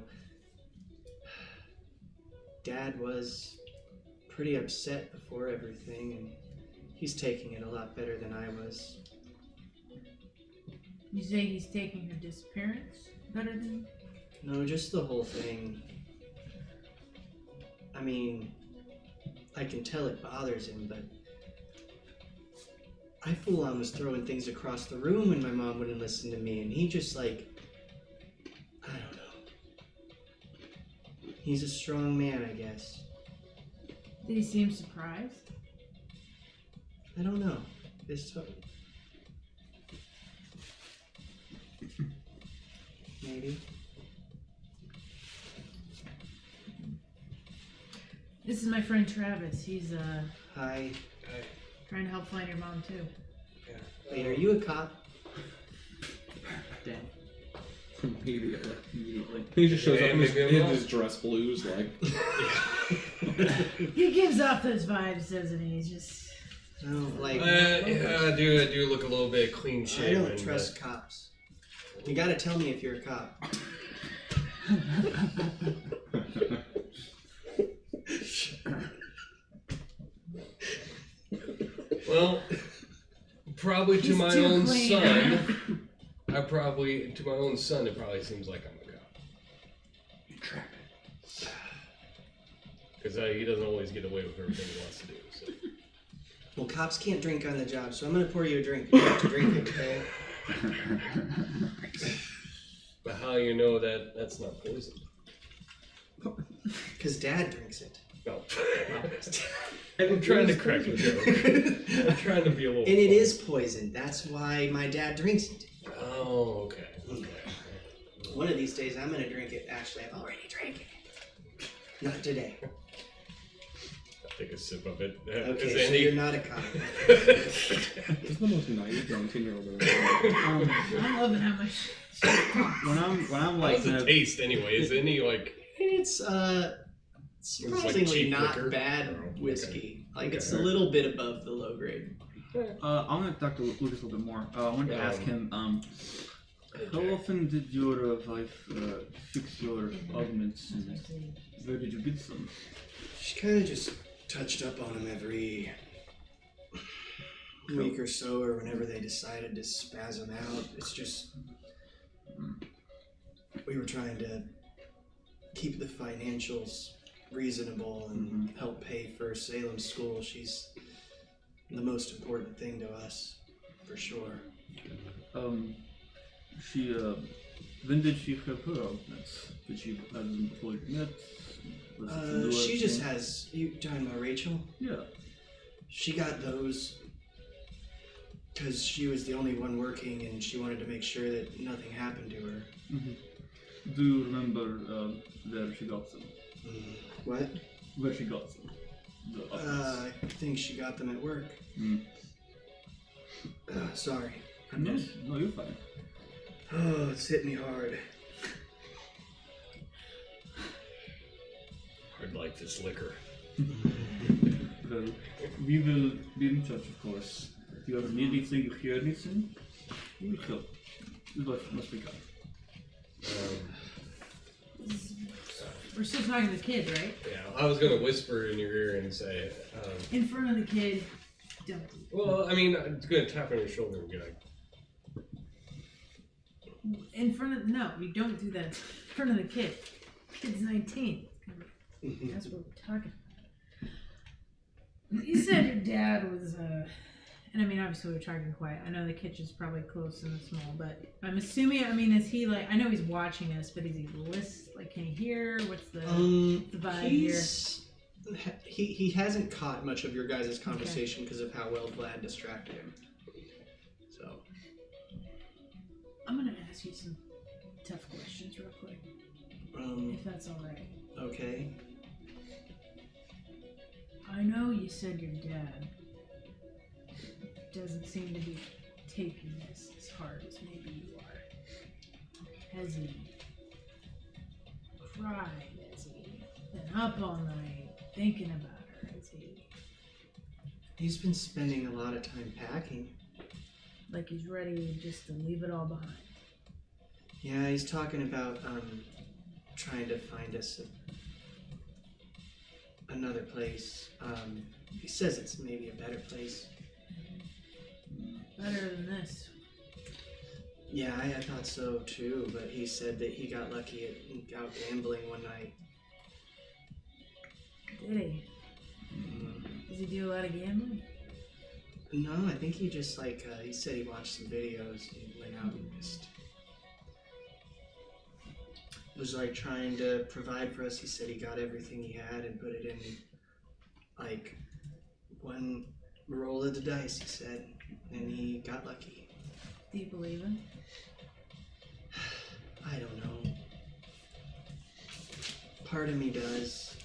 Dad was pretty upset before everything, and he's taking it a lot better than I was. You say he's taking her disappearance better than you? No, just the whole thing. I mean, I can tell it bothers him, but I full on was throwing things across the room when my mom wouldn't listen to me, and he just like, I don't know. He's a strong man, I guess. Did he seem surprised? I don't know. Maybe. This is my friend Travis. He's Hi. trying to help find your mom too. Wait, are you a cop? Damn. Immediately. Immediately. He just shows Yeah, up in maybe I'm not. his dress blues, like. He gives off those vibes, doesn't he? He's just No, like. I do look a little bit clean I shaven. don't trust cops. You gotta tell me if you're a cop. Well, probably to He's my too own clean. son. To my own son, it probably seems like I'm a cop. Because he doesn't always get away with everything he wants to do. So. Well, cops can't drink on the job, so I'm gonna pour you a drink. You have to drink it, okay? But how you know that that's not poison? Because Dad drinks it. No. I'm trying to crack a joke. I'm trying to be a little. And it funny. is poison. That's why my dad drinks it. Oh, okay. One of these days, I'm gonna drink it. Actually, I've already drank it. Not today. I'll take a sip of it. Okay, Is so Andy- you're not a cop. This is the most naive 19-year-old I've ever seen. I'm loving how much. When I'm like How's it taste anyway? Is any like? It's surprisingly cheap not liquor? bad Oh, whiskey. Like Okay. it's a little bit above the low grade. I'm gonna talk to Lucas a little bit more. I wanted to ask him, how Okay. often did your wife fix your augments and where did you get some? She kind of just touched up on him every week or so, or whenever they decided to spaz him out. It's just we were trying to keep the financials reasonable and help pay for Salem's school. She's the most important thing to us, for sure. She when did she have her augments? Did she have them before you met? Was it in the She works? just has. You talking about Rachel? Yeah. She got those because she was the only one working, and she wanted to make sure that nothing happened to her. Do you remember where she got them? What? Where she got them? The augments. I think she got them at work. Sorry. No, you're fine. Oh, it's hit me hard. I'd like this liquor. Well, we will be in touch, of course. If you ever need anything, you hear anything, we will help. What must be done? We're still talking to the kid, right? Yeah, I was gonna whisper in your ear and say, In front of the kid, don't. well, I mean, I'm gonna tap on your shoulder and be like, In front of no, you don't do that. In front of the kid. Kid's 19. That's what we're talking You said your dad was, and I mean, obviously we're talking quiet. I know the kitchen's probably close and small, but I'm assuming, I mean, is he like, I know he's watching us, but is he like, can he hear? What's the vibe here? He hasn't caught much of your guys' conversation because of how well Vlad distracted him. So. I'm gonna ask you some tough questions real quick. If that's alright. Okay. I know you said your dad doesn't seem to be taking this as hard as maybe you are. Has he cried? Has he been up all night thinking about her? Has he... He's been spending a lot of time packing. Like he's ready just to leave it all behind. Yeah, he's talking about trying to find us another place. He says it's maybe a better place. Better than this. Yeah, I thought so too, but he said that he got lucky at out gambling one night. Did he? Does he do a lot of gambling? No, I think he just he said he watched some videos and he went out and just was like trying to provide for us. He said he got everything he had and put it in like one roll of the dice, he said, and he got lucky. Do you believe him? I don't know. Part of me does.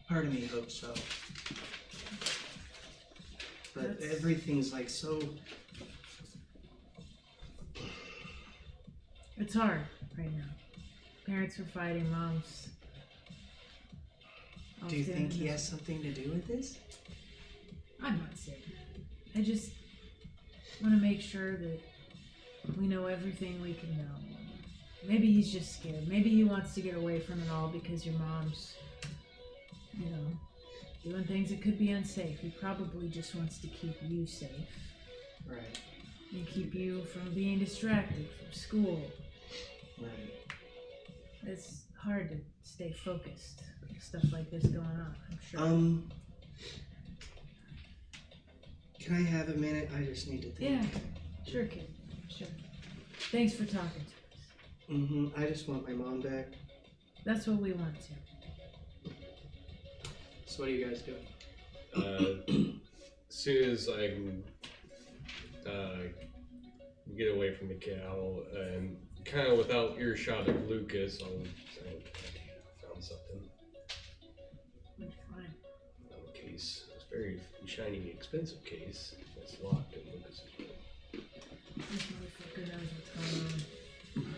Part of me hopes so. But everything's like so... It's hard right now. Parents are fighting, moms. Do you think he has something to do with this? I'm not saying that. I just want to make sure that we know everything we can know. Maybe he's just scared. Maybe he wants to get away from it all because your mom's, doing things that could be unsafe. He probably just wants to keep you safe. Right. And keep you from being distracted from school. Right. It's hard to stay focused with stuff like this going on, I'm sure. Can I have a minute? I just need to think. Yeah, sure, kid. Sure. Thanks for talking to us. I just want my mom back. That's what we want to. So what are you guys doing? As soon as I can get away from the kid, I'll kind of without earshot of Lucas, I'll say, I found something. What'd you find? A case. It's a very shiny, expensive case. It's locked in Lucas's room. This motherfucker knows what's going on.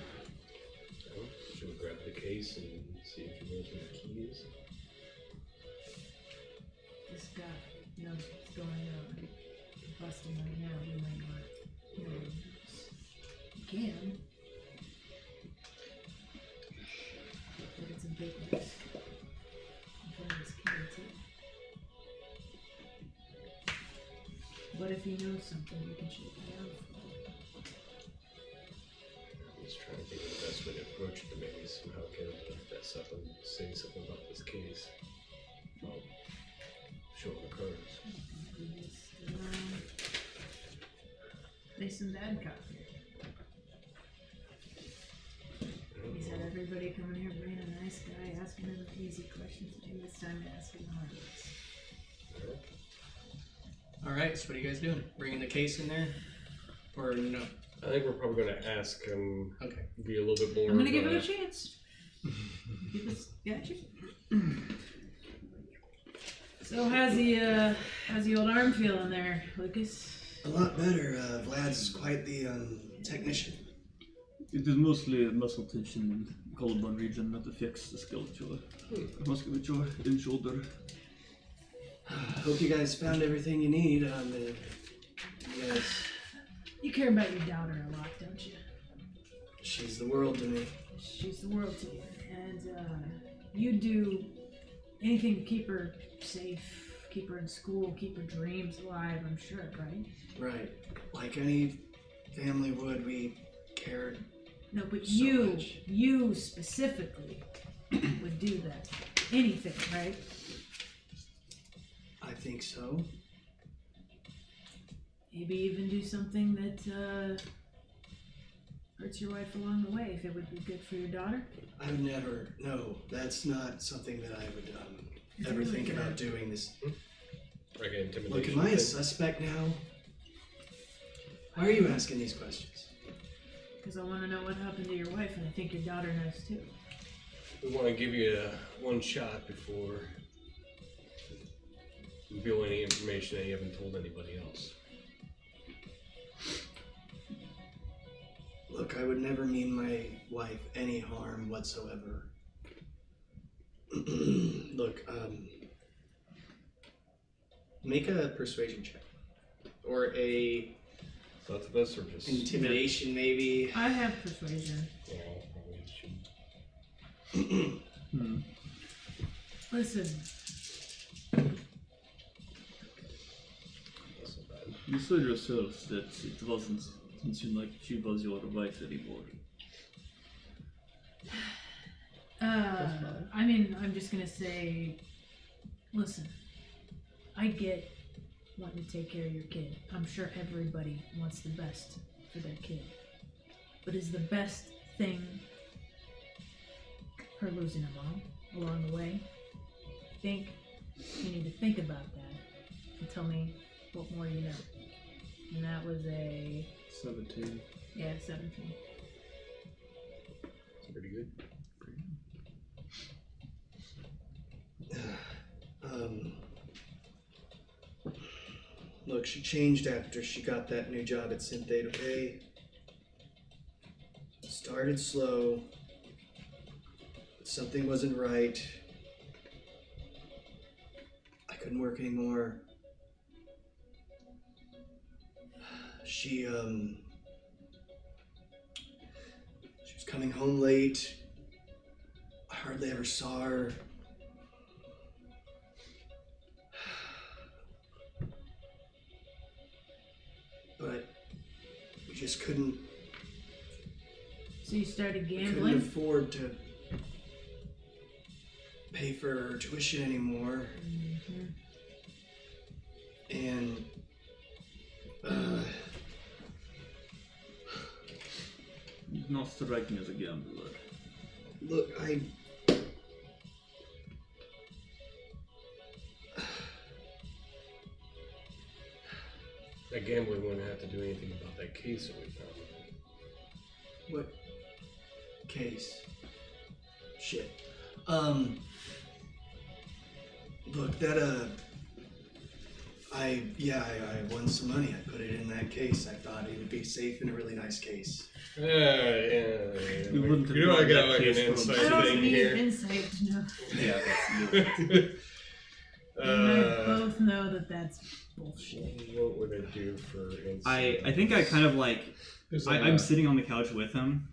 So, should we grab the case and see if he knows where the key is? This guy knows what's going on. Bust him right now, we might not hear him. You can. But it's a big risk. In front of his kid, too. What if he knows something we can shoot him down for? I'm just trying to think of the best way to approach it to maybe somehow get him to fess up and say something about this case. I'll show him the cards. There's some bad cop here. He's had everybody coming here being a nice guy, asking him easy questions. Maybe it's time to ask him hard ones. Alright, so what are you guys doing? Bringing the case in there? Or no? I think we're probably going to ask him. Okay. Be a little bit more. I'm gonna give him a chance. Got you. So how's the old arm feeling there, Lucas? A lot better. Vlad's quite the technician. It is mostly muscle tension in the collarbone region that affects the skeletal musculature in shoulder. Hope you guys found everything you need. You care about your daughter a lot, don't you? She's the world to me. She's the world to you, and you do anything to keep her safe, keep her in school, keep her dreams alive. I'm sure, right? Right. Like any family would, we cared. No, but so much. you specifically would do that. Anything, right? think so. Maybe even do something that hurts your wife along the way if it would be good for your daughter. I would never. No, that's not something that I would ever think about doing. This. Like an intimidation. Look, am I a suspect now? Why are you asking these questions? Because I want to know what happened to your wife, and I think your daughter knows too. We want to give you one shot before you reveal any information that you haven't told anybody else. Look, I would never mean my wife any harm whatsoever. Look, make a persuasion check. Or a Both of us, or just intimidation, maybe. I have persuasion. Yeah, probably should. Listen, That's not bad. You said yourself that it wasn't something like she was your wife anymore. I mean, I'm just gonna say, listen, I get wanting to take care of your kid. I'm sure everybody wants the best for their kid. But is the best thing her losing her mom along the way? I think you need to think about that and tell me what more you know. And that was a 17. Yeah, 17. That's pretty good. Look, she changed after she got that new job at Synthate, okay? Started slow, but something wasn't right. I couldn't work anymore. She was coming home late. I hardly ever saw her. But we just couldn't. So you started Couldn't gambling? afford to pay for her tuition anymore. And Not striking as a gambler. look, That gambler wouldn't have to do anything about that case that we found. what case? Shit. Look, that I won some money. I put it in that case. I thought it would be safe in a really nice case. Yeah. You wouldn't have You know, I done got that like an case for inside I don't thing need here. insight to know. Yeah, that's And I both know that that's bullshit. What would I do for insight? I think I kind of like There's I'm sitting on the couch with him,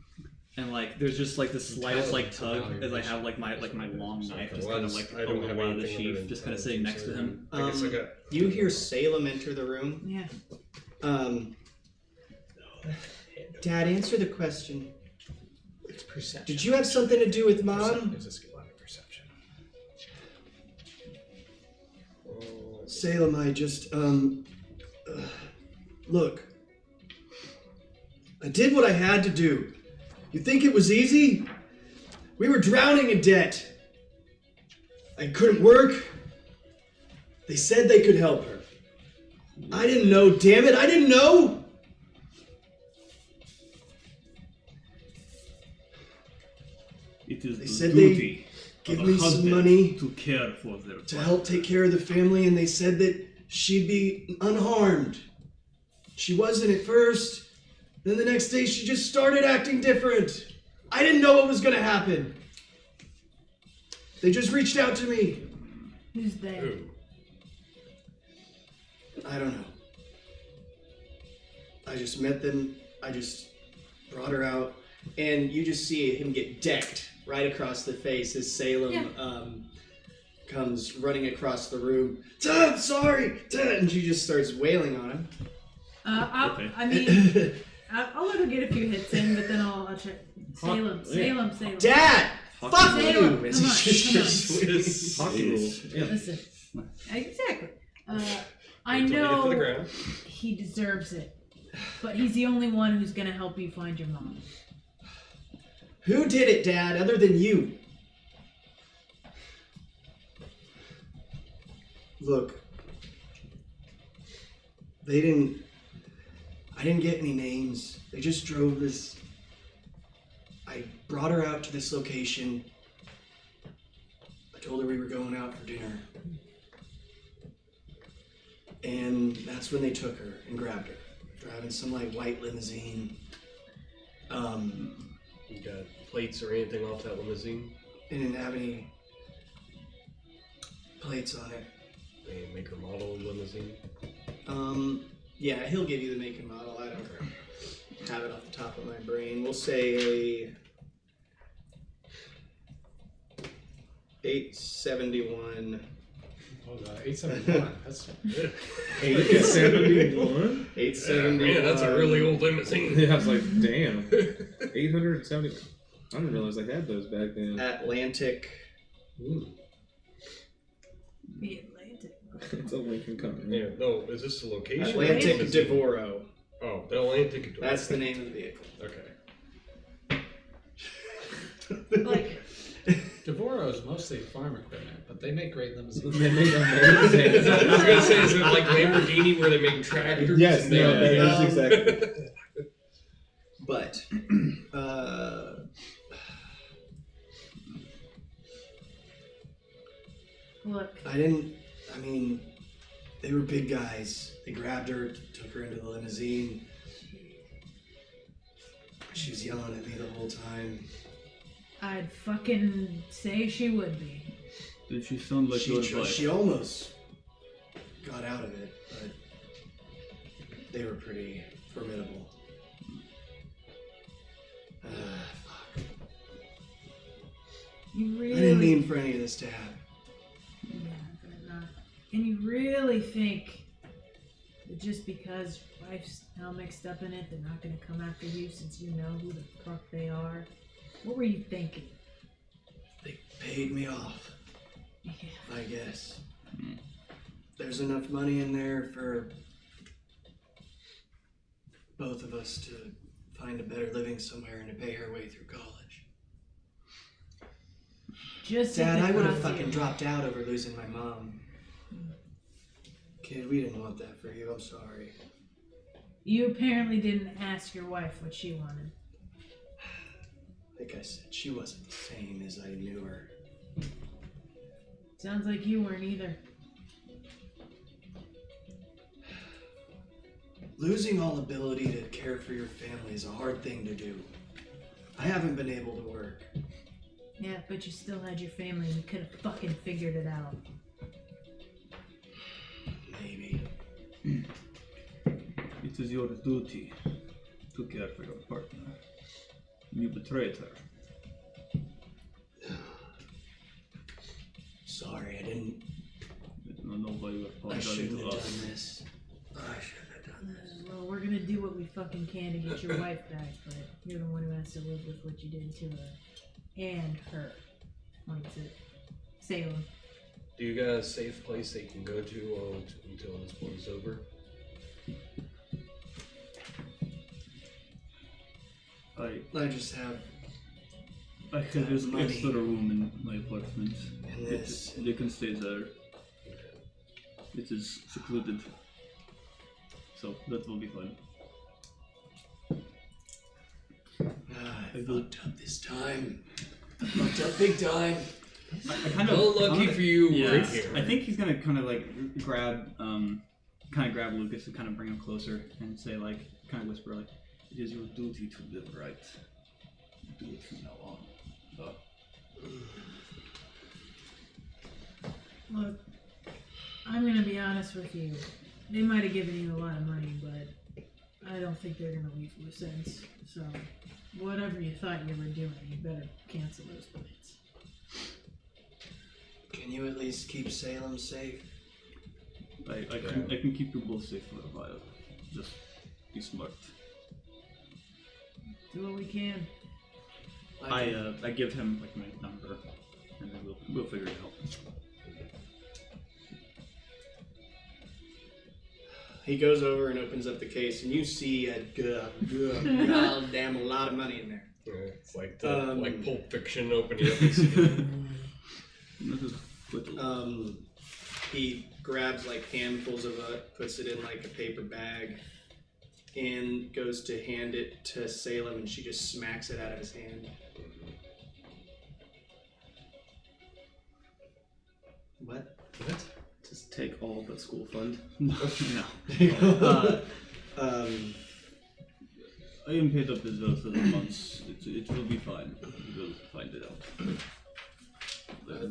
and like there's just like the slightest like tug as I have like my long knife just kind of like I don't over have the anything sheath, other just kind of than sitting next to him. I guess I got. You hear Salem enter the room. Yeah. Dad, answer the question. It's perception. Did you have something to do with Mom? It's a skill on perception. Salem, I just, look. I did what I had to do. You think it was easy? We were drowning in debt. I couldn't work. They said they could help her. I didn't know, damn it, I didn't know! It is They the said duty Give of me a some husband money to care for their to help take care of the family, and they said that she'd be unharmed. She wasn't at first. Then the next day she just started acting different. I didn't know what was gonna happen. They just reached out to me. Who's they? Ooh. I don't know. I just met them. I just brought her out, and you just see him get decked right across the face as Salem comes running across the room. Dad, sorry, Dad, and she just starts wailing on him. I mean, I'll let her get a few hits in, but then I'll check. Salem. Dad, fuck Salem. you! Come on, come on. Hockey rules. Yeah. Listen. Exactly. I Until they get to the know ground. he deserves it, but he's the only one who's gonna help you find your mom. Who did it, Dad, other than you? Look, I didn't get any names. They just drove this. I brought her out to this location. I told her we were going out for dinner. And that's when they took her and grabbed her. Driving some like white limousine. You got plates or anything off that limousine? They didn't have any plates on it. They make or model limousine? Yeah, he'll give you the make and model. I don't have it off the top of my brain. We'll say a 871. Hold on, 871. That's good. 871? 871. Man, that's a really old limousine. Yeah, I was like, damn. 870. I didn't realize they had those back then. Atlantic. Ooh. The Atlantic. It's a Lincoln Company. Yeah, no, is this the location? Atlantic Devoro. Oh, the Atlantic Devoro. That's the name of the vehicle. Okay. Like, Devoro is mostly farm equipment, but they make great limousines. They make amazing. I was gonna say, is it like Lamborghini where they make tractors? Yes, and no, they- that is exactly. But, look, they were big guys. They grabbed her, took her into the limousine. She was yelling at me the whole time. I'd fucking say she would be. Did she sound like your wife? She almost got out of it, but they were pretty formidable. Fuck. You really. I didn't mean for any of this to happen. Yeah, but not. And you really think that just because your wife's now mixed up in it, they're not gonna come after you since you know who the fuck they are? What were you thinking? They paid me off, Yeah. I guess. There's enough money in there for both of us to find a better living somewhere and to pay her way through college. Just Dad, if I it would have cost fucking you. dropped out over losing my mom. Kid, we didn't want that for you. I'm sorry. You apparently didn't ask your wife what she wanted. Like I said, she wasn't the same as I knew her. Sounds like you weren't either. Losing all ability to care for your family is a hard thing to do. I haven't been able to work. Yeah, but you still had your family and you could have fucking figured it out. Maybe. It is your duty to care for your partner. You betrayed her. Sorry, I didn't. I don't know why you I apologizing shouldn't to have us. done this. I shouldn't have done this. Well, we're gonna do what we fucking can to get your wife back, but you're the one who has to live with what you did to her. And her. Points at Salem. Do you got a safe place they can go to until this one's over? I just have have this money. extra room in my apartment. And this. They can stay there. It is secluded. So that will be fine. I fucked up this time. I fucked up big time. I kind of Well, lucky for you, Yeah, right here. I think he's gonna kind of like grab Lucas and kind of bring him closer and say like, kind of whisper like, It is your duty to live right. Do it from now on. Look, I'm gonna be honest with you. They might have given you a lot of money, but I don't think they're gonna leave loose ends. So, whatever you thought you were doing, you better cancel those plans. Can you at least keep Salem safe? I can keep you both safe for a while. Just be smart. Do what we can. I give him like my number, and then we'll figure it out. He goes over and opens up the case, and you see a goddamn a lot of money in there. Yeah, it's like like Pulp Fiction opening up. And he grabs like handfuls of it, puts it in like a paper bag, and goes to hand it to Salem, and she just smacks it out of his hand. What? Just take all but school fund. No. I am paid up as well for the months. It will be fine. We will find it out. I'm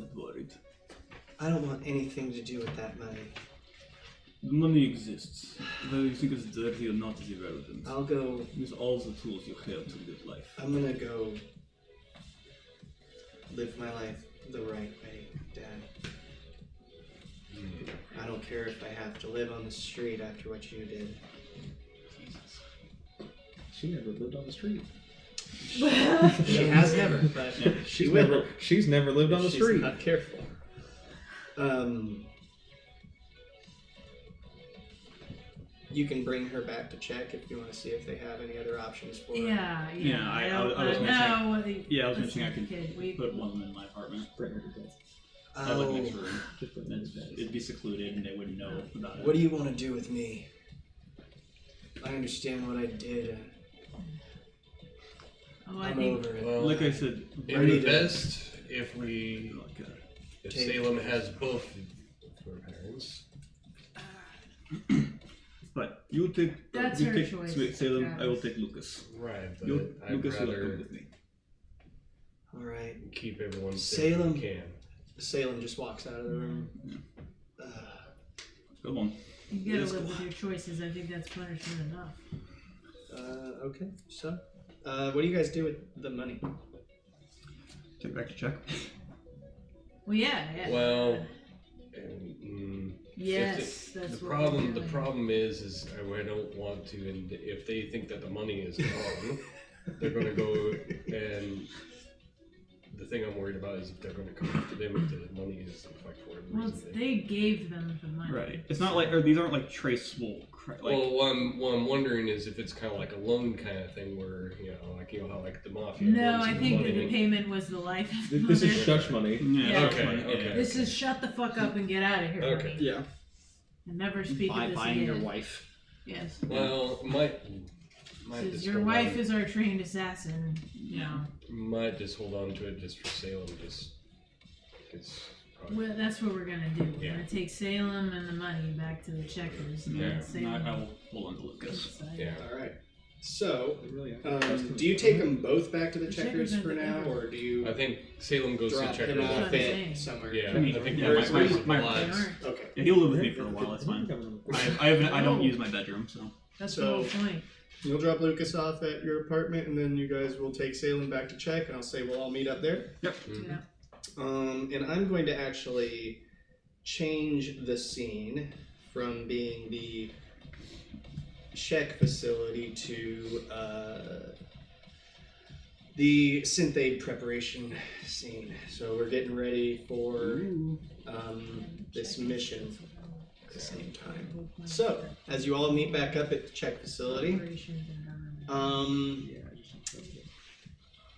not worried. I don't want anything to do with that money. The money exists. Whether you think it's dirty or not is irrelevant. I'll go. Use all the tools you have to live life. I'm gonna go live my life the right way, Dad. I don't care if I have to live on the street after what you did. Jesus. She never lived on the street. She has never, but she will. She's never lived on the street. She's not careful. You can bring her back to check if you want to see if they have any other options for her. Yeah, I was mentioning I could put one of them in my apartment. Bring her to bed. I have like an extra room. Just put it in bed. It'd be secluded and they wouldn't know about it. What do you want to do with me? I understand what I did. I'm over it. Well, like I said, it'd be best if we, if Salem has both of her parents. But you take. That's you her take choice, Salem. I will Travis. take Lucas. Right, but I'd Lucas will rather come with me. All right. keep everyone safe Salem. if we can. Salem just walks out of the room. Come on. You gotta live with your choices. I think that's punishment enough. Okay. So, what do you guys do with the money? Take it back to check. Well, yeah. Well, Yes, the that's what problem. we're The doing. problem is I don't want to. And if they think that the money is gone, they're going to go. And the thing I'm worried about is if they're going to come after them if the money is in fact for whatever Well, reason. they gave them the money. Right. It's not like, or these aren't like traceable. Well, what I'm wondering is if it's kind of like a loan kind of thing where, how like the mafia. No, loans I you think that money. the payment was the life of the This is mother. shush money. Yeah. Okay. This is shut the fuck up and get out of here. Okay. money. Yeah. And never speak of this Buying again. your wife. Yes. Well, might Says just your hold wife on, is our trained assassin. You know. might just hold on to it just for Salem, just because. Well, that's what we're gonna do. We're Yeah. gonna take Salem and the money back to the checkers. And Yeah. then Salem I will hold on to Lucas. inside. Yeah. All right. So, Really, do you take them both back to the The checkers checkers for are now, the- or do you I think Salem goes drop to check him her off That's what I'm at saying. somewhere? Yeah, I mean, I think yeah, where's my- the my- lives? They Okay. Yeah, he'll live with me for a while. It's fine. I don't use my bedroom, so. That's So- the whole point. You'll drop Lucas off at your apartment, and then you guys will take Salem back to check, and I'll say we'll all meet up there. Mhm. Yeah. And I'm going to actually change the scene from being the check facility to the synth aid preparation scene. So we're getting ready for this mission at the same time. So, as you all meet back up at the check facility,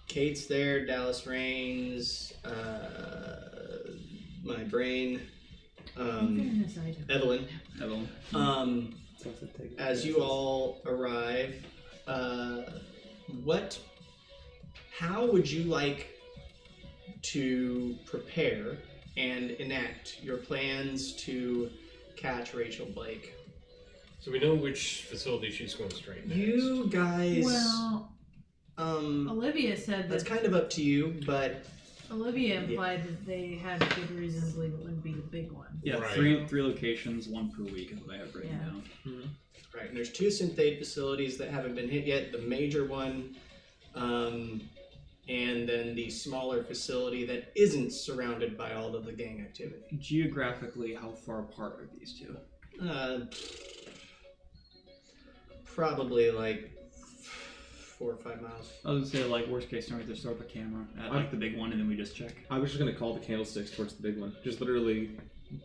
Kate's there, Dallas Rains, my brain, Evelyn. As you all arrive, how would you like to prepare and enact your plans to catch Rachel Blake? So we know which facility she's going straight next. You guys, Well, Olivia said that's that. kind of up to you, but Olivia implied that they had a good reason to believe it wouldn't be the big one. Yeah, Right. three locations, one per week is what I have written Yeah. down. right, and there's two synth aid facilities that haven't been hit yet. The major one, and then the smaller facility that isn't surrounded by all of the gang activity. Geographically, how far apart are these two? Probably like 4 or 5 miles. I was gonna say, like, worst case scenario, just throw up a camera at like the big one, and then we just check. I was just gonna call the candlesticks towards the big one. Just literally,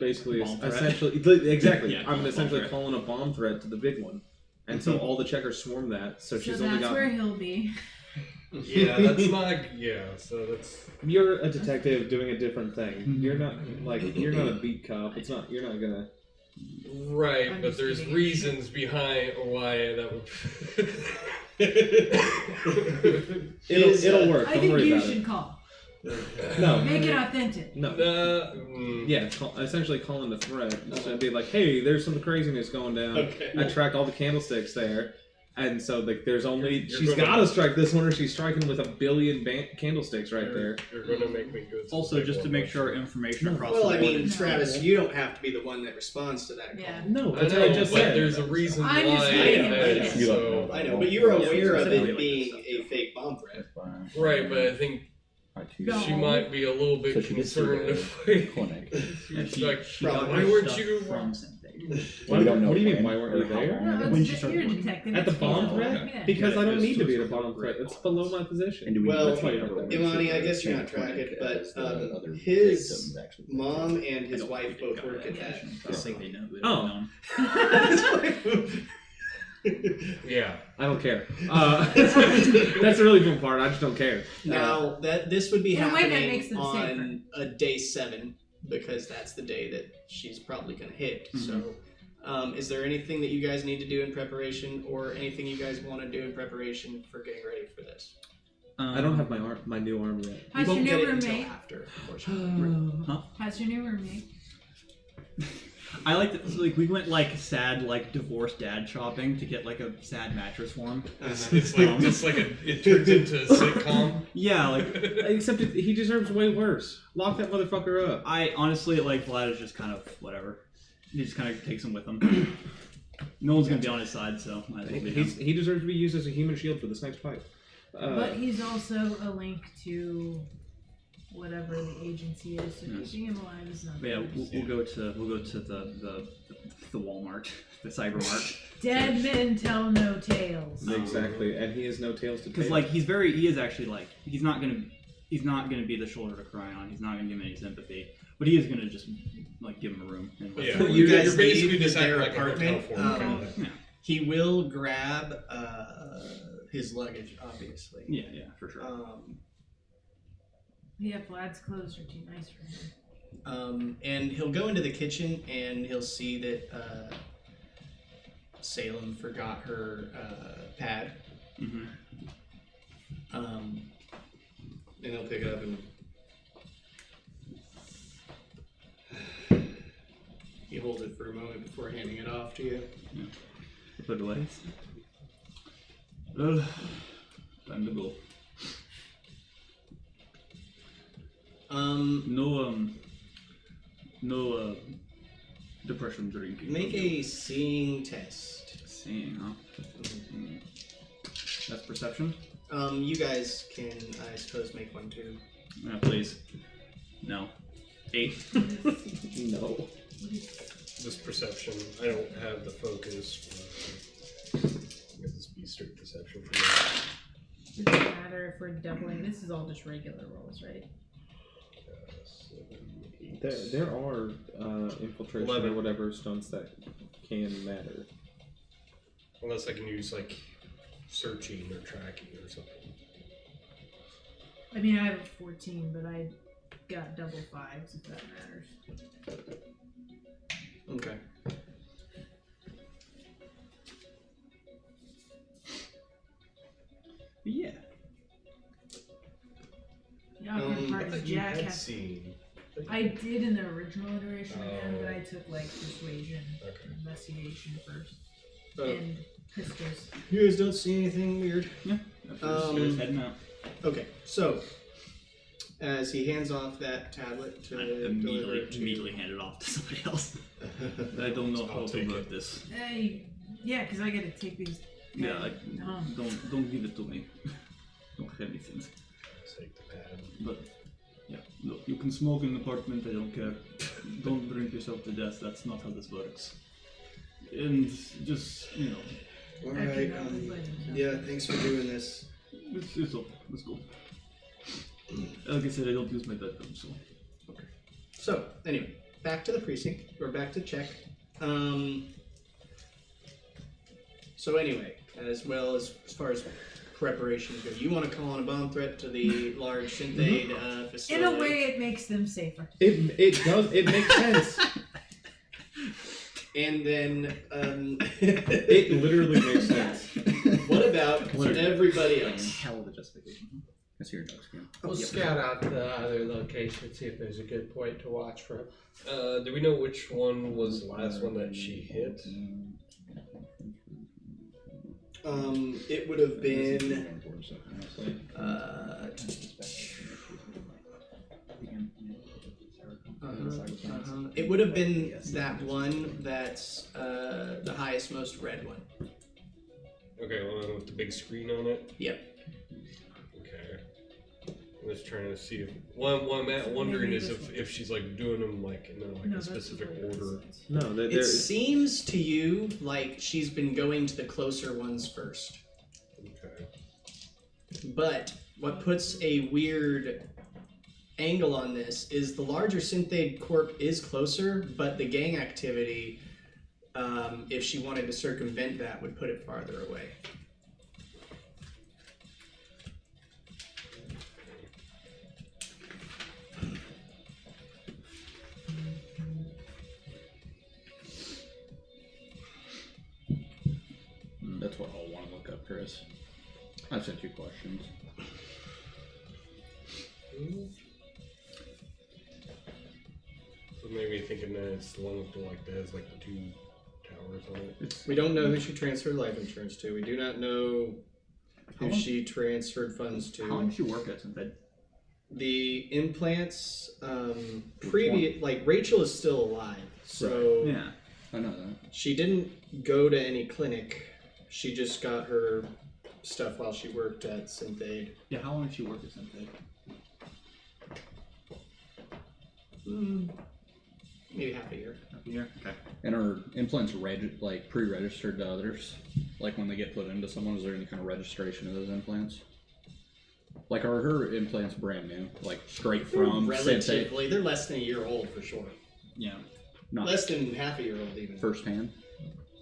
basically, Bomb threat. essentially, exactly. Yeah, I'm bomb essentially threat. calling a bomb threat to the big one, and so all the checkers swarm that. So she's so only that's got. where he'll be. Yeah, that's not. Yeah, so that's. You're a detective doing a different thing. You're not you're not a beat cop. It's not. You're not gonna. Right, I'm but just there's kidding. reasons behind why that would. It'll work. I Don't think worry you about should it. call. No. Make it authentic. No. Mm. Yeah, essentially calling the threat. So it'd be like, hey, there's some craziness going down. Okay. I track all the candlesticks there. And so like, there's only You're she's gonna- got to strike this one, or she's striking with 1 billion candlesticks right there. You're gonna make me go. To Also, the just to big make one. sure information across Well, the I board mean, is- Travis, you don't have to be the one that responds to that call. Yeah. No, I that's know, what I just but said. there's a reason I'm why. just saying it. You don't so, know. I know, but you're aware of specifically it what being this a fake bomb threat. right, but I think No. she might be a little bit So she gets to concerned the if we. clinic. And She's like, she got why her weren't stuff you? from something? Why, We don't know what do you mean? when Why weren't or you how there? long. No, When it's she just, started you're a working. detective. At the it's bomb fine. threat? Yeah. Because I don't Yeah, need to be it's at a bomb threat. It's below my position. And do we Well, that's why you don't Imani, I guess you're not tracking, but his mom and his I don't wife think both they've work got at that. that. I don't think they know. They Oh. don't know. Yeah. I don't care. That's the really fun part. I just don't care. Now that this would be In a way that happening makes them on a day 7 because that's the day that she's probably going to hit. So, is there anything that you guys need to do in preparation, or anything you guys want to do in preparation for getting ready for this? I don't have my new arm yet. You How's your won't get new it until roommate? after, unfortunately. How's your new roommate? I like that. So, like, we went like sad, like divorced dad shopping to get like a sad mattress for him. It's like just like it turns into a sitcom. Yeah, like Except he deserves way worse. Lock that motherfucker up. I honestly like Vlad is just kind of whatever. He just kind of takes him with him. No one's gonna be on his side, so might as well be him. He deserves to be used as a human shield for this next fight. But he's also a link to whatever the agency is. So Yes. keeping him alive is not. But yeah, good. we'll go to the Walmart, the Cybermart. Dead men tell no tales. Exactly, and he has no tails to Because tail. like he is actually like he's not gonna be the shoulder to cry on. He's not gonna give him any sympathy, but he is gonna just like give him a room. And Yeah, Before you're guys basically leave just their acting like a hotel apartment, for him, kind of thing. he will grab his luggage, obviously. Yeah, for sure. Yeah, Vlad's clothes are too nice for him. And he'll go into the kitchen and he'll see that Salem forgot her pad. Mm-hmm. And he'll pick it up and he holds it for a moment before handing it off to you. Put it away. Well, time to go. No depression drinking. Make a seeing test. Seeing, huh? That's perception. You guys can, I suppose, make one too. Yeah, please. No. 8. No. This perception, I don't have the focus. Get this be straight perception for me. It doesn't matter if we're doubling. This is all just regular rolls, right? 7, 8. There are infiltration 11. or whatever stunts that can matter. Unless I can use like searching or tracking or something. I mean, I have a 14, but I got double 5s if that matters. Okay. Yeah. The awkward I part I is thought you Jack had has. seen. I did in the original iteration again, but Oh. I took like persuasion, Okay. investigation first, Oh. and pistols. You guys don't see anything weird? Just heading out. Okay, so as he hands off that tablet to I deliver it to immediately hand it off to somebody else. I don't know how I'll to take work it. this. Hey, yeah, because I gotta take these. Yeah, home. don't give it to me. Don't have anything. Take the pad. But yeah, look, you can smoke in an apartment. I don't care. Don't drink yourself to death. That's not how this works. And just All I right. cannot invite him. Yeah, thanks for doing this. It's all. Let's go. Like I said, I don't use my bedroom, so. So, anyway, back to the precinct, or back to check. So anyway, as well as far as preparations go, you want to call on a bomb threat to the large synthade facility. In a way, it makes them safer. It does. It makes sense. And then, It literally makes sense. what about everybody else? Hell of a justification. Let's hear your notes again. We'll scout out the other location, see if there's a good point to watch from. Do we know which one was the last one that she hit? It would have been. It would have been that one that's the highest, most red one. Okay, well, with the big screen on it. Yep. Okay. I'm just trying to see if what I'm wondering is if she's like doing them like in a specific order. No, It seems to you like she's been going to the closer ones first. Okay. But what puts a weird angle on this is the larger synthade corp is closer, but the gang activity, if she wanted to circumvent that, would put it farther away. That's what I'll want to look up, Chris. I sent you questions. So maybe thinking that it's the one with the that has like the two towers on it. We don't know who she transferred life insurance to. We do not know who she transferred funds to. How long did she work at Synthade? The implants, like Rachel is still alive, so Yeah. I know that. she didn't go to any clinic. She just got her stuff while she worked at Synthade. Yeah, how long did she work at Synthade? Maybe half a year. Half a year? Okay. And are implants pre-registered to others? Like when they get put into someone, is there any kind of registration of those implants? Like are her implants brand new? Like straight from Relatively, they're less than a year old for sure. Yeah. Not Less than half a year old even. firsthand?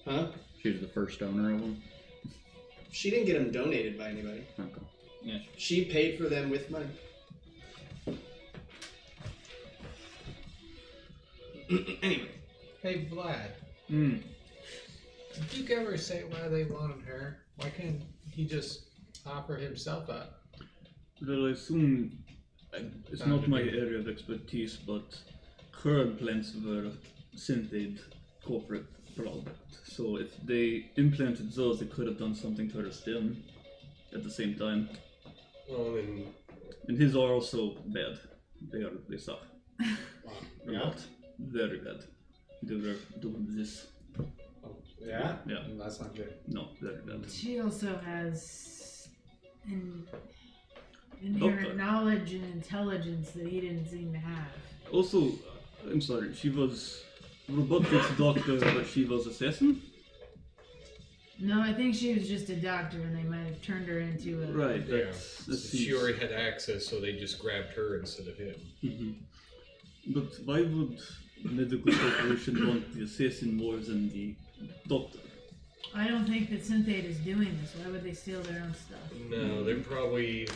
Huh? She was the first owner of them? She didn't get them donated by anybody. Okay. Yeah. She paid for them with money. Anyway. Hey, Vlad, Hmm. did Duke ever say why they wanted her? Why can't he just offer himself up? Well, I assume it's not my area of expertise, but her implants were Synthade corporate product. So if they implanted those, they could have done something to her stem at the same time. Well, then And his are also bad. They suck. A Yeah? lot. Very bad. They were doing this. Oh, yeah? Yeah. That's not good. No, very bad. She also has inherent Okay. knowledge and intelligence that he didn't seem to have. Also, I'm sorry, she was robotics doctor, but she was assassin? No, I think she was just a doctor, and they might have turned her into a. Right, yeah, that she seems- already had access, so they just grabbed her instead of him. But why would medical corporation want the assassin more than the doctor? I don't think that Synthade is doing this. Why would they steal their own stuff? No, they're probably.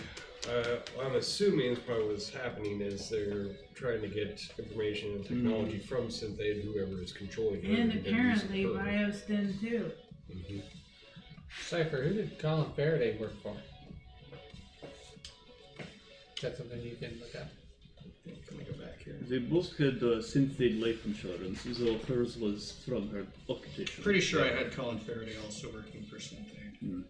I'm assuming it's probably what's happening is they're trying to get information and technology from Synthade, whoever is controlling her. And then apparently use it for her. Biostin too. Mhm. Cypher, who did Colin Faraday work for? Is that something you can look up? Let me go back here. They both had Synthade life insurance, so hers was from her occupation. Pretty sure I had Colin Faraday also working for Synthade.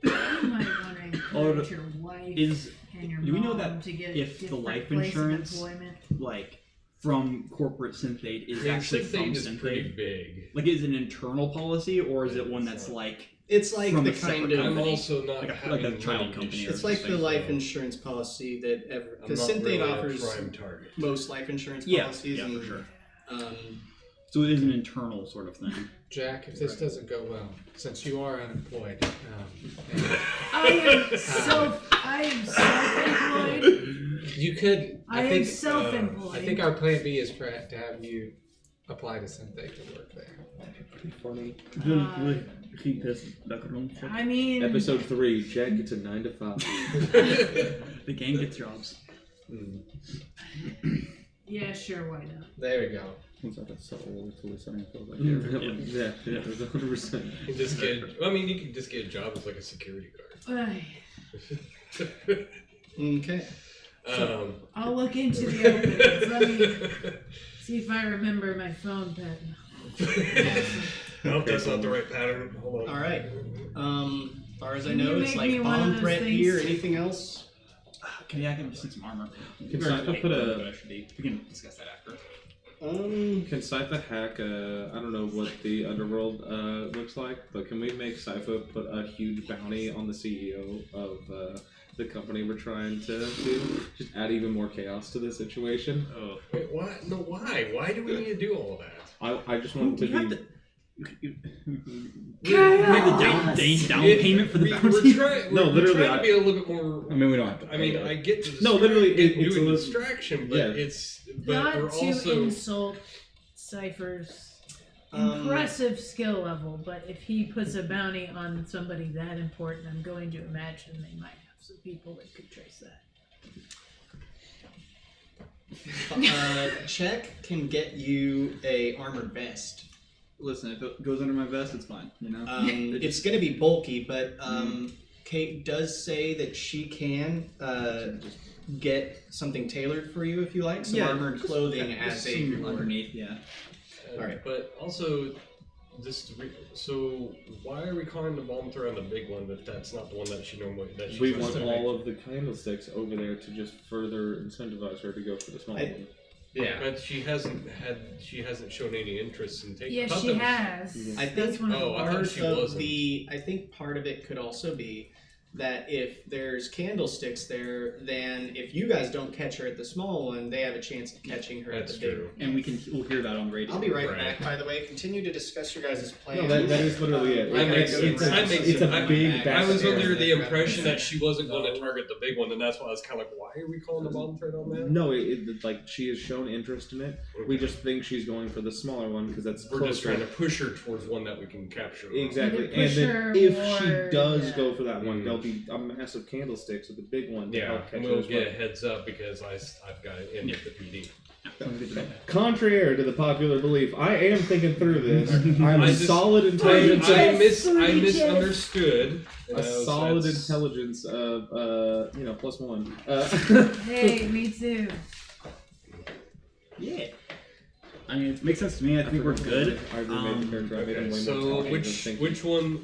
You might want to encourage your wife Is and your do we know mom that to get if a the different life place of insurance, employment. like from corporate Synthade, is Yeah, actually from Synthade is pretty Synthade? big. Like, is it an internal policy, or is it one that's like It's like from the a separate kind of. I'm company? also not Like a having child money company or issues. It's like the something, life so insurance policy that I'm because not Synthade really a offers prime target. most life insurance Yeah, policies. yeah, and, for sure. So it is an internal sort of thing. Jack, if this doesn't go well, since you are unemployed, I am self-employed. you could. I am self-employed. I think our plan B is to have you apply to Synthec to work there. Pretty funny. I mean, Episode 3, Jack gets a 9 to 5. The gang gets jobs. yeah, sure, why not? There we go. Yeah, 100%. You just get. I mean, you could just get a job as like a security guard. Ay, Okay. I'll look into the openings. Let me see if I remember my phone pattern. Nope, that's not the right pattern. Hold on. All right. As far as I Can you know, it's make me like one of bomb those threat things? here. Anything else? Okay, I can just need some armor. Can Cypher put a... We can discuss that after. Can Cypher hack I don't know what the underworld looks like, but can we make Cypher put a huge bounty on the CEO of the company we're trying to do? Just add even more chaos to the situation. Oh, wait, why? No, why? Why do we need to do all of that? I just want it to be... We have the down payment for the bounty. Literally, we're trying to be a little bit more. I mean, we don't have to. I mean, I get to No, literally, it's it's doing a distraction, but yeah. it's but Not we're to also insult Cypher's impressive skill level, but if he puts a bounty on somebody that important, I'm going to imagine they might have some people that could trace that. Check can get you a armored vest. Listen, if it goes under my vest, it's fine. You know, It's going to be bulky, but Kate does say that she can get something tailored for you if you like, some armored clothing as a reward. underneath. Yeah. All right. But also, so why are we calling the bomb threat on the big one if that's not the one that she normally that We want all of the candlesticks over there to just further incentivize her to go for the small one. Yeah, but she hasn't shown any interest in taking. Yes, she has. I think one of the I thought she wasn't. I think part of it could also be that if there's candlesticks there, then if you guys don't catch her at the small one, they have a chance of catching her at the big one. And we'll hear that on radio. I'll be right back, by the way. Continue to discuss your guys' plans. No, that is literally it. It's a big I was basket. under the impression that she wasn't going to target the big one, and that's why I was kind of like, why are we calling the bomb threat on that? No, like she has shown interest in it. We just think she's going for the smaller one because that's We're closer. just trying to push her towards one that we can capture. Exactly, Either and push then her if she or- does yeah. go for that one, there'll be a massive candlesticks with the big one to Yeah, help catch and her we'll as well. get a heads up because I've got it in with the PD. Contrary to the popular belief, I am thinking through this. I'm I a just- solid intelligence. I misunderstood. and A I was- solid that's- intelligence of +1. Hey, me too. Yeah. I mean, it makes sense to me. I think we're good. Okay,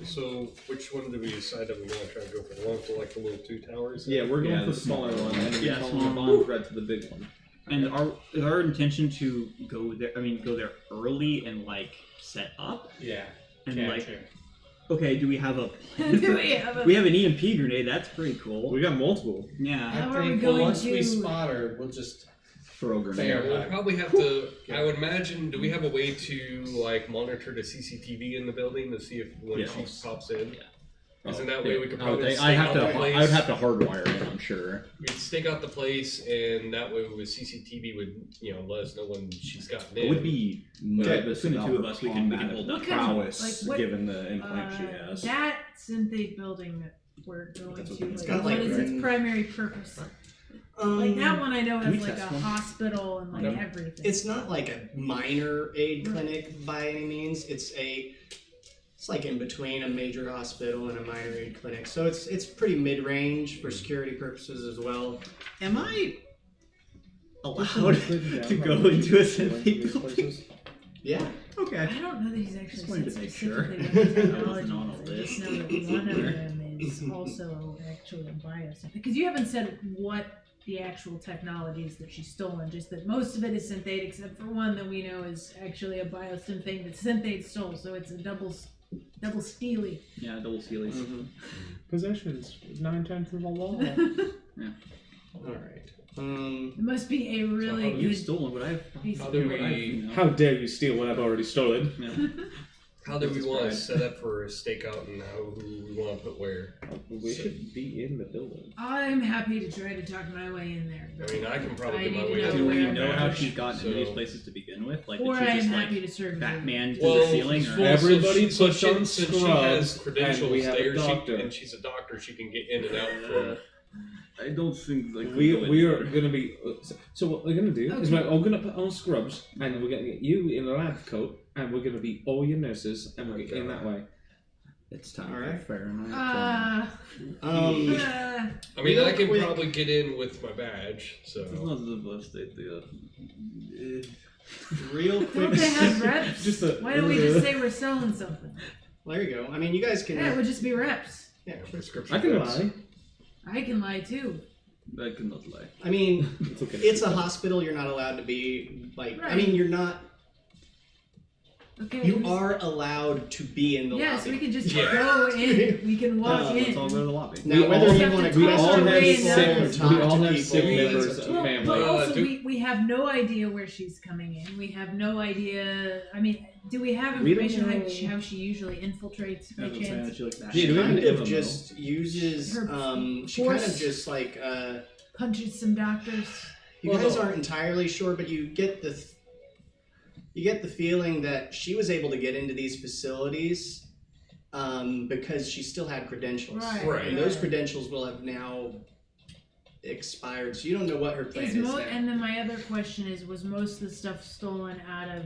so which one do we decide that we want to try to go for? The one for like the little 2 towers? Yeah, we're going Yeah, for the the smaller one, and then Yeah, we're calling smaller the bomb threat to the big one. And is our intention to go there? I mean, go there early and like set up. Yeah. And Capture. Okay, do we have a? Do we have a- We have an EMP grenade. That's pretty cool. We got multiple. Yeah. How I are we think going once to- we spot her, we'll just Throw fair. We'll probably have to. I would imagine. Do we have a way to like monitor the CCTV in the building to see if when she pops in? Yeah. Isn't that way we could I probably would stake out the place? I would have to hardwire it, I'm sure. We'd stake out the place, and that way with CCTV would let us know when she's gotten in. It would be nervous between the about two of her us, we can combat hold What kind of- prowess, like, what- given the implant she has. That synthete building that we're going That's what to, it's like, got, what like, is its green- primary purpose? Like that one I know Can we has like a test one? hospital and like everything. It's not like a minor aid clinic by any means. It's like in between a major hospital and a minor aid clinic. So it's pretty mid-range for security purposes as well. Am I allowed to go into a synthete building? Yeah. Okay. I don't know that he's actually Just wanted said to make sure. specifically what the I technology wasn't on a is. I just list. know that one of them is also actually a biosynthetic. Because you haven't said what the actual technology is that she's stolen, just that most of it is synthate except for one that we know is actually a biosyn thing that synthate stole, so it's a double steely. Yeah, double steelies. Mm-hmm. Possessions 9 times the law. All right. It must be a really You've good stolen what I've. piece How of do what I've, you know. How dare you steal what I've already stolen? Yeah. How do we want to set up for a stakeout and who we want to put where? We should be in the building. I'm happy to try to talk my way in there. I mean, I can probably I get my need to way know to Do we where- know how badge, she's gotten into so- these places to begin with? Like, Or did she I'm just happy like to serve you. Batman to Well, the ceiling? Or? Everybody so puts she, on since she scrubs, has and credentials we have a there, doctor. and she's a doctor, she can get in and out from. I don't think like We are gonna be. So what we're gonna do is Okay. we're all gonna put on scrubs, and we're gonna get you in a lab coat, and we're gonna be all your nurses, and we'll get in that way. It's time Alright. for Fahrenheit. I mean, Real I can quick- probably get in with my badge, It's so. not the best idea. Real Don't quick. they have reps? Just a- Why don't we just say we're selling something? There you go. I mean, you guys can. Yeah, it would just be reps. yeah. Prescription I can drugs. lie. I can lie too. I cannot lie. I mean, It's okay. it's a hospital. You're not allowed to be like. I Right. mean, you're not. Okay. You are allowed to be in the Yes, lobby. we can just Yeah. go in. We can walk Let's in. Let's all go to the lobby. Now, We whether all you have want to to We talk all our question have way people in. or sick. talk We all to have people, sick that's members up of to you. Well, but family. also do- we have no idea where she's coming in. We have no idea. I mean, do we have We don't information know. how she usually infiltrates by I was saying chance? that she looks that She Yeah, do we have kind an of MMO? just uses. Her She kind of force- just like. Punches some doctors. You Well, guys no. aren't entirely sure, but you get the. You get the feeling that she was able to get into these facilities because she still had credentials. Right. And those credentials will have now expired, so you don't know what her plan is now. And then my other question is, was most of the stuff stolen out of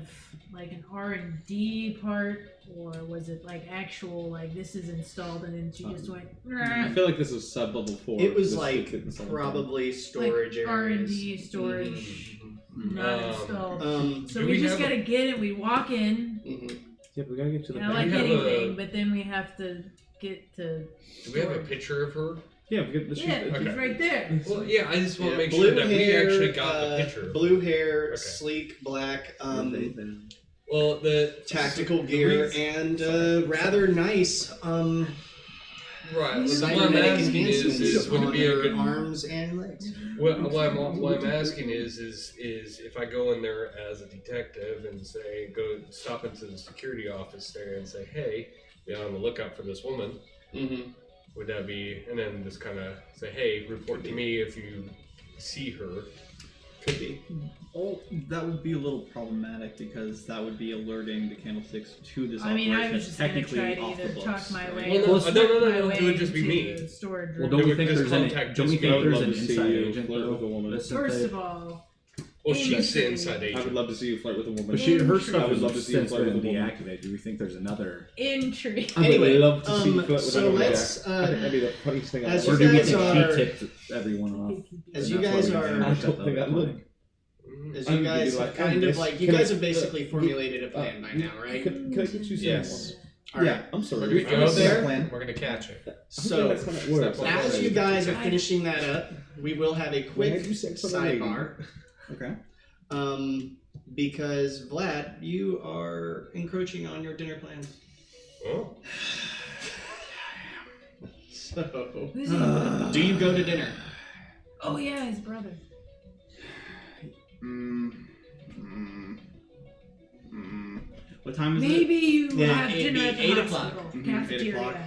like an R&D part, or was it like actual like this is installed and then she just went I feel like this is sub level 4. It was This like fits in some probably storage like areas. R&D storage not installed. So do we we just have gotta get it. We walk in. Mhm. Yeah, we gotta get to the And I back. like have anything, a- but then we have to get to. Do we have a picture of her? Yeah, we get the Yeah, Okay. it's right there. Well, yeah, I just want Yeah, to make blue sure that we hair, actually got the picture. Blue hair, Okay. sleek black, Well, the tactical the gear, reason- and rather nice right. What I'm cybernetic asking is enhancements would it on be a her good? arms and legs. What I'm asking is if I go in there as a detective and say go stop into the security office there and say, hey, be on the lookout for this woman. Mm-hmm. Would that be, and then just kind of say, hey, report to me if you see her. Could be. Oh, that would be a little problematic because that would be alerting the candlesticks to this I mean, operation I was that's just gonna technically try to off the either books. talk my right? way. Well, no, sneak no, my it way would just be into me. the storage Well, room. don't we This think there's an contact don't we just think me. I would there's love an to see inside you agent flirt though? with a woman. That's First something- of all, Well, she's the Intrigue. inside I would agent. love to see you flirt with a woman. But she, her I stuff would is love to see you since flirt with been a woman. deactivated. Do we think there's another? intrigue. I would Anyway, love to see you flirt with so a woman. let's, Jack. I think that'd be the funniest thing as I've you Or ever do we guys think are- she tipped everyone off? As and you that's why guys we are- ambushed I at don't the think other I would. clinic? As I'm you gonna be guys like, have kind this- of like, you can guys I- have basically formulated a plan by now, right? Can I get you some? Yes. All Yeah, right. I'm sorry. We go What's there. that We're gonna catch her. So, that's how it works. Step as you guys are finishing that up, we will have a When quick have you sex with a lady? sidebar. Okay. Because Vlad, you are encroaching on your dinner plans. Oh. So, Who's he? do you go to dinner? Oh yeah, his brother. What time is it? Maybe you Yeah, have it'd dinner be at the 8 hospital o'clock. 8 cafeteria. o'clock.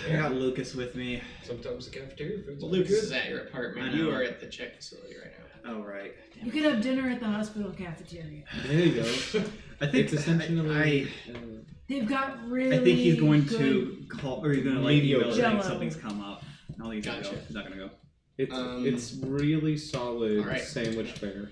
I got Lucas with me. Sometimes the cafeteria food's Well, all Lucas good. is at your apartment. I know. You are at the check facility right now. Oh right. You could have dinner at the hospital cafeteria. There you go. I think It's essentially. They've got really. I think he's going good- to call, or he's going to like email Mediocre. saying Jell-O. something's come up. I'll leave him Gotcha. go. He's not going to go. It's really solid Alright. sandwich fare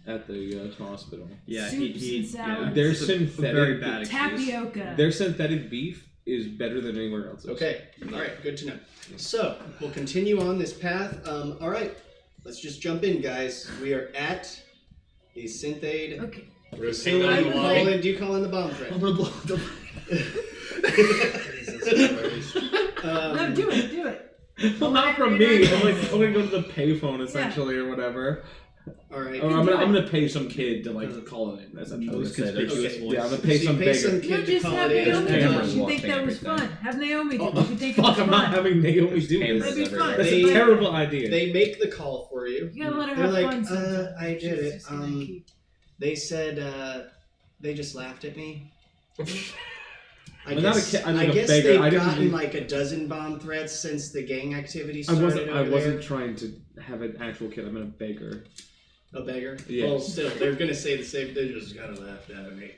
at the Yeah, hospital. Soups he and salads. yeah. Their It's a synthetic very bad excuse. Tapioca. Their synthetic beef is better than anywhere else. Okay. All right. Good to know. So we'll continue on this path. All right. Let's just jump in, guys. We are at the Synthade Okay. We're gonna sing facility. that You in the call lobby. in, do you call in the bomb threat? I'm gonna blow the. No, do it. Do it. Well, not from me. I'm gonna go to the payphone essentially or whatever. All right. Or I'm gonna pay some kid to like call it in. That's I was gonna say, Okay. Yeah, I'm gonna pay some pay beggar. some No, kid to just call have it in. Naomi do Cameras it. You think watching that was everything. fun? Have Naomi do Oh, it. You think it was fuck! I'm not fun? having Naomi do Cameras this. That'd be fun. That's a Like- terrible idea. They make the call for you. You gotta let her They're have like, fun sometimes. I did She's it. just gonna keep- They said they just laughed at me. I I'm not a guess, kid- I'm like I a guess beggar. they've I didn't gotten need- like a dozen bomb threats since the gang activity I started. wasn't over there. trying to have an actual kid. I'm a beggar. A beggar? Yeah. Well, still, they're gonna say the same. They just kind of laughed at me.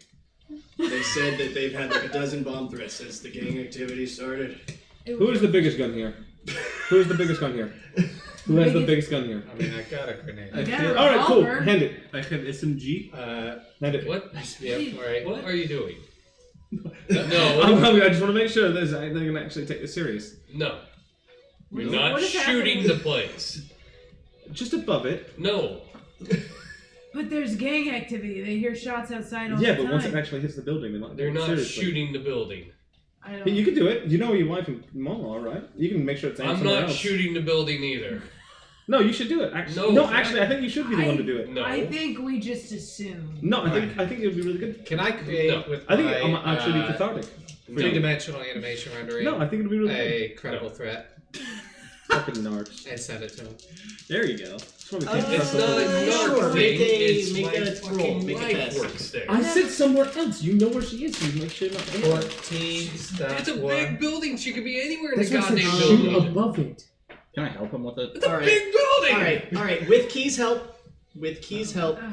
They said that they've had like a dozen bomb threats since the gang activity started. Who is the biggest gun here? Who is the biggest gun here? Who has the biggest gun here? I mean, I got a grenade. You got a All right, cool. revolver. Hand it. I have SMG. Hand it. What? Yep, alright. What are you doing? I just want to make sure that they're gonna actually take this serious. No. You're What not is shooting happening? the place. Just above it. No. But there's gang activity. They hear shots outside all Yeah, the but time. once it actually hits the building, they're not. They're taking it not seriously. shooting the building. I don't. Hey, you can do it. You know your wife and mom are, right? You can make sure it's aimed I'm somewhere not else. shooting the building either. No, you should do it. Actually, No. no, actually, I think you should be the one to do it. No. I think we just assume. No, I think it would be really good. Can I create No. with I think my it might actually be cathartic. three-dimensional animation rendering No, I think it would be really good. a credible threat Fucking nards. and send it to him? There you go. That's why we can't It's trust not the- a Sure, yard make thing. a- It's make my a fucking roll, make a wife test. works there. I said somewhere else. You know where she is. You make sure not. 14 It's stuff. a big building. She could be anywhere in That's the why I said goddamn shoot building. above it. Can I help him with it? It's a All right. big building. All right. With Key's help,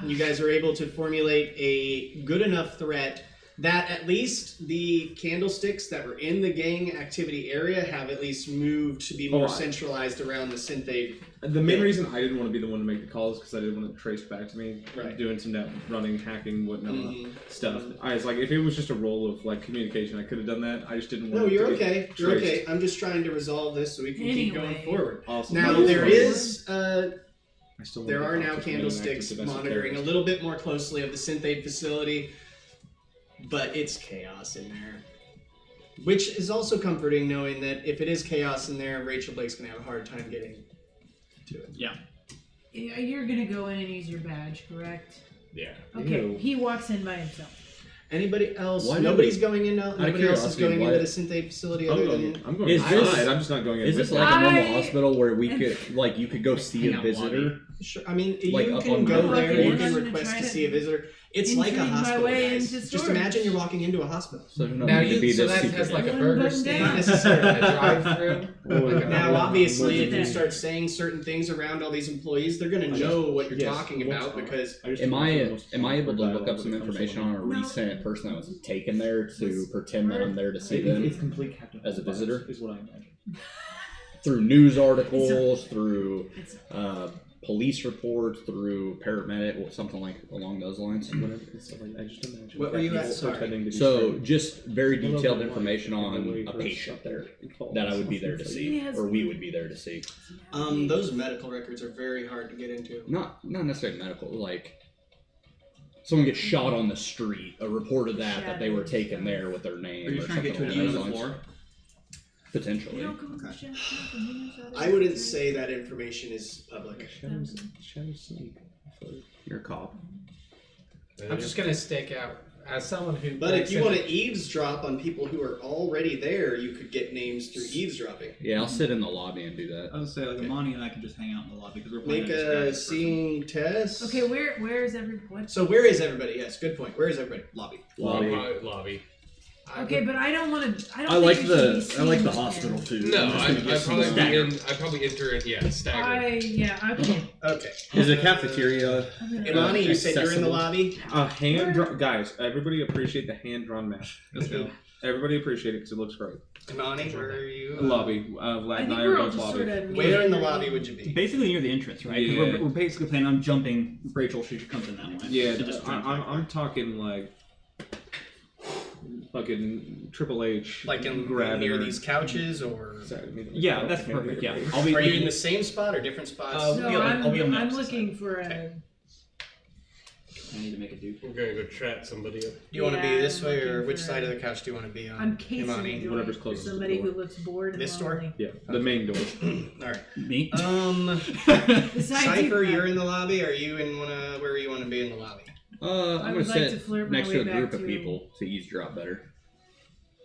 you guys are able to formulate a good enough threat that at least the candlesticks that were in the gang activity area have at least moved to be more Alright. centralized around the synthate. The main reason I didn't want to be the one to make the calls because I didn't want it traced back to me. Right. Doing some net running, hacking, whatnot Mhm. stuff. I was like, if it was just a role of like communication, I could have done that. I just didn't want. No, it you're to be okay. You're traced. okay. I'm just trying to resolve this so we can keep going Anyway. forward. Awesome. Now That's there fine. is I still want there to are get now off to committing candlesticks acts of domestic monitoring a terrorism. little bit more closely of the synthate facility, but it's chaos in there. Which is also comforting knowing that if it is chaos in there, Rachel Blake's gonna have a hard time getting to it. Yeah, you're gonna go in and use your badge, correct? Yeah. Okay. Ew. He walks in by himself. Anybody else? Why Nobody's nobody- going in now. Out of Nobody else is curiosity, going why- into the synthate facility other than. I'm going Is inside. this- I'm just not going in. Is this with like them. a normal I- hospital where we could, like, you could go see Hang a out visitor? Sure, I mean, Like you up can on go the there. floor? You I'm can gonna request try to to see a visitor. It's like a intrigue my hospital, way guys. into Just storage. imagine you're walking into a hospital. So there's no Now need to be so this that secret. has like a One burger button stand, down. Not necessarily. a drive-through. Like a Now, normal- obviously, What's if it you then? start saying certain things around all these employees, they're going to know what you're Yes, talking what's about on. because I just Am don't I know what's am I able to on. look up some information on a recent person that was taken there to pretend that I'm there to see It's them complete captain as a visitor? is what I imagine. through news articles, through It's police reports, through paramedic, or something like along those lines? Whatever. It's like, I just imagine. What were you people at? Sorry. pretending to be So straight. just very Hello, detailed good information morning. on The a way patient first there it falls. that I would be there to He see, has- or we would be there to see. those medical records are very hard to get into. Not necessarily medical, like someone gets shot on the street, a report of that they were taken there with their name Are you or trying to get to something an along end of those the lines. floor? Potentially. You don't come to Chef Smith and he knows how to I wouldn't do say that information is public. Shadows sneak. You're a cop. I'm just gonna stake out as someone who. But if breaks you want into- to eavesdrop on people who are already there, you could get names through eavesdropping. Yeah, I'll sit in the lobby and do that. I would say like Okay. Amani and I can just hang out in the lobby because we're playing Make a a distracted person. seeing test. Okay, where is every what? So where is everybody? Yes, good point. Where is everybody? Lobby. Lobby. Lobby. Okay, but I don't want to. I don't. I like think we should be the seen with hospital him. food. No, I'm just I gonna get some probably stagger. I probably enter it. Yeah, staggered. Okay. Okay. Is the cafeteria? Imani, you said you're in the accessible? lobby. Guys, everybody appreciate the hand-drawn map. Let's go. Everybody appreciate it because it looks great. Imani, where are you? Lobby. Vlad I and think I are we're all both just lobby. sort of. Where in the lobby would you be? Basically near the entrance, right? 'Cause Yeah. We're basically planning on jumping Rachel if she comes in that way. Yeah, And just I'm talking like fucking Triple H. Like in grabbing near her. these couches, or Sorry, I mean, Yeah, that's perfect. Yeah, I'll be. are you in the same spot or different spots? Oh, No, Yeah, I'll be on the I'm opposite looking for a. I need to make a dupe. We're gonna go trap somebody up. Do you want to be Yeah, this I'm way, or looking which for- side of the couch do you want to be on? I'm casing Imani? the door. Whatever's closest to the Somebody door. who looks bored and This door? lonely. Yeah, the main door. All right. Me? Besides Cypher, you, you're in the lobby. Are you in where you want to be in the lobby? I I'm would gonna like to sit flirt my next way to a back group of to- people to eavesdrop better.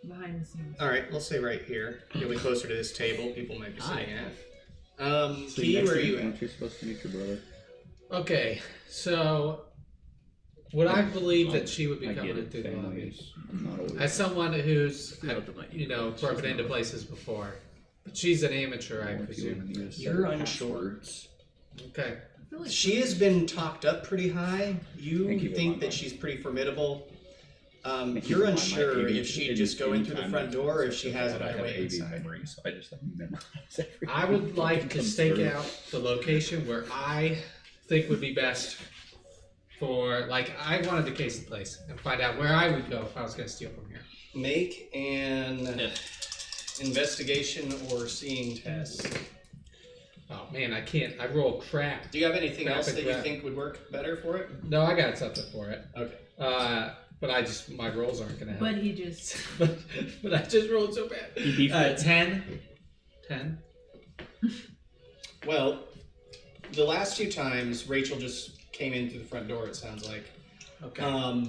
behind the scenes. All right, we'll say right here. You'll be closer to this table. People might be sitting at. So Key, next where are to you aren't at? you supposed to meet your brother? Okay, so would I believe that she would be I get coming it. through the lobby? Families. I'm not always. As someone who's, Ultimately, broken into places before, but she's an amateur, I presume. You're unsure. Okay. I feel like She has been talked up pretty high. You Thank you, think Mama. that she's pretty formidable. Thank You're you, Mama. unsure AV if she'd just go in through the front door or if she has I another have way AV inside. memory, so I just memorize everything. I would like to Comes stake through. out the location where I think would be best for, like, I wanted to case the place and find out where I would go if I was going to steal from here. Make an investigation or seeing test. Oh man, I can't. I roll crap. Do you have anything Crap else and that you crap. think would work better for it? No, I got something for it. Okay. But my rolls aren't gonna help. But he just. but I just rolled so bad. 10. 10. Well, the last few times Rachel just came in through the front door. It sounds like. Okay.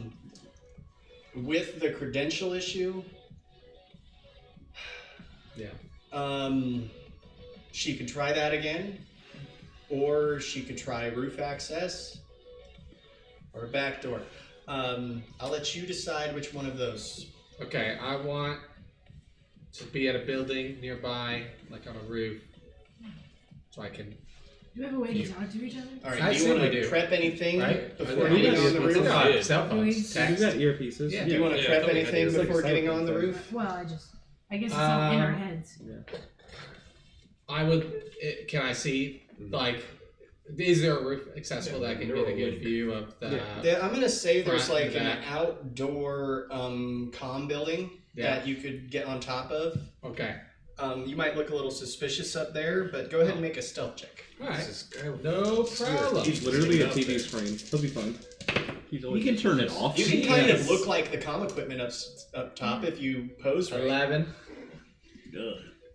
With the credential issue. Yeah. She could try that again, or she could try roof access, or a back door. I'll let you decide which one of those. Okay. I want to be at a building nearby, like on a roof, so I can. Do you have a way to talk to each other? All right. I Do you assume want we to do. prep anything Right? before I think getting we on the do. roof? No, Yeah. cell phones. You You Text. got earpieces. Yeah. Do you want to Yeah, prep I thought we had anything it. It's like before a getting Cyberpunk on the thing. roof? Well, I guess it's all in our Um, heads. I would. Can I see, like, is there a roof accessible that I can get a good view of the? Yeah, I'm gonna say there's Front like and an back. outdoor comm building Yeah. that you could get on top of. Okay. You might look a little suspicious up there, but go ahead and make a stealth check. All right. This guy with No problem. He's literally a Up TV there. screen. He'll be fine. He's You always can turn it off. You can kind Yes. of look like the comm equipment up top if you pose right. 11. Ugh.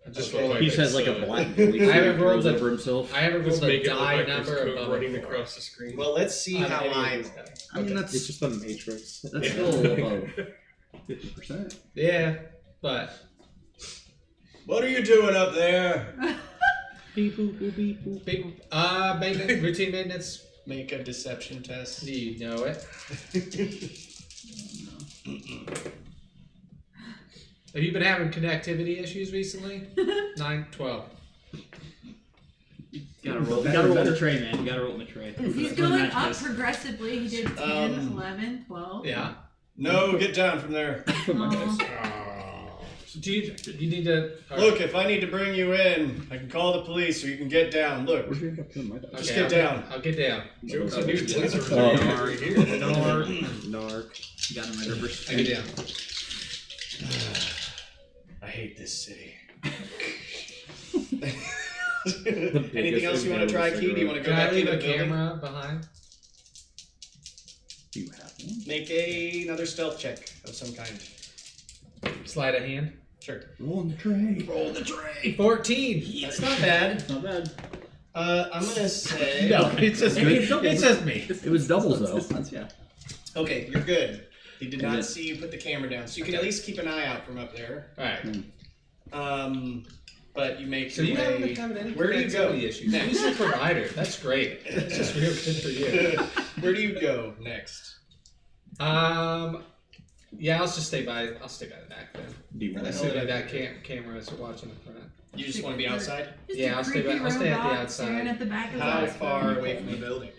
I just Look rolled. like He it's, says like a uh, black voice. I haven't rolled throws a- over himself. I haven't Just rolled make a it look die like there's number code above running a 4. across the screen. Well, let's see On how any of I. these guys. I mean, It's that's just the Matrix. that's still above 50%. Yeah, but What are you doing up there? Beep boop boop beep boop. people, maintenance, routine maintenance. Make a deception test. You know it. Have you been having connectivity issues recently? 9, 12. Gotta roll the tray, man. You gotta roll the tray. As he's That's going match up this. progressively, he did 10, 11, 12. Yeah. No, get down from there. So do you need to Look, if I need to bring you in, I can call the police or you can get down. Look, Where'd you end up putting my dice? just get down. I'll get down. Jokes on you, Blizzard. Oh. Right here. Narc. You got him right over. I get down. I hate this city. biggest Anything else you want to try, Key? Do you want to go Can I back leave into a the building? camera behind? Do you have one? Make another stealth check of some kind. Sleight of hand. Sure. Roll on the tray. Roll the tray. 14. That's not bad. Not bad. I'm gonna say. No, it's just me. It's just me. It was doubles though. That's, yeah. Okay, you're good. He did And not it- see you put the camera down, so you can at least keep an eye out from up there. Alright. But you make So your you haven't way. been having any Where do you go connectivity issues. next? He's a provider. That's great. It's just real good for you. Where do you go next? Yeah, I'll stay by the back then. Do you want I to see that that cameras are watching the front. You just want to be outside? Just Yeah, a I'll stay creepy back- I'll stay at the robot outside. staring at the back of the How house. far away from the building?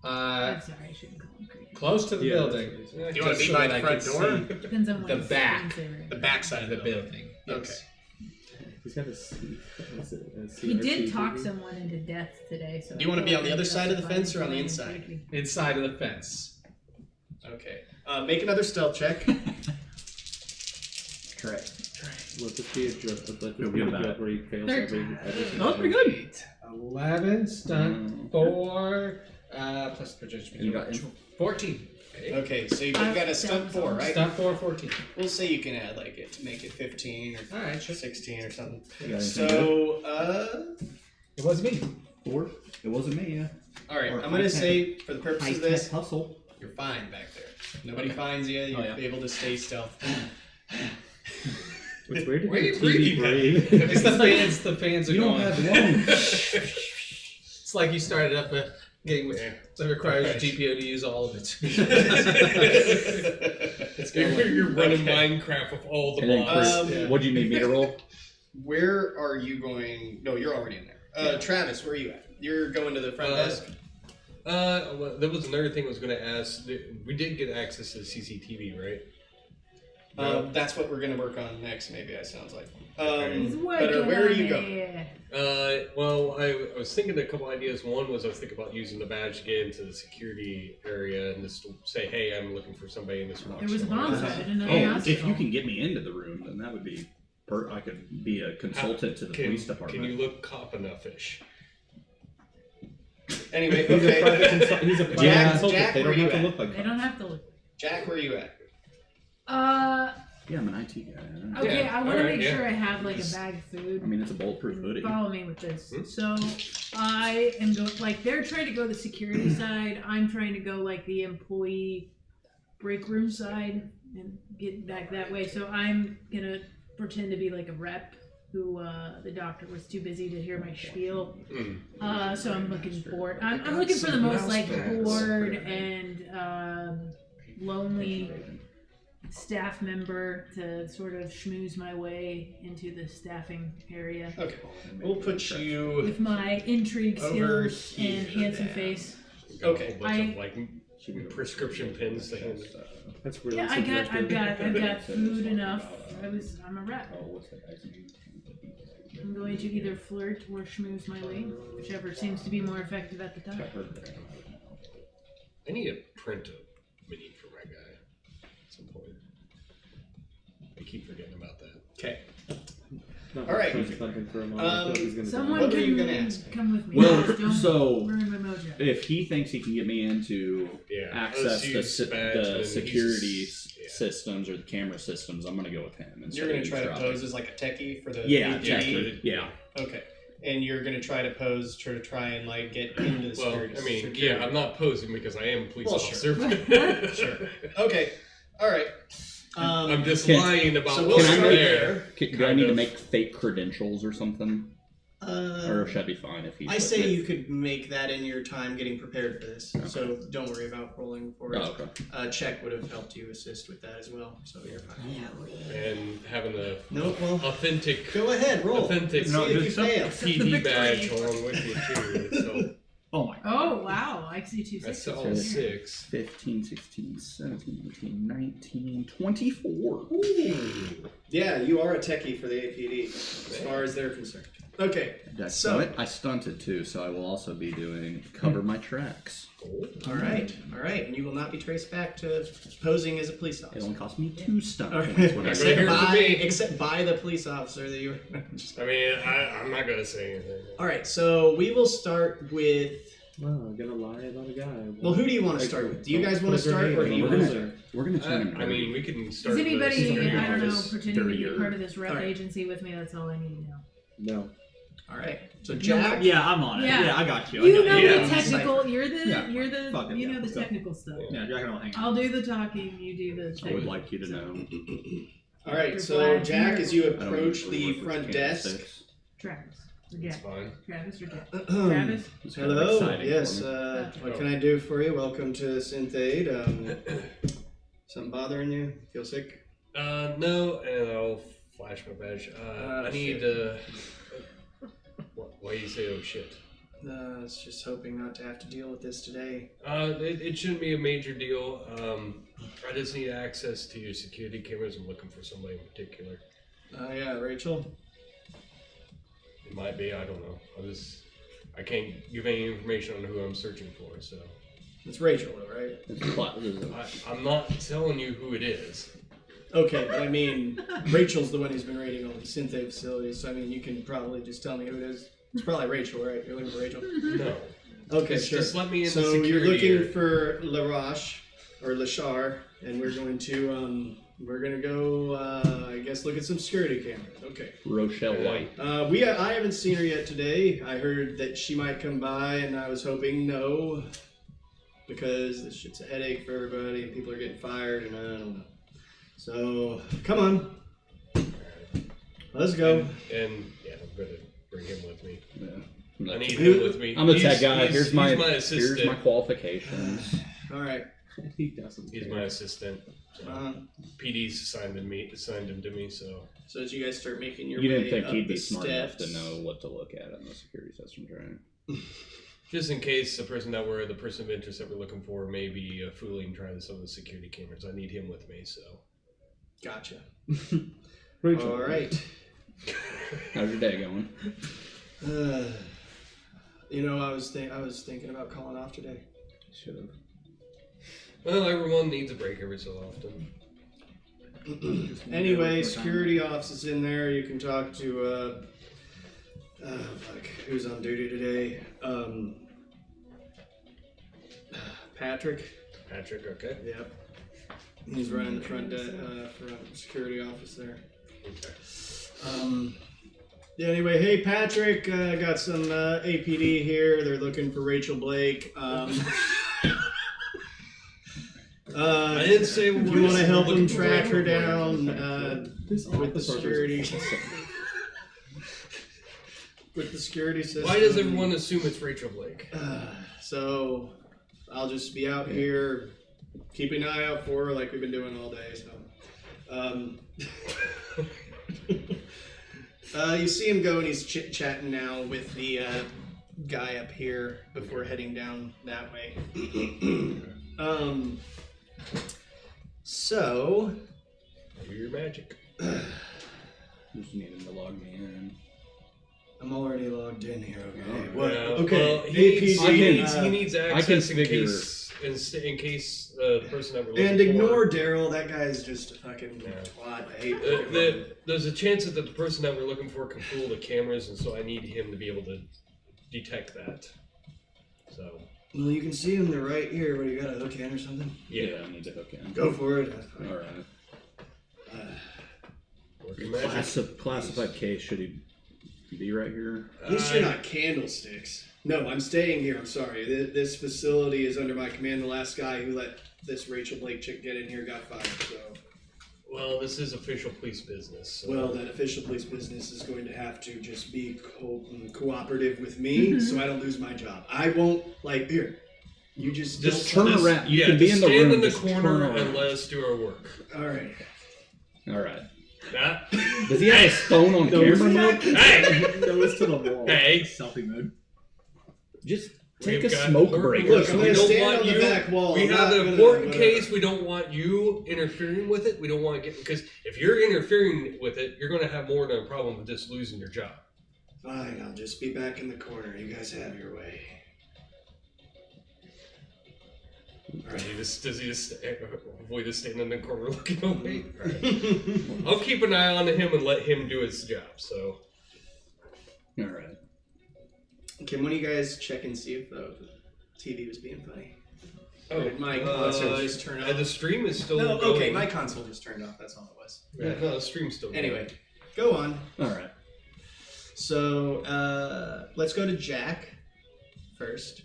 I'm sorry, I shouldn't call him creepy. Close to the Yeah, building. that's Do you want to Just be so by that the I front can door? Depends on what The his back. screensaver is. The back side see of the the building. building. Okay. Yes. He's got a C. He did talk someone into death today. So Do you want to be on the other side of the fence or on the inside? Inside of the fence. Okay. Make another stealth check. Tray. Let this be a joke. Let Feel this be good a about joke where he fails Third every. time. every That was pretty good. 11, stunt, 4, Plus the judgment. You got 14. Okay, so you've got a stunt 4, right? Stunt 4, 14. We'll say you can add like it to make it 15 or Alright, sure. 16 or something. You got anything So, It was me. 4? It wasn't me, yeah. all right. Or I'm gonna say for the purpose of this, hustle. you're fine back there. Nobody finds you. You're able to stay stealth. It's weird to Why are hear you TV breathing breathe. It's the fans. The fans are You don't going. have one. It's like you started up a game with. So it requires your GPO to use all of it. You're running Minecraft with all the And then blocks. Chris, what do you need me to roll? Where are you going? No, you're already in there. Travis, where are you at? You're going to the front desk. Well, there was another thing I was going to ask. We did get access to the CCTV, right? That's what we're gonna work on next. Maybe that sounds like. He's But working where are on you it. going? Well, I was thinking a couple ideas. One was I was thinking about using the badge to get into the security area and just say, "Hey, I'm looking for somebody in this room." There was a bomb site in another Oh, hospital. if you can get me into the room, then that would be. I could be a consultant to the police department. Can you look cop enough-ish? Anyway, He's a okay. private consultant. He's a private Jack, consultant. Jack, They where don't you have to at? look like They that. don't have to look. Jack, where are you at? Yeah, I'm an IT guy. I don't know. Okay, Yeah, I want to alright, make yeah. sure I have like a bag of food. I mean, it's a bulletproof hoodie. Follow me with this. Hmm? So I am going like they're trying to go the security side. I'm trying to go like the employee break room side and get back that way. So I'm gonna pretend to be like a rep who the doctor was too busy to hear my spiel. So I'm looking for I'm looking for the most like bored and lonely staff member to sort of schmooze my way into the staffing area Okay, we'll put you. with my intrigue Over skills and here, handsome then. face. Got a Okay. whole bunch of like prescription pins to hand. That's really Yeah, I've got food enough. I'm a rep. I'm going to either flirt or schmooze my way, whichever seems to be more effective at the time. I need to print a mini for my guy at some point. I keep forgetting about that. Okay. Not All right. much something for a moment. I feel like he's gonna Someone What were can you gonna ask? come with me. Well, Just don't so ruin my mojo. if he thinks he can get me into Yeah. access let's the, use badge and the then security he's- yeah. systems or the camera systems, I'm gonna go with him. You're gonna try to pose as like a techie for the Yeah, APD? techie. Yeah. Okay, and you're gonna try to pose to try and like get into the Well, security. I mean, security. yeah, I'm not posing because I am a police Well, officer. Sure. Okay. All right. I'm just Can- lying about so what's we'll start there. Do I need to make fake credentials or something? Uh, Or should I be fine if he? I say you could make that in your time getting prepared for this, so don't worry about rolling for it. Oh, okay. Check would have helped you assist with that as well, so you're fine. And having the Nope. Well, authentic go ahead, roll. Authentic Let's see if you fail. PD badge along with you too. So Oh my god. Oh wow! I see two that's sixes. all right here. 6. 15, 16, 17, 18, 19, 24. Yeah, you are a techie for the APD, as far as they're concerned. Okay, Did I so stunt it? I stunted too, so I will also be doing cover my tracks. all right, and you will not be traced back to posing as a police It officer. only cost me 2 stunt All points. right. When I Except did for Except by, me. except by the police officer that you were. I mean, I'm not gonna say anything. All right, so we will start with. Well, I'm gonna lie about a guy. Well, who do you want to start with? Do you guys want to start, or do you We're want gonna- to? We're gonna turn him. I mean, we can start. Is the anybody, security I don't know, office pretending to be dirtier. part of this rep Alright. agency with me? That's all I need to know. No. All right, so Jack. Yeah, I'm on it. Yeah. Yeah, I got you. I You got know Yeah. the technical. You're the. Yeah. You're the. Fuck it, you yeah, know the let's go. technical stuff. Yeah, Jack and I'll hang out. I'll do the talking. You do the. I would technical. like you to know. All right, You're so glad Jack, you're- as you I don't approach usually the work with front candlesticks. desk. Travis. Or It's Jack. fine. Travis or Jack. Travis. It's kind of Hello. exciting Yes. for me. What can I do for you? Welcome to Synth Aid. Something bothering you? Feel sick? No, and I'll flash my badge. I need. shit. Why you say oh shit? I was just hoping not to have to deal with this today. It shouldn't be a major deal. I just need access to your security cameras. I'm looking for somebody in particular. Yeah, Rachel. It might be. I don't know. I can't give any information on who I'm searching for. So It's Rachel, though, right? It's a plot. I'm not telling you who it is. Okay, but I mean, Rachel's the one who's been raiding all the Synth Aid facilities, so I mean, you can probably just tell me who it is. It's probably Rachel, right? You're looking for Rachel? No. Okay, Just, sure. just let me in the So security you're looking area. for LaRoche or Lachar, and we're going to go. I guess look at some security cameras. Okay. Rochelle White. I haven't seen her yet today. I heard that she might come by, and I was hoping no, because this shit's a headache for everybody, and people are getting fired, and I don't know. So come on, let's go. And yeah, I'm gonna bring him with me. Yeah. I need him with me. I'm a tech He's- guy. he's- Here's my he's my assistant. here's my qualifications. All right. He doesn't. He's my assistant. So PD's assigned him to me. So as you guys start making your You way didn't think up he'd be the smart enough to steps- know what to look at in the security systems, right? just in case the person of interest that we're looking for may be fooling trying some of the security cameras, I need him with me. So Gotcha. Rachel. All right. How's your day going? I was thinking about calling off today. Should have. well, everyone needs a break every so often. Anyway, security office is in there. You can talk to who's on duty today? Patrick. Patrick, okay. Yep. He's running the front security office there. Okay. Yeah, anyway, hey Patrick, got some APD here. They're looking for Rachel Blake. I didn't say if you want to help them track her down with the security. With the security system. Why does everyone assume it's Rachel Blake? So I'll just be out here keeping an eye out for her like we've been doing all day. So you see him go and he's chit-chatting now with the guy up here before heading down that way. So Do your magic. Just need him to log me in. I'm already logged in here. Okay. Well, Okay. well, he needs I can access in figure- case the person that we're looking And for. ignore Daryl. That guy's just a fucking Yeah. twat. I hate him. There's a chance that the person that we're looking for can fool the cameras, and so I need him to be able to detect that. So. Well, you can see him. They're right here. What do you got? A hook in or something? Yeah, I need to hook in. Go for it. All right. Working magic. Classified case. Should he be right here? At least you're not candlesticks. No, I'm staying here. I'm sorry. This facility is under my command. The last guy who let this Rachel Blake chick get in here got fired. So, Well, this is official police business. So. well, that official police business is going to have to just be cooperative with me, so I don't lose my job. I won't here. You just turn don't- around. You Yeah, can be in just the stand room. in the just turn corner around. and let us do our work. All right. All right. That. Does he have his phone on camera mode? Hey! That was to the wall. Hey! Selfie mode. Just We've take a got smoke important- break. Look, I'm We gonna don't stand want on the you- back wall. We I'm have not an gonna- important whatever. case. We don't want you interfering with it. We don't want to get because if you're interfering with it, you're going to have more than a problem with just losing your job. Fine, I'll just be back in the corner. You guys have your way. Does he just avoid just standing in the corner looking away? Right. I'll keep an eye on him and let him do his job. So. All right. Can one of you guys check and see if the TV was being funny? Oh, Or did my console just turn off? The stream is still No, going. okay, my console just turned off. That's all it was. Yeah, no, the stream's still going. Anyway, go on. All right. So let's go to Jack first.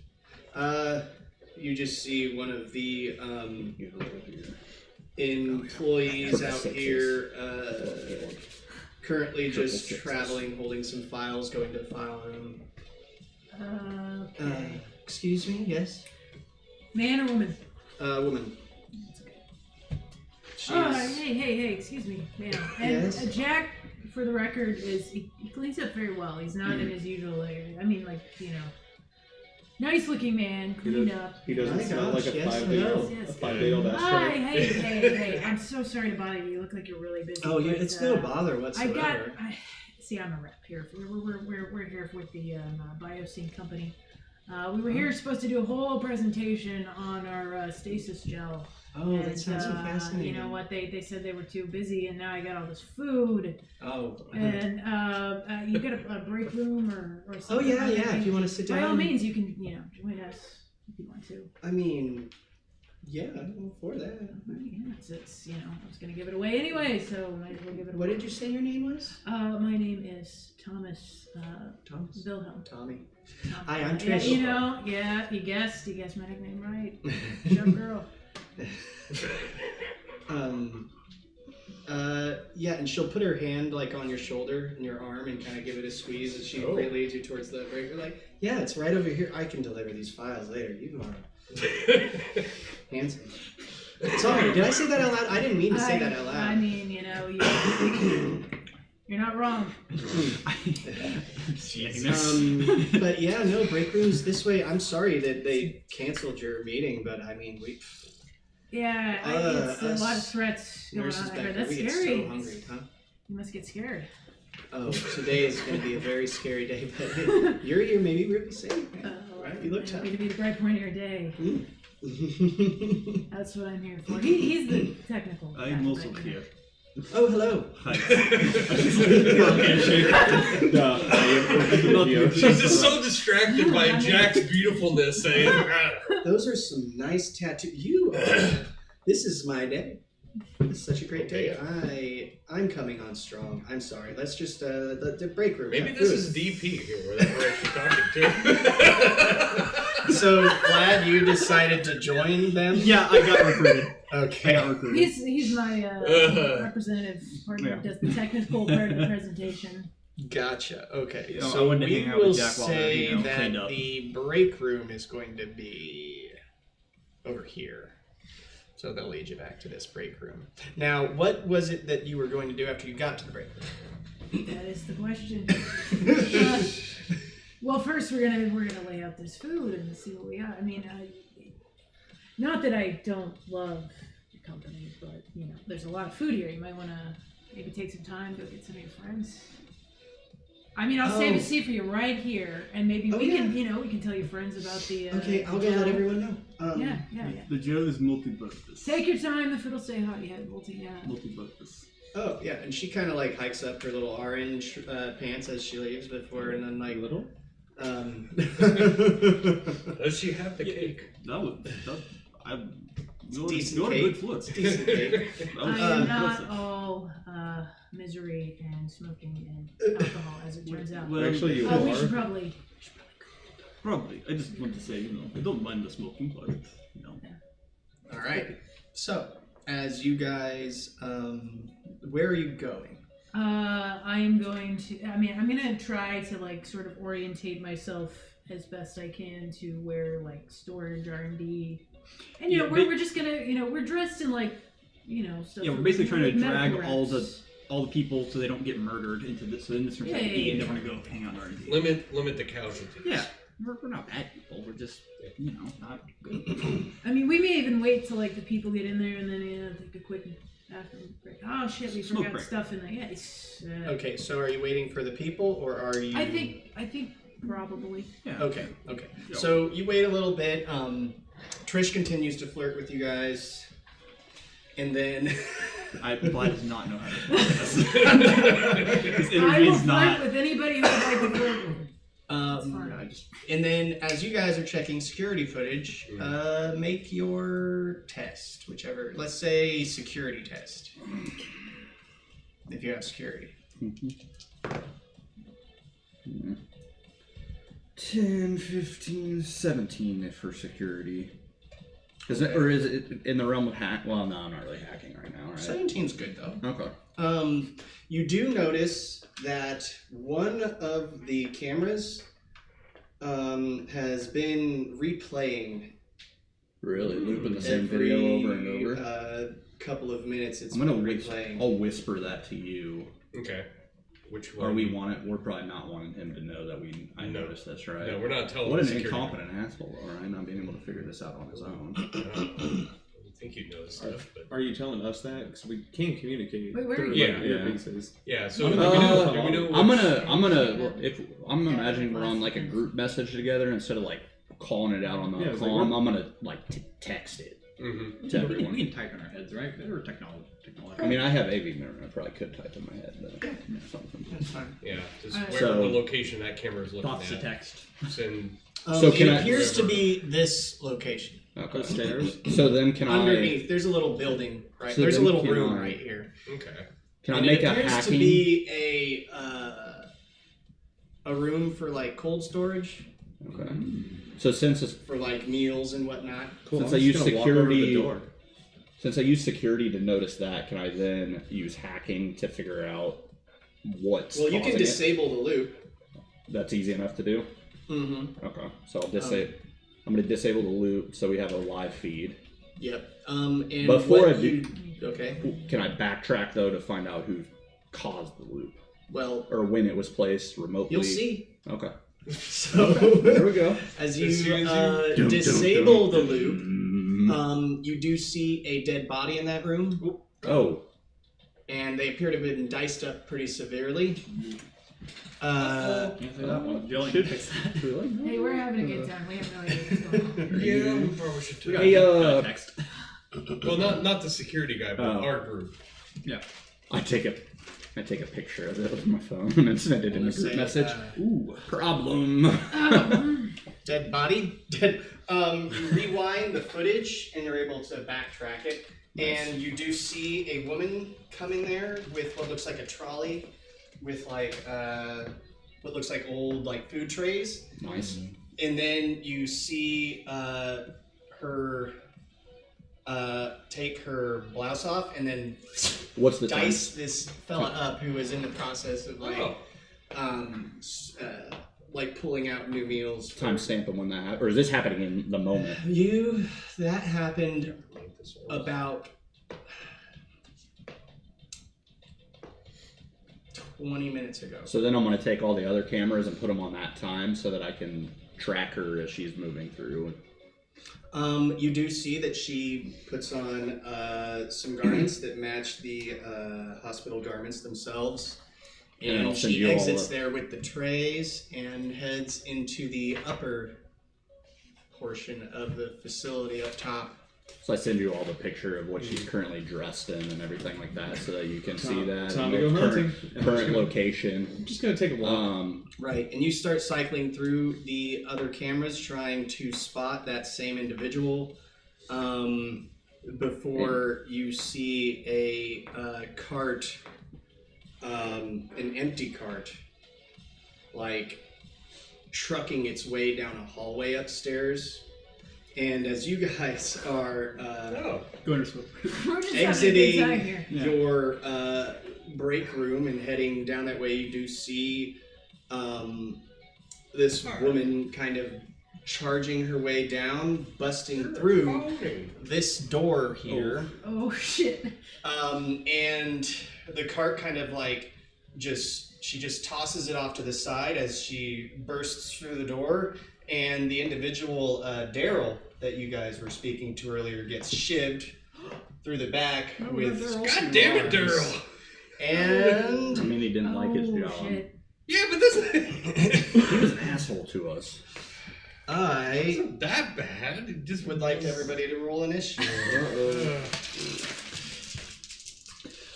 You just see one of the employees out here currently just traveling, holding some files, going to the file room. Okay. Excuse me, yes? Man or woman? Woman. Oh, hey, excuse me, man. And Yes? Jack, for the record, he cleans up very well. He's not in his usual area. I mean, nice looking man, cleaned up. He doesn't My smell gosh, like a yes, I 5-day-old. know. A Yes. 5-day-old Hi, ashtray. hey, I'm so sorry to bother you. You look like you're really busy. Oh, yeah, but, it's no bother whatsoever. See, I'm a rep here. We're here with the Biosync company. We were here supposed to do a whole presentation on our stasis gel. Oh, that sounds so And, fascinating. You know what? They said they were too busy, and now I got all this food. Oh. And you got a break room or Oh something? yeah, yeah. If you want to sit down. By all means, you can join us if you want to. I mean, yeah, I'm all for that. Yeah, it's I was gonna give it away anyway, so might as well give it away. What did you say your name was? My name is Thomas. Thomas. Wilhelm. Tommy. Tom. Hi, I'm Yeah, Trish. you guessed my nickname right. Young girl. Yeah, and she'll put her hand like on your shoulder and your arm and kind of give it a squeeze as she leads you towards the breaker. Like, yeah, it's right over here. I can deliver these files later. You are handsome. Sorry, did I say that out loud? I didn't mean to say that out loud. I mean, you're not wrong. But yeah, no, break rooms this way. I'm sorry that they canceled your meeting, but I mean, Yeah, it's a lot of threats going nurses on back there. there, That's we get scary. so hungry, huh? You must get scared. Oh, today is going to be a very scary day, but you're here, maybe really safe, right? You look tough. Happy to be the bright point of your day. That's what I'm here for. He's the technical guy. I'm also but, here. Oh, hello. Hi. She's just so distracted by Jack's beautifulness. Those are some nice tattoos. This is my day. It's such a great day. I'm coming on strong. I'm sorry. Let's just the break room. Maybe this is DP here, where we're actually talking to. So glad you decided to join them. Yeah, I got recruited. Okay. I got recruited. He's my representative partner who does the technical part of the presentation. Gotcha. Okay. You know, I So wanted to we hang out with will Jack while they're, say that cleaned up. the break room is going to be over here. So they'll lead you back to this break room. Now, what was it that you were going to do after you got to the break room? That is the question. Well, first we're gonna lay out this food and see what we got. I mean, not that I don't love your company, but there's a lot of food here. You might want to maybe take some time, go get some of your friends. I mean, I'll save a seat for you right here, and maybe we can tell your friends about the. Okay, I'll go gel. let everyone know. Yeah. The gel is multi-purpose. Take your time. The food will stay hot. Yeah, Multi-purpose. Oh yeah, and she kind of like hikes up her little orange pants as she leaves before, and then like little. Does she have the cake? Decent a cake. good foot. It's decent cake. I am not all misery and smoking and alcohol, as it turns out. Well, Actually, you We are. should probably. Probably. I just want to say, I don't mind the smoking part. All right. So, as you guys, where are you going? I am going to. I mean, I'm gonna try to like sort of orientate myself as best I can to where like storage, R&D, and we're just gonna we're dressed in like stuff. Yeah, we're basically trying to like drag medical all reps. the people so they don't get murdered into this. So then this room's like eat and they want to go hang out in R&D. Limit the casualties. Yeah, we're not bad people. We're just not good. I mean, we may even wait till like the people get in there and then take a quick bathroom break. Oh shit, we Smoke forgot break. stuff in there. Yeah. It's, Okay, so are you waiting for the people, or are you? I think probably. Yeah. Okay. Yeah. So you wait a little bit. Trish continues to flirt with you guys, and then Bly does not know how to play this. His I energy will is flirt not. with anybody who would like to flirt with me. And then as you guys are checking security footage, make your test, whichever. Let's say security test, if you have security. 10, 15, 17 for security. Is it in the realm of hack? Well, no, I'm not really hacking right now, right? 17's good though. Okay. You do notice that one of the cameras has been replaying. Really? Looping the same video over and over? Couple of minutes. It's I'm gonna replaying. I'll whisper that to you. Okay. Which one? Or we want it. We're probably not wanting him to know that I noticed this, right? No, we're not telling. What an security. incompetent asshole, all right? Not being able to figure this out on his own. I think you know this stuff, but Are you telling us that? Because we can communicate. Wait, where are through, you? like, Yeah. earpieces. yeah. So I'm do gonna- we know I'm gonna if I'm imagining we're on like a group message together instead of like calling it out on the Yeah, it's like comm. I'm gonna like text it Mm-hmm. to everyone. We can type in our heads, right? Or technology. I mean, I have AV memory. I probably could type in my head, but something. That's fine. Yeah, just Alright. where So- the location that camera is looking Thoughts to at. text. Send. So can it I- appears to be this location. Okay. Stairs. So then, can Underneath, there's a little building, right? So There's a then little can room I- right here. Okay. Can I And make it a appears hacking? to be a room for like cold storage, Okay. So since it's, for like meals and whatnot. Cool. Since I'm I just use gonna walk over to the security- door. since I use security to notice that, can I then use hacking to figure out what's Well, you can causing it? disable the loop. That's easy enough to do. Mm-hmm. Okay. So I'm going to disable the loop so we have a live feed. Yep. And Before what I do- okay. Can I backtrack though to find out who caused the loop Well, or when it was placed remotely? you'll see. Okay. So There we go. as As soon you as disable the loop, Mm. you do see a dead body in that room, Oh. and they appear to have been diced up pretty severely. Can't say that one. Jill, you can fix that. Hey, we're having a good time. We have no idea what's going on. Yeah, we probably should too. Hey, Text. Well, not the security guy, but Oh. our group. I take a picture of it with my phone and send it in a Let's group say, message. Ooh, problem. Oh, Dead body. Dead. You rewind the footage, and you're able to backtrack it. And you do see a woman coming there with what looks like a trolley, with like what looks like old like food trays. Nice. And then you see her take her blouse off, and then What's the dice this fella up who was in the process of like Oh. like pulling out new meals. for- timestamp of when that happened? Or is this happening in the moment? That happened about 20 minutes ago. So then I'm going to take all the other cameras and put them on that time so that I can track her as she's moving through. You do see that she puts on some garments that match the hospital garments themselves. And I'll And send she you all exits the- there with the trays and heads into the upper portion of the facility up top. So I send you all the picture of what she's currently dressed in and everything like that so that you can see that. Time and to the go hunting. Current location. I'm just gonna take a walk. Right, and you start cycling through the other cameras trying to spot that same individual before you see a cart, an empty cart, like trucking its way down a hallway upstairs. And as you guys are Going to school. we're just having a good time exiting here. your break room and heading down that way, you do see this woman kind of charging her way down, busting through this door here. Oh shit. And the cart kind of like she just tosses it off to the side as she bursts through the door, and the individual Daryl that you guys were speaking to earlier gets shivved through the back with God damn it, Daryl! and I mean, he didn't like his Oh, job. shit. Yeah, but that's He was an asshole to us. I not that bad. It just would like everybody to roll initiative.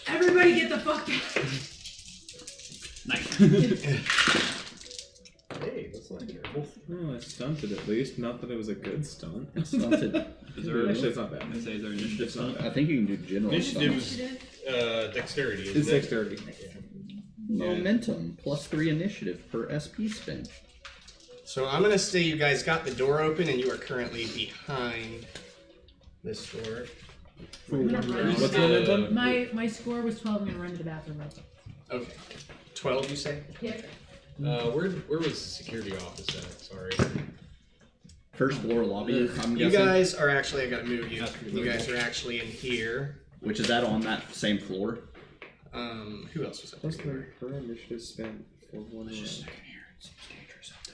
Everybody get the fuck out. Nice. Hey, that's not terrible. Oh, I stunted at least. Not that it was a good stunt. Stunted. Is there Actually, it's not bad. I say, is there initiative It's not stuff? I think you can do general Initiative stunts. was dexterity. It's Isn't it? dexterity. Momentum plus 3 initiative per SP spin. So I'm gonna say you guys got the door open and you are currently behind this door. I'm gonna run. What's the momentum? My score was 12. I'm gonna run to the bathroom real quick. Okay. 12, you say? Yep. Where was the security office at? Sorry. First floor lobby, I'm You guessing. guys are actually, I gotta move you. You guys are actually in here. Which is that on that same floor? Who else was up Plus there? her initiative spent for 1 round.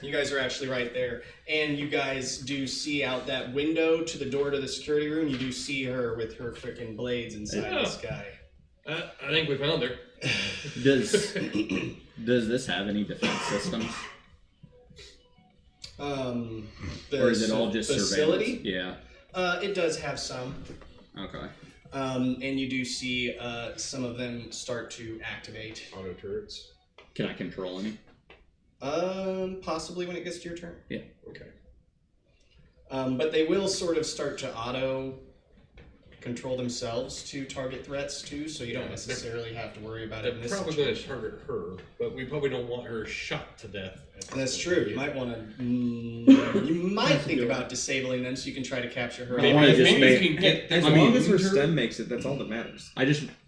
You guys are actually right there. And you guys do see out that window to the door to the security room, you do see her with her freaking blades inside Yeah. this guy. I think we found her. Does this have any defense systems? Or is it all just facility? surveillance? Yeah. It does have some. Okay. And you do see some of them start to activate. Auto turrets. Can I control any? Possibly when it gets to your turn. Yeah. Okay. But they will sort of start to auto control themselves to target threats too, so you don't necessarily have to worry about it in They're this probably going to situation. target her, but we probably don't want her shot to death. That's true. You might want to. You might think about disabling them so you can try to capture her. I wanna just make- you can get As them long as her into stem makes it, that's all that matters.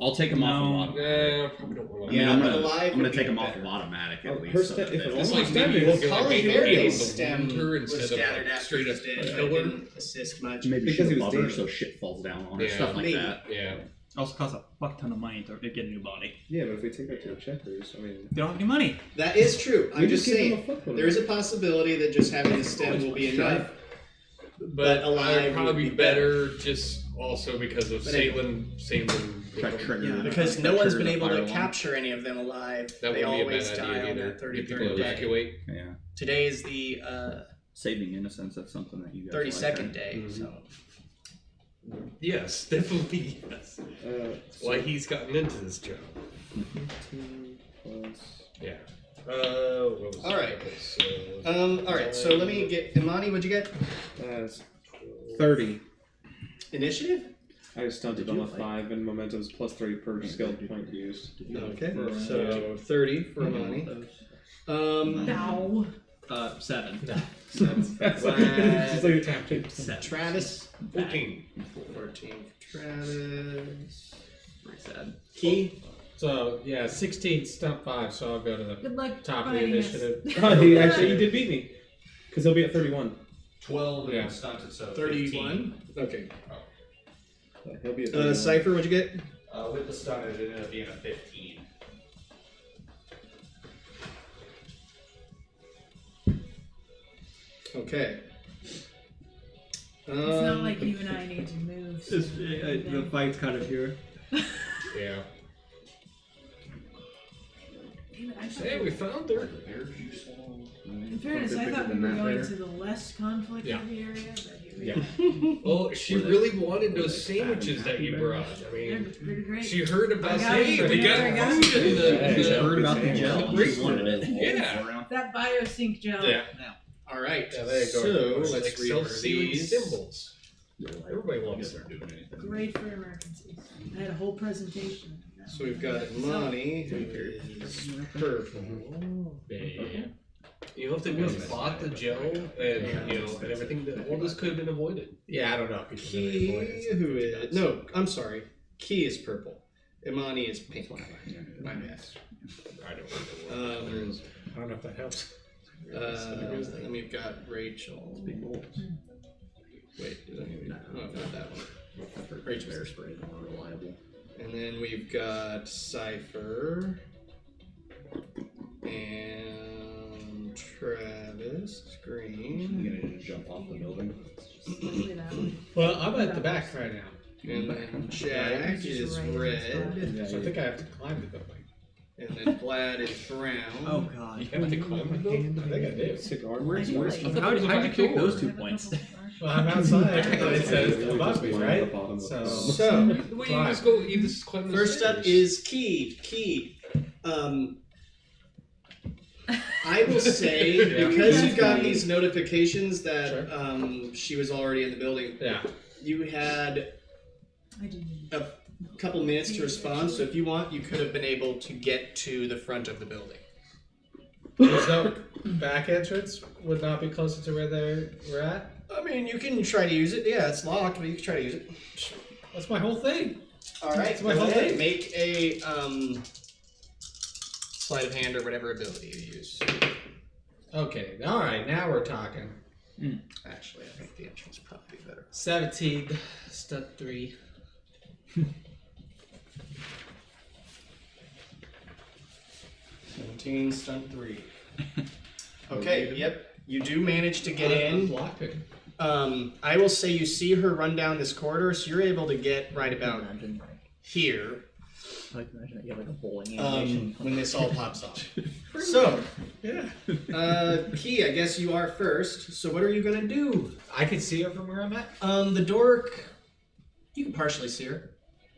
I'll take them off of automatic. Yeah, probably don't want I mean, Yeah, I'm but gonna, alive I'm gonna would take be them off better. of automatic Oh, at least. her so stem- that if they- it It's only like stem maybe is- we'll Colin make Verde's the stem wound her was instead scattered of after straight he up was dead, but it kill her. didn't assist much. Maybe Because shoot he was above her dead. so shit falls down on her, Yeah, stuff like maybe. that. Yeah. Also costs a fuck ton of money to get a new body. Yeah, but if we take her to the checkers, I mean, They don't have any money. That is true. I'm we just give them saying. a foot There is a possibility that just having the stem will be enough. But alive would probably would be be better just also because of But Salem. Try to trigger. Because try no to one's trigger been the able fire to alarm. capture any of them alive. That They would be a always bad die idea on either. that 33rd Get people to day. evacuate. Yeah. Today is the Saving innocence, that's something that you guys 32nd like, day, Mhm. so. Yes, definitely yes. Why he's gotten into this job. 15 plus. Yeah. What was All right. Okay, so, All right, so let me get Imani. What'd you get? That's 30. Initiative. I just stunted Did on you, a like- 5 and momentum's plus 30 per skill point used. Okay, For- so 30 for Imani. No. 7. That's like, Glad. it's just like 7. Travis. 14. 14 for Travis. Pretty sad. Key. So yeah, 16 stump 5, so I'll go to the Good luck top of the finding us. initiative. Oh, he did beat me. Because he'll be at 31. 12 Yeah. and stunted, so 31. Okay. Yeah, he'll be at 31. Cypher, what'd you get? with the stunted, it ended up being a 15. Okay. It's not like you and I need to move. so The fight's kind of here. Yeah. Damn it, I thought- Hey, we found her. In fairness, I thought we were going to the less conflict Yeah. heavy area, but here we Yeah. Well, she Were they- really wanted were those they sandwiches fat that you and brought. I They're mean, pretty great. she heard about I got hey, it. they I got got food in it. the. She heard about the Yeah. gel. Great She wanted it. Yeah. That biosync gel. Yeah. All right. Yeah, there you go. So It's let's like read self-sealing these. symbols. Everybody wants them. them. Great for emergencies. I had a whole presentation. So we've got Imani, who is purple. Yeah. You know, if they would have bought the gel and you know and everything, that all this could have been avoided. Yeah, I don't know. Key, who is no? I'm sorry. Key is purple. Imani is pink. My bad. I don't know. I don't know if that helps. Then we've got Rachel. Big bolts. Wait, did I even? No, not that one. Rachel's bear spray is more reliable. And then we've got Cypher and Travis You Green, gonna just jump off the building? Look at that one. Well, I'm at the back right now, and then Jack is red, Yeah, so I think I have to climb the building. and then Vlad is brown. Oh god. You have to climb the building? I think I do. Cigar. I do like- How'd you pick those I 2 have a points? couple- Well, I'm outside. Yeah. It says above me, right? So, So Well, you just go. You just climb the first up stairs. is Key. I will say, Yeah. because you've gotten these notifications that Sure. she was already in the building, yeah. you had I didn't. a couple minutes to respond, so if you want, you could have been able to get to the front of the building. There's no back entrance. Would not be closer to where we're at. I mean, you can try to use it. Yeah, it's locked, but you can try to use it. That's my whole thing. All right, That's my go whole ahead. thing. Make a sleight of hand or whatever ability you use. Okay. All right. Now we're talking. Actually, I think the entrance would probably be better. 17, step 3. 17, stunt 3. Okay, yep. You do manage to get I'm in. blocking. I will say you see her run down this corridor, so you're able to get right about here. I like to imagine that you have like a bowling animation. when this all pops off. So, Yeah. Key, I guess you are first. So what are you gonna do? I can see her from where I'm at. The door, you can partially see her.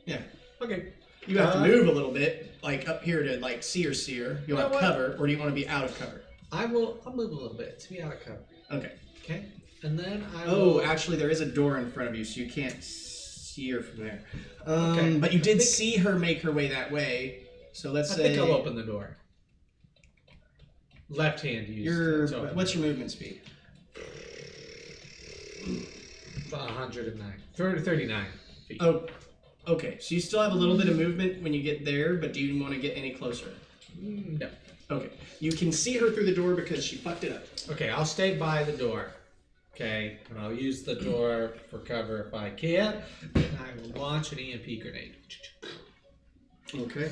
Yeah. Okay. You have to move a little bit, like up here to like see her. You'll have cover, or do you want to be out of cover? I'll move a little bit to be out of cover. Okay. Okay. And then I Oh, will... actually, there is a door in front of you, so you can't see her from there. Okay. But you did see her make her way that way. So let's I say think I'll open the door. Left hand used. What's your movement speed? 109. 39 feet. Oh, okay. So you still have a little bit of movement when you get there, but do you want to get any closer? No. Okay. You can see her through the door because she fucked it up. Okay, I'll stay by the door. Okay, and I'll use the door for cover if I can. And I will launch an EMP grenade. Okay.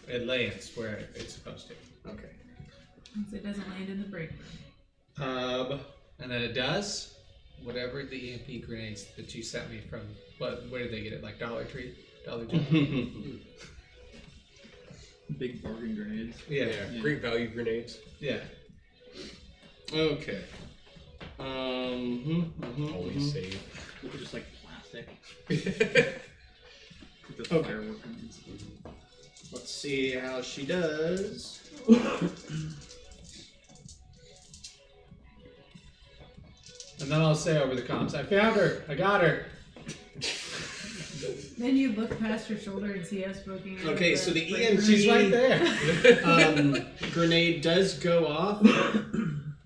It lands where it's supposed to. Okay. So it doesn't land in the break room. And then it does whatever the EMP grenades that you sent me from. Where did they get it? Like Dollar Tree? Dollar Tree? Big bargain grenades. Yeah. Great value grenades. Yeah. Okay. Always safe. Just like plastic. The Okay. firework. Let's see how she does. And then I'll say over the comms, I found her. I got her. Then you look past her shoulder and see us poking. out Okay, of so the break EMP room. She's right there. Grenade does go off,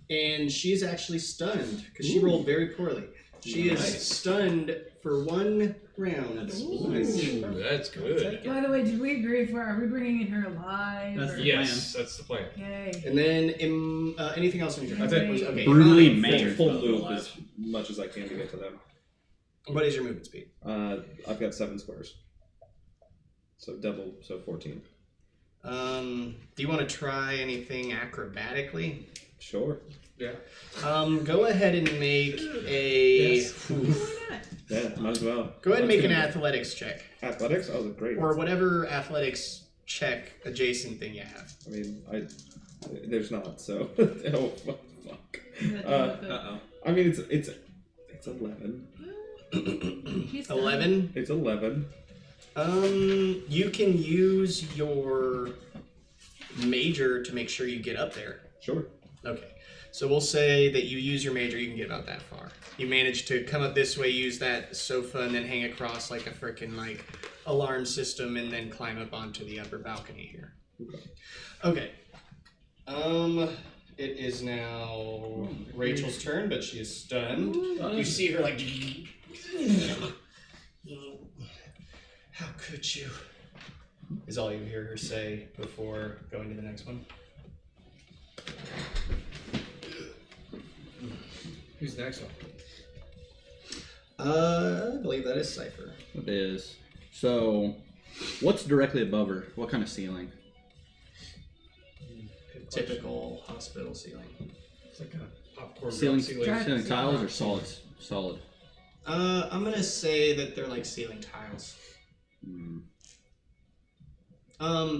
and she's actually stunned because she rolled very poorly. She is stunned for 1 round. Ooh, that's good. By the way, did we agree for? Are we bringing her alive? That's or- the Yes, that's the plan. Okay. And then anything else on your turn? That's it. Okay. Brutally Full, maimed. full move as much as I can to get to them. What is your movement speed? I've got 7 squares. So double, so 14. Do you want to try anything acrobatically? Sure. Yeah. Go ahead and make a. Yes. Yeah, might as well. Go ahead and make an Let's athletics check, go. Athletics? Oh, great. or whatever athletics check adjacent thing you have. I mean, there's not, so. Oh, fuck. Uh-oh. I mean, it's 11. She's done. 11. It's 11. You can use your major to make sure you get up there. Sure. Okay. So we'll say that you use your major, you can get about that far. You manage to come up this way, use that sofa, and then hang across like a frickin' like alarm system, and then climb up onto the upper balcony here. Okay. It is now Rachel's turn, but she is stunned. You see her like. How could you? Is all you hear her say before going to the next one. Who's the next one? I believe that is Cypher. It is. So, what's directly above her? What kind of ceiling? Typical hospital ceiling. It's like a popcorn Ceiling, ceiling. ceiling tiles or solids? Solid. I'm gonna say that they're like ceiling tiles.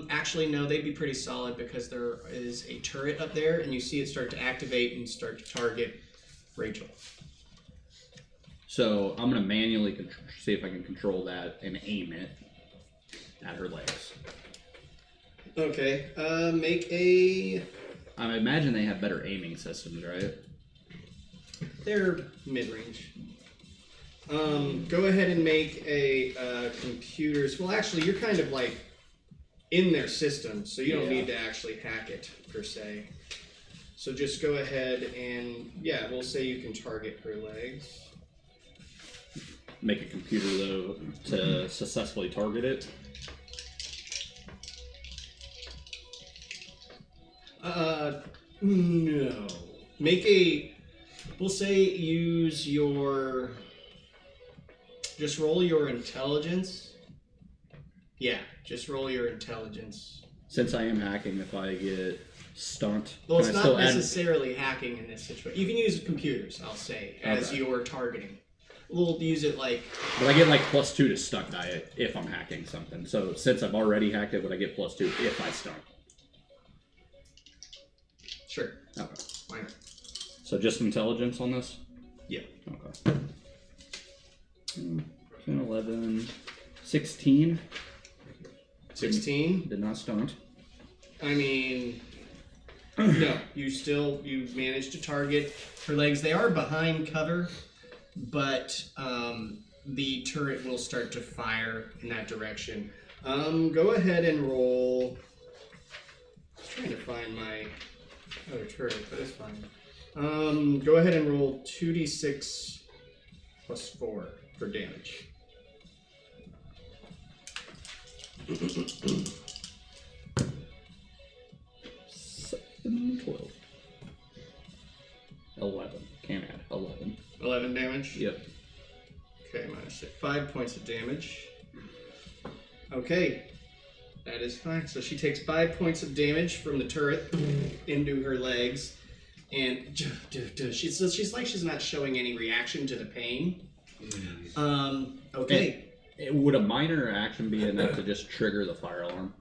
Actually, no, they'd be pretty solid because there is a turret up there, and you see it start to activate and start to target Rachel. So I'm gonna manually see if I can control that and aim it at her legs. Okay. Make a. I imagine they have better aiming systems, right? They're mid-range. Go ahead and make a computers. Well, actually, you're kind of like in their system, so you don't need to actually hack it per se. So just go ahead and we'll say you can target her legs. Make a computer though to successfully target it. No. Make a. We'll say use your. Just roll your intelligence. Yeah, just roll your intelligence. Since I am hacking, if I get stunt, Well, can it's I not still necessarily hacking in this situation. You can use computers, I'll say, as your targeting. we'll use it like. But I get like +2 to stuck die if I'm hacking something. So since I've already hacked it, would I get +2 if I stuck? Sure. Okay. Why not? So just intelligence on this? Yeah. Okay. 10, 11, 16. 16. Did not stunt. I mean, no. You managed to target her legs. They are behind cover, but the turret will start to fire in that direction. Go ahead and roll. I was trying to find my other turret, but it's fine. Go ahead and roll 2d6 plus 4 for damage. 7, 12. 11. Can't add 11. 11 damage? Yep. Okay, minus 5 points of damage. Okay, that is fine. So she takes 5 points of damage from the turret into her legs, and she's like she's not showing any reaction to the pain. Okay. Would a minor action be enough to just trigger the fire alarm?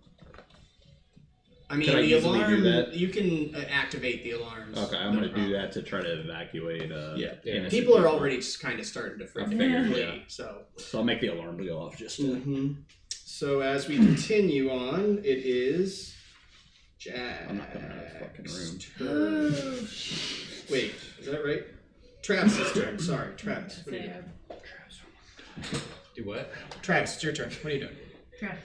I mean, Can I the easily do alarm, that? you can activate the alarms. Okay, I'm no going to do problem. that to try to evacuate. innocent People are already just kind of starting to freak figured, flee, yeah. so. So I'll make the alarm to go off just to... Mm-hmm. So as we continue on, it is Jack's I'm not coming out of the fucking room. turn. Wait, is that right? Travis's turn. Sorry, Travis. What are you doing? Do what? Travis, it's your turn. What are you doing? Travis.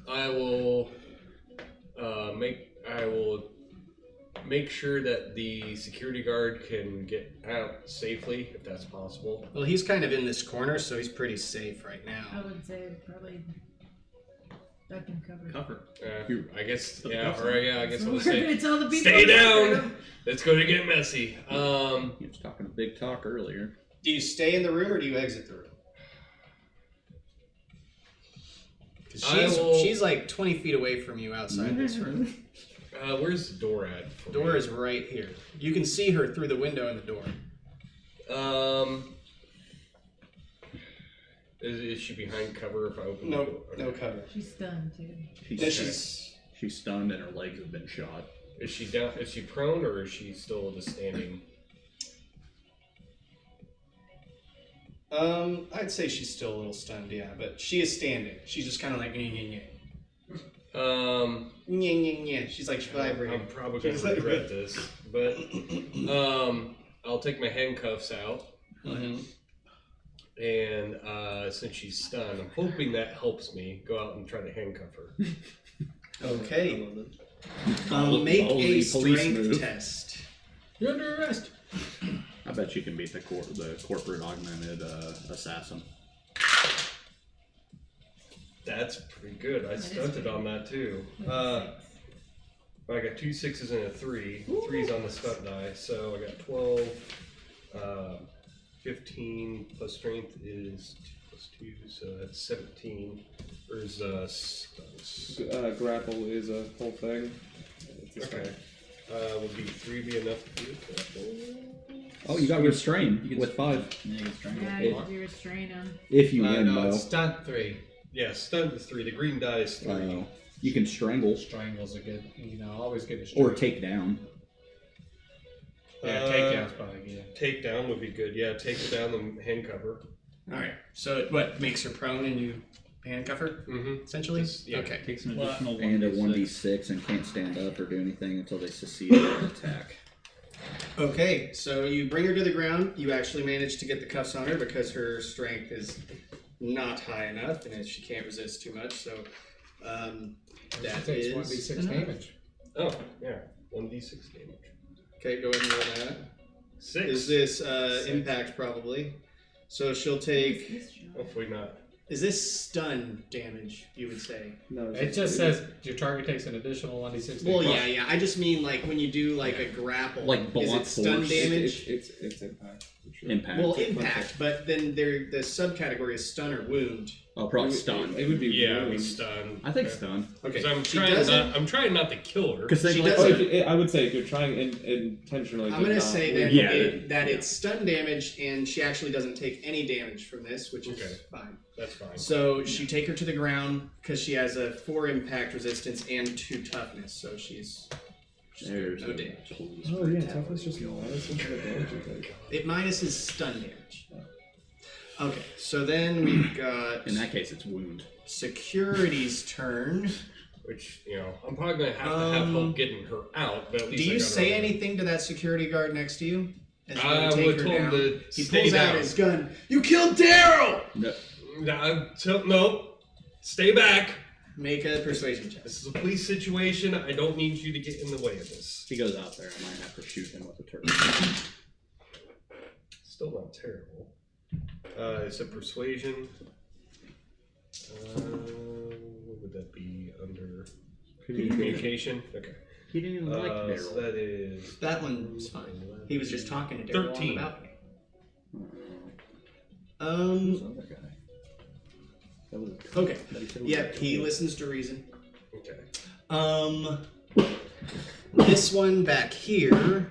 I will make sure that the security guard can get out safely, if that's possible. Well, he's kind of in this corner, so he's pretty safe right I now. would say probably duck and cover. Cover. I guess, Put the yeah, cuffs all right, yeah, I guess I'll We're say, gonna tell the people stay in the down. room. Let's go to get messy. He was talking big talk earlier. Do you stay in the room or do you exit the room? 'Cause she's like 20 feet away from you outside this room. Where's the door at? for Door me? is right here. You can see her through the window in the door. Is she behind cover if I open the No, door? no cover. She's stunned too. She's stunned and her legs have been shot. Is she down? Is she prone or is she still just standing? I'd say she's still a little stunned, yeah, but she is standing. She's just kind of like nyeh, nyeh, nyeh. She's like vibrating. I'm probably going to regret this, but I'll take my handcuffs out. Mm-hmm. And since she's stunned, I'm hoping that helps me go out and try to handcuff her. Okay. Ballsy Make a police strength move. test. You're under arrest. I bet you can beat the corporate augmented assassin. That's pretty good. I That is stunted pretty on that too. I got 2 6s and a 3. 3's on the stunt die, so I got 12. 15 plus strength is 2 plus 2, so that's 17. There's stunts. Grapple is a whole thing. Okay. Would be 3 be enough to do it? Grapple? Oh, you got restrain with 5. Yeah, you get strangled. Yeah, you have to restrain him. If you win, No, though. it's stunt 3. Yeah, stunt is 3. The green die is 3. You can strangle Strangle's a good, always good to or strangle. take down. Yeah, takedown's probably good. Takedown would be good. Yeah, take down the handcuff her. Alright, so what makes her prone and you handcuff her, Mm-hmm. essentially? Yeah. Okay. Takes an additional And a 1d6 and can't stand up or do anything until they succeed in an attack. Okay, so you bring her to the ground. You actually manage to get the cuffs on her because her strength is not high enough and she can't resist too much, so that Takes is 1d6 enough. damage. Oh, yeah. 1d6 damage. Okay, go ahead and roll that. 6. Is this impact probably? So she'll take. Hopefully not. Is this stun damage? You would say. No, It just says your target takes an additional 1d6 damage. Well, yeah. I just mean like when you do like a grapple. Like is blunt it stun force. damage? It's impact. For sure. Impact. Well, impact, but then the subcategory is stun or wound. Oh, probably stun. It would be Yeah, stun. I think stun. Okay. Because I'm trying not to kill her. Because She like, doesn't- I would say if you're trying intentionally. I'm gonna say that Yeah. it's stun damage, and she actually doesn't take any damage from this, which is Okay. fine. That's fine. So you take her to the ground because she has a 4 impact resistance and 2 toughness, so she's there's no a damage. police Oh yeah, brutality toughness just going minus some kind of damage. You think. It minuses stun damage. Okay, so then we've got In that case, it's wound. security's turn. Which, I'm probably going to have help getting her out, but at least Do I you got say her. anything to that security guard next to you? As you I take would her tell him down? to He stay pulls out down. his gun. You killed Daryl! No, stay back. Make a persuasion check. This is a police situation. I don't need you to get in the way of this. If he goes out there, I might have to shoot him with a turret. Still not terrible. It's a persuasion. What would that be under communication? Okay. He didn't even like So Daryl. that is That one's fine. He was just talking to Daryl on the 13. balcony. Who's the other guy? That was Okay. that he said was Yep, a he tool. listens to reason. okay. This one back here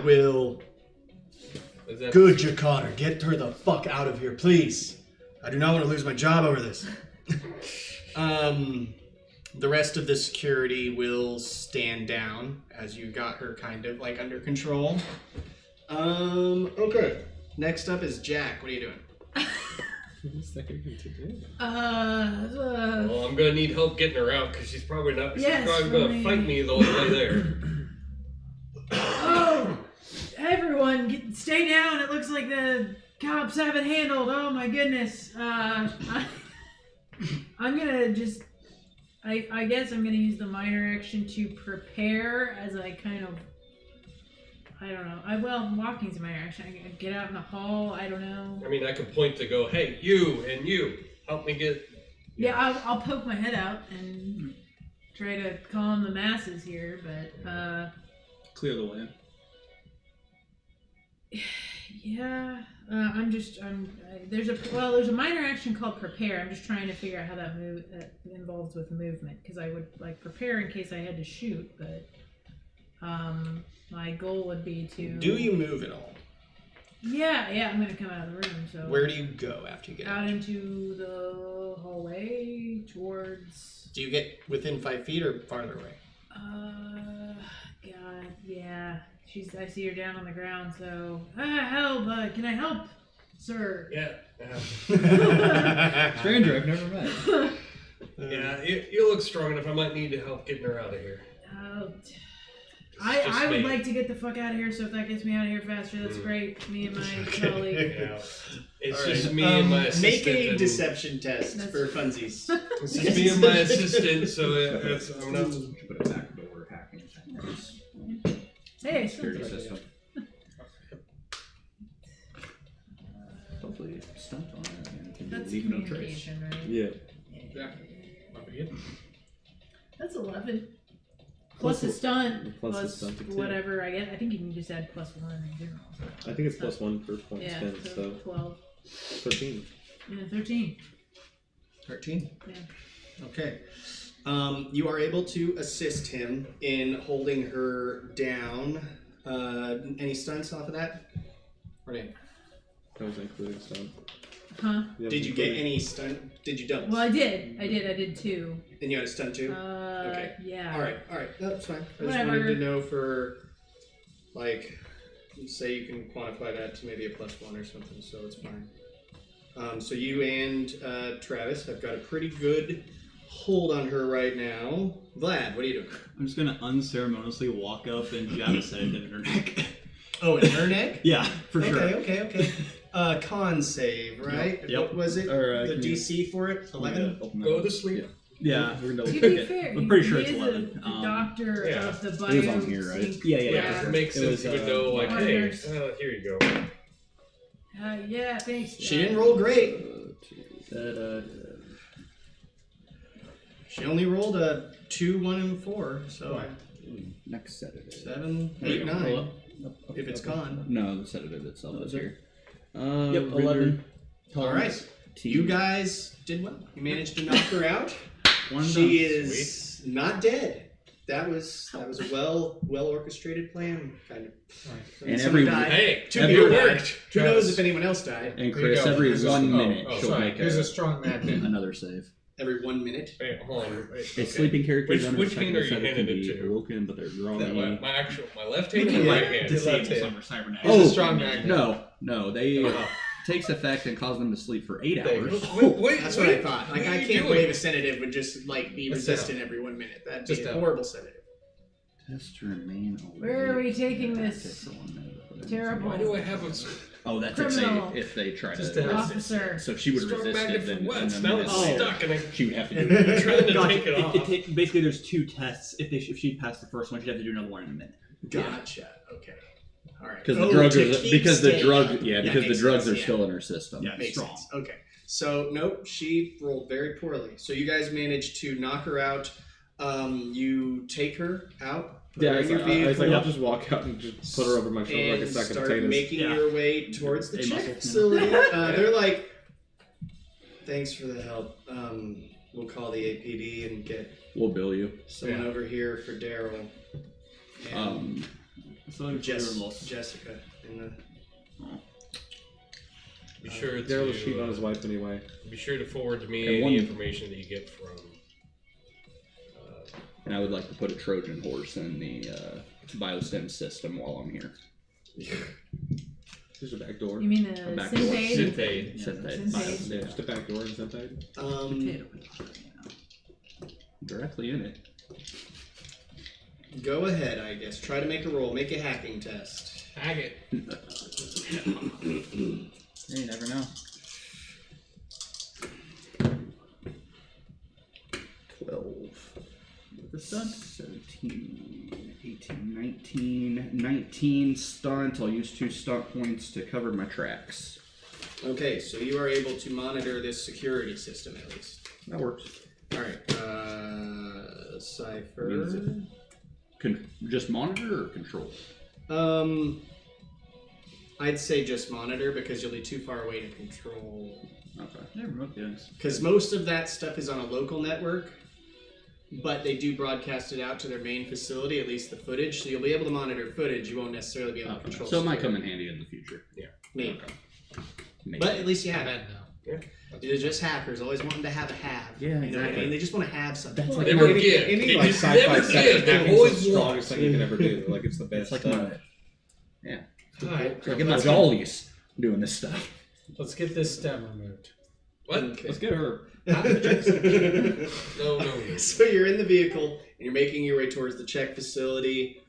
will. Is that Good, Jakar. Get her the fuck out of here, please. I do not want to lose my job over this. The rest of the security will stand down as you got her kind of like under control. Okay. Next up is Jack. What are you doing? Well, I'm gonna need help getting her out because she's probably not. Yes, she's probably gonna fight me the whole way there. Oh, everyone, stay down. It looks like the cops have it handled. Oh my goodness. I'm gonna just. I guess I'm gonna use the minor action to prepare as I kind of. I don't know. Walking's a minor action. I can get out in the hall. I don't know. I mean, I could point to go, hey, you and you, help me get. Yeah, I'll poke my head out and try to calm the masses here, but Clear the way. yeah, there's a minor action called prepare. I'm just trying to figure out how that involves with movement because I would like prepare in case I had to shoot, but my goal would be to. Do you move at all? Yeah, I'm gonna come out of the room. So Where do you go after you get out? out into the hallway towards. Do you get within 5 feet or farther away? God, yeah. I see her down on the ground, so help! Can I help, sir? Yeah. Stranger I've never met. Yeah, you look strong enough. I might need help getting her out of here. I would me. like to get the fuck out of here, so if that gets me out of here faster, that's great. Me and my colleague. Yeah. It's All just right. me and my assistant. Make a and- deception test for funsies. It's just me and my assistant, so I'm not. Put a backdoor hacking. Hey, Security something. system. Hopefully stunt on it and can That's leave no trace. communication, right? Yeah. That's 11. Plus a stunt, plus a plus stunt to two. whatever. I think you can just add +1 in general. So. I think it's +1 per point Yeah, spent, so so 12. 13. Yeah, 13. 13? Yeah. Okay. You are able to assist him in holding her down. Any stunts off of that? Or any? That was including stunt. Huh? Did you get any stunt? Did you double? Well, I did 2. And you had a stunt too? Okay. Yeah. Alright. That's fine. I just Whatever. wanted to know for, like, say you can quantify that to maybe a +1 or something, so it's fine. So you and Travis have got a pretty good hold on her right now. Vlad, what are you doing? I'm just gonna unceremoniously walk up and jab a sedate in her neck. Oh, in her neck? Yeah, for sure. Okay. Con save, right? Yep. What was it? Or, the can you- DC for it? 11? Go to sleep. Yeah. We're gonna To double be check it. fair, I'm pretty sure he it's is 11. The doctor Yeah. of the It bio. was on here, right? Yeah. It makes It sense. was, You would know, like, hey, partners. here you go. Yeah, thanks. She didn't roll great. She only rolled a 2, 1, and 4, so Next sedative. 7, There you 8, go. 9. Roll If it's con. No, the sedative itself is here. Yep, 11. All right. You guys did well. You managed to knock her out. One She done. is not dead. That was a well orchestrated plan, kind of. And Someone every died. Hey, Two every- people it died. worked. Who knows if anyone else died? and There you Chris, go. every Here's a- 1 oh, minute oh, she'll sorry. make Here's a strong magnet. another save. Every 1 minute. Hey, hold on. Wait, A okay. sleeping character Which- under which second hand are you effect handing can it be to? awoken, but they're groggy. My left hand or Yeah. my right hand? Just left Disable hand. some or cybernetic. Here's a Oh, strong magnet. No, they takes effect and cause them to sleep for 8 There you hours. Wait, That's what I thought. Like, I can't doing? believe a sedative would just like be A resistant every 1 minute. That'd Just be a a- horrible sedative. Test to remain awake. Where are we taking and this active for 1 minute before they terrible- Why do I have a Oh, that's Criminal. if they try Just to to- resist. Officer. So if she would strong resist magnet it, then for what? and then Now it's it's- stuck and I she would have to do I'm it. trying to Gotcha. take it off. Basically, there's 2 tests. If she passed the first one, she'd have to do another one in a minute. Gotcha. Okay. All right. Because Oh, the drugs to are keep because the staying drugs up. because the makes drugs sense, are yeah. still in her system. Yeah. Makes strong. sense. Okay. So nope, she rolled very poorly. So you guys managed to knock her out. You take her out. Put Yeah, her I in your was like, vehicle, I'll just walk out and just put her over my shoulder like a and sack of start potatoes. making Yeah. your way towards the A check muscle. facility. They're like, "Thanks for the help. We'll call the APD and get We'll bill you. someone over here for Daryl and So Jessica." In the Be sure Daryl was cheating on to his wife anyway. be sure to forward to me And any one- information that you get from. And I would like to put a Trojan horse in the biostem system while I'm here. There's a back door. You mean the A back door. Synthade? Synthade. Synthade. Synthade. Biostem. Just a back door and something. Directly in it. Go ahead, I guess. Try to make a roll. Make a hacking test. Hack it. You never know. 12. This done? 17, 18, 19, 19 stunt. I'll use 2 stunt points to cover my tracks. Okay, so you are able to monitor this security system at least. That works. All right, Cypher. Means just monitor or control? I'd say just monitor because you'll be too far away to control. Okay. Yeah, remote games. Because most of that stuff is on a local network, but they do broadcast it out to their main facility, at least the footage. So you'll be able to monitor footage. You won't necessarily be able to Okay. control. So it might come in security. handy in the future. Maybe. Maybe. But at least you have it. Amen now. They're just hackers, always wanting to have a have. Yeah, You know what I exactly. mean? They just want to have something. That's like Never any, give. any They like just sci-fi never stuff. give. They Hacking's always the strongest thing you can ever do. Like it's the best It's like stuff. Alright, Look at my dollies doing this stuff. let's get this stem removed. What? Okay. Let's get her. No, no. So you're in the vehicle and you're making your way towards the check facility.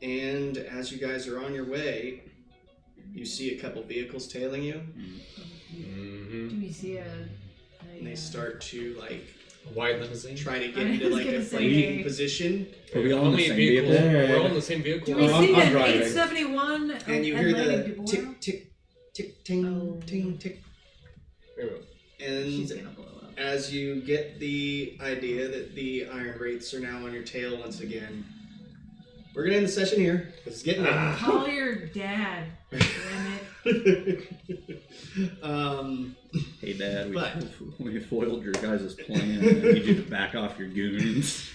And as you guys are on your way, you see a couple vehicles tailing you, Mm-hmm. Do we see a and they start to like A white limousine. try to I get into was like gonna a say- flanking position, Are we all How in the many same vehicles? vehicle? Yeah. We're all in the same vehicle. Do we I'm see an driving. 871 and you hear Atlantic the Dubois? tick tick tick ting Oh. ting tick, Wait a minute. She's and gonna blow up. as you get the idea that the iron wraiths are now on your tail once again, we're gonna end the session here because it's getting late. Call your dad. Damn it. Hey, Dad, But- we foiled your guys' plan. I need you to back off your goons.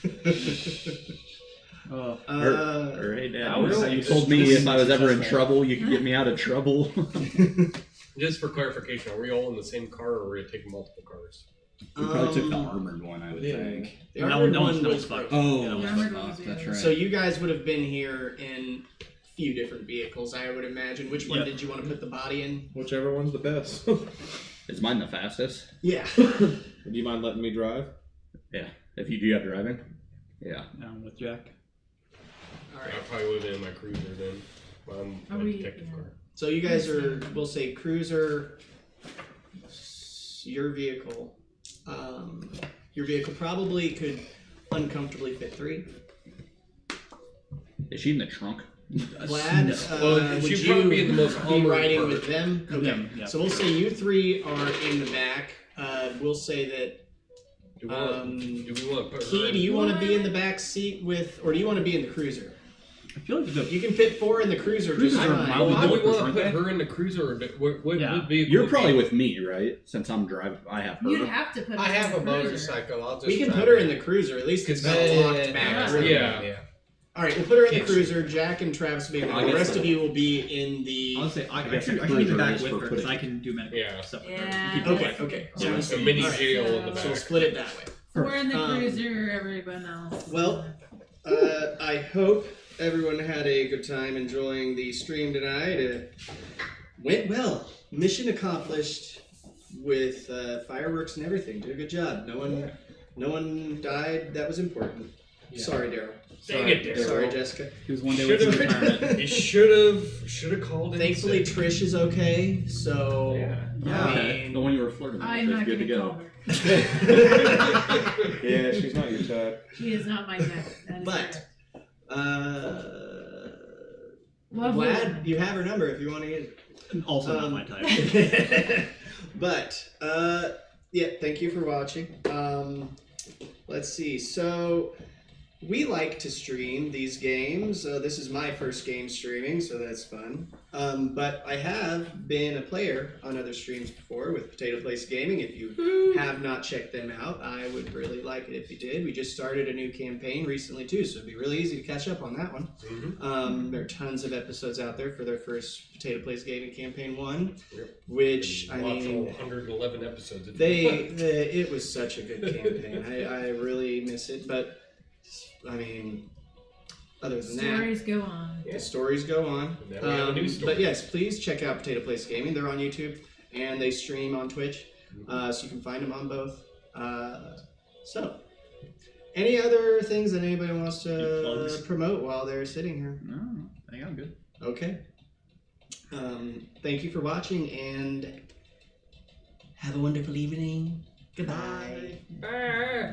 Oh, Or hey, Dad, That was- you told me if I was ever in trouble, you could get me out of trouble. Just for clarification, are we all in the same car or are we taking multiple cars? We probably took the armored one, I would think. The that armored one's one no was spike. broken. Oh, Yeah, the armored one was the that's other. right. So you guys would have been here in a few different vehicles, I would imagine. Which one Yep. did you want to put the body in? Whichever one's the best. Is mine the fastest? Yeah. Do you mind letting me drive? Yeah. If you do have driving? Yeah. down with Jack. All I right. probably would have been in my cruiser then. Are My we- detective yeah. car. So you guys are, we'll say, cruiser, your vehicle. Your vehicle probably could uncomfortably fit 3. Is she in the trunk? Vlad, Well, would she'd you probably be in the most be armored riding part. with them? Okay. Them, yeah. So we'll say you 3 are in the back. We'll say that Do we want to put her Key, in? do you want to be in the back seat with, or do you want to be in the cruiser? I feel like the You can fit 4 in the cruiser. Cruisers just are fine. mild. Why do we want to aren't put they? her in the cruiser? Or what Yeah. vehicle? You're probably with me, right? Since I'm driving, I have her. You'd have to put. I her have a in the cruiser. motorcycle. I'll just. We can drive put her it. in the cruiser. At least it's got Yeah, a locked yeah, back. yeah. room. Yeah. All right, we'll put her in the cruiser. Jack and Travis will be in I the guess rest so. of you will be in the. I'll say I guess can the I can be cruiser back is with for her because putting- I can do medical Yeah. stuff with Yeah. her. Keep Okay, it okay. Yeah, let's a see. mini All right. jail in the So back. So we'll split it that way. 4 in the Um, cruiser, everyone else. Well, I hope everyone had a good time enjoying the stream tonight. It went well. Mission accomplished with fireworks and everything. Did a good job. No one died. That was important. Sorry, Daryl. Dang it, Daryl. Sorry, Jessica. He was one day with Should've- retirement. You should have called in. Thankfully, sick. Trish is okay. So Yeah. Okay. The one you were flirting with I'm is not good going to to go. call her. Yeah, she's not your type. She is not my type. That is But correct. Lovely. glad you have her number if you want to get it. Also not my type. But yeah, thank you for watching. Let's see. So we like to stream these games. This is my first game streaming, so that's fun. But I have been a player on other streams before with Potato Place Gaming. If you have not checked them out, I would really like it if you did. We just started a new campaign recently too, so it'd be really easy to catch up on that one. Mhm. There are tons of episodes out there for their first Potato Place Gaming Campaign 1, Yep. which, I Watch all mean, 111 episodes. if you they want. it was such a good campaign. I really miss it, but I mean, other than that, Stories go on. the stories go on. And then we have a new story. But yes, please check out Potato Place Gaming. They're on YouTube and they stream on Twitch, so you can find them on both. So, any other things that anybody wants Any to plugs? promote while they're sitting here? No, I think I'm good. Okay. Thank you for watching and have a wonderful evening. Goodbye. Bye.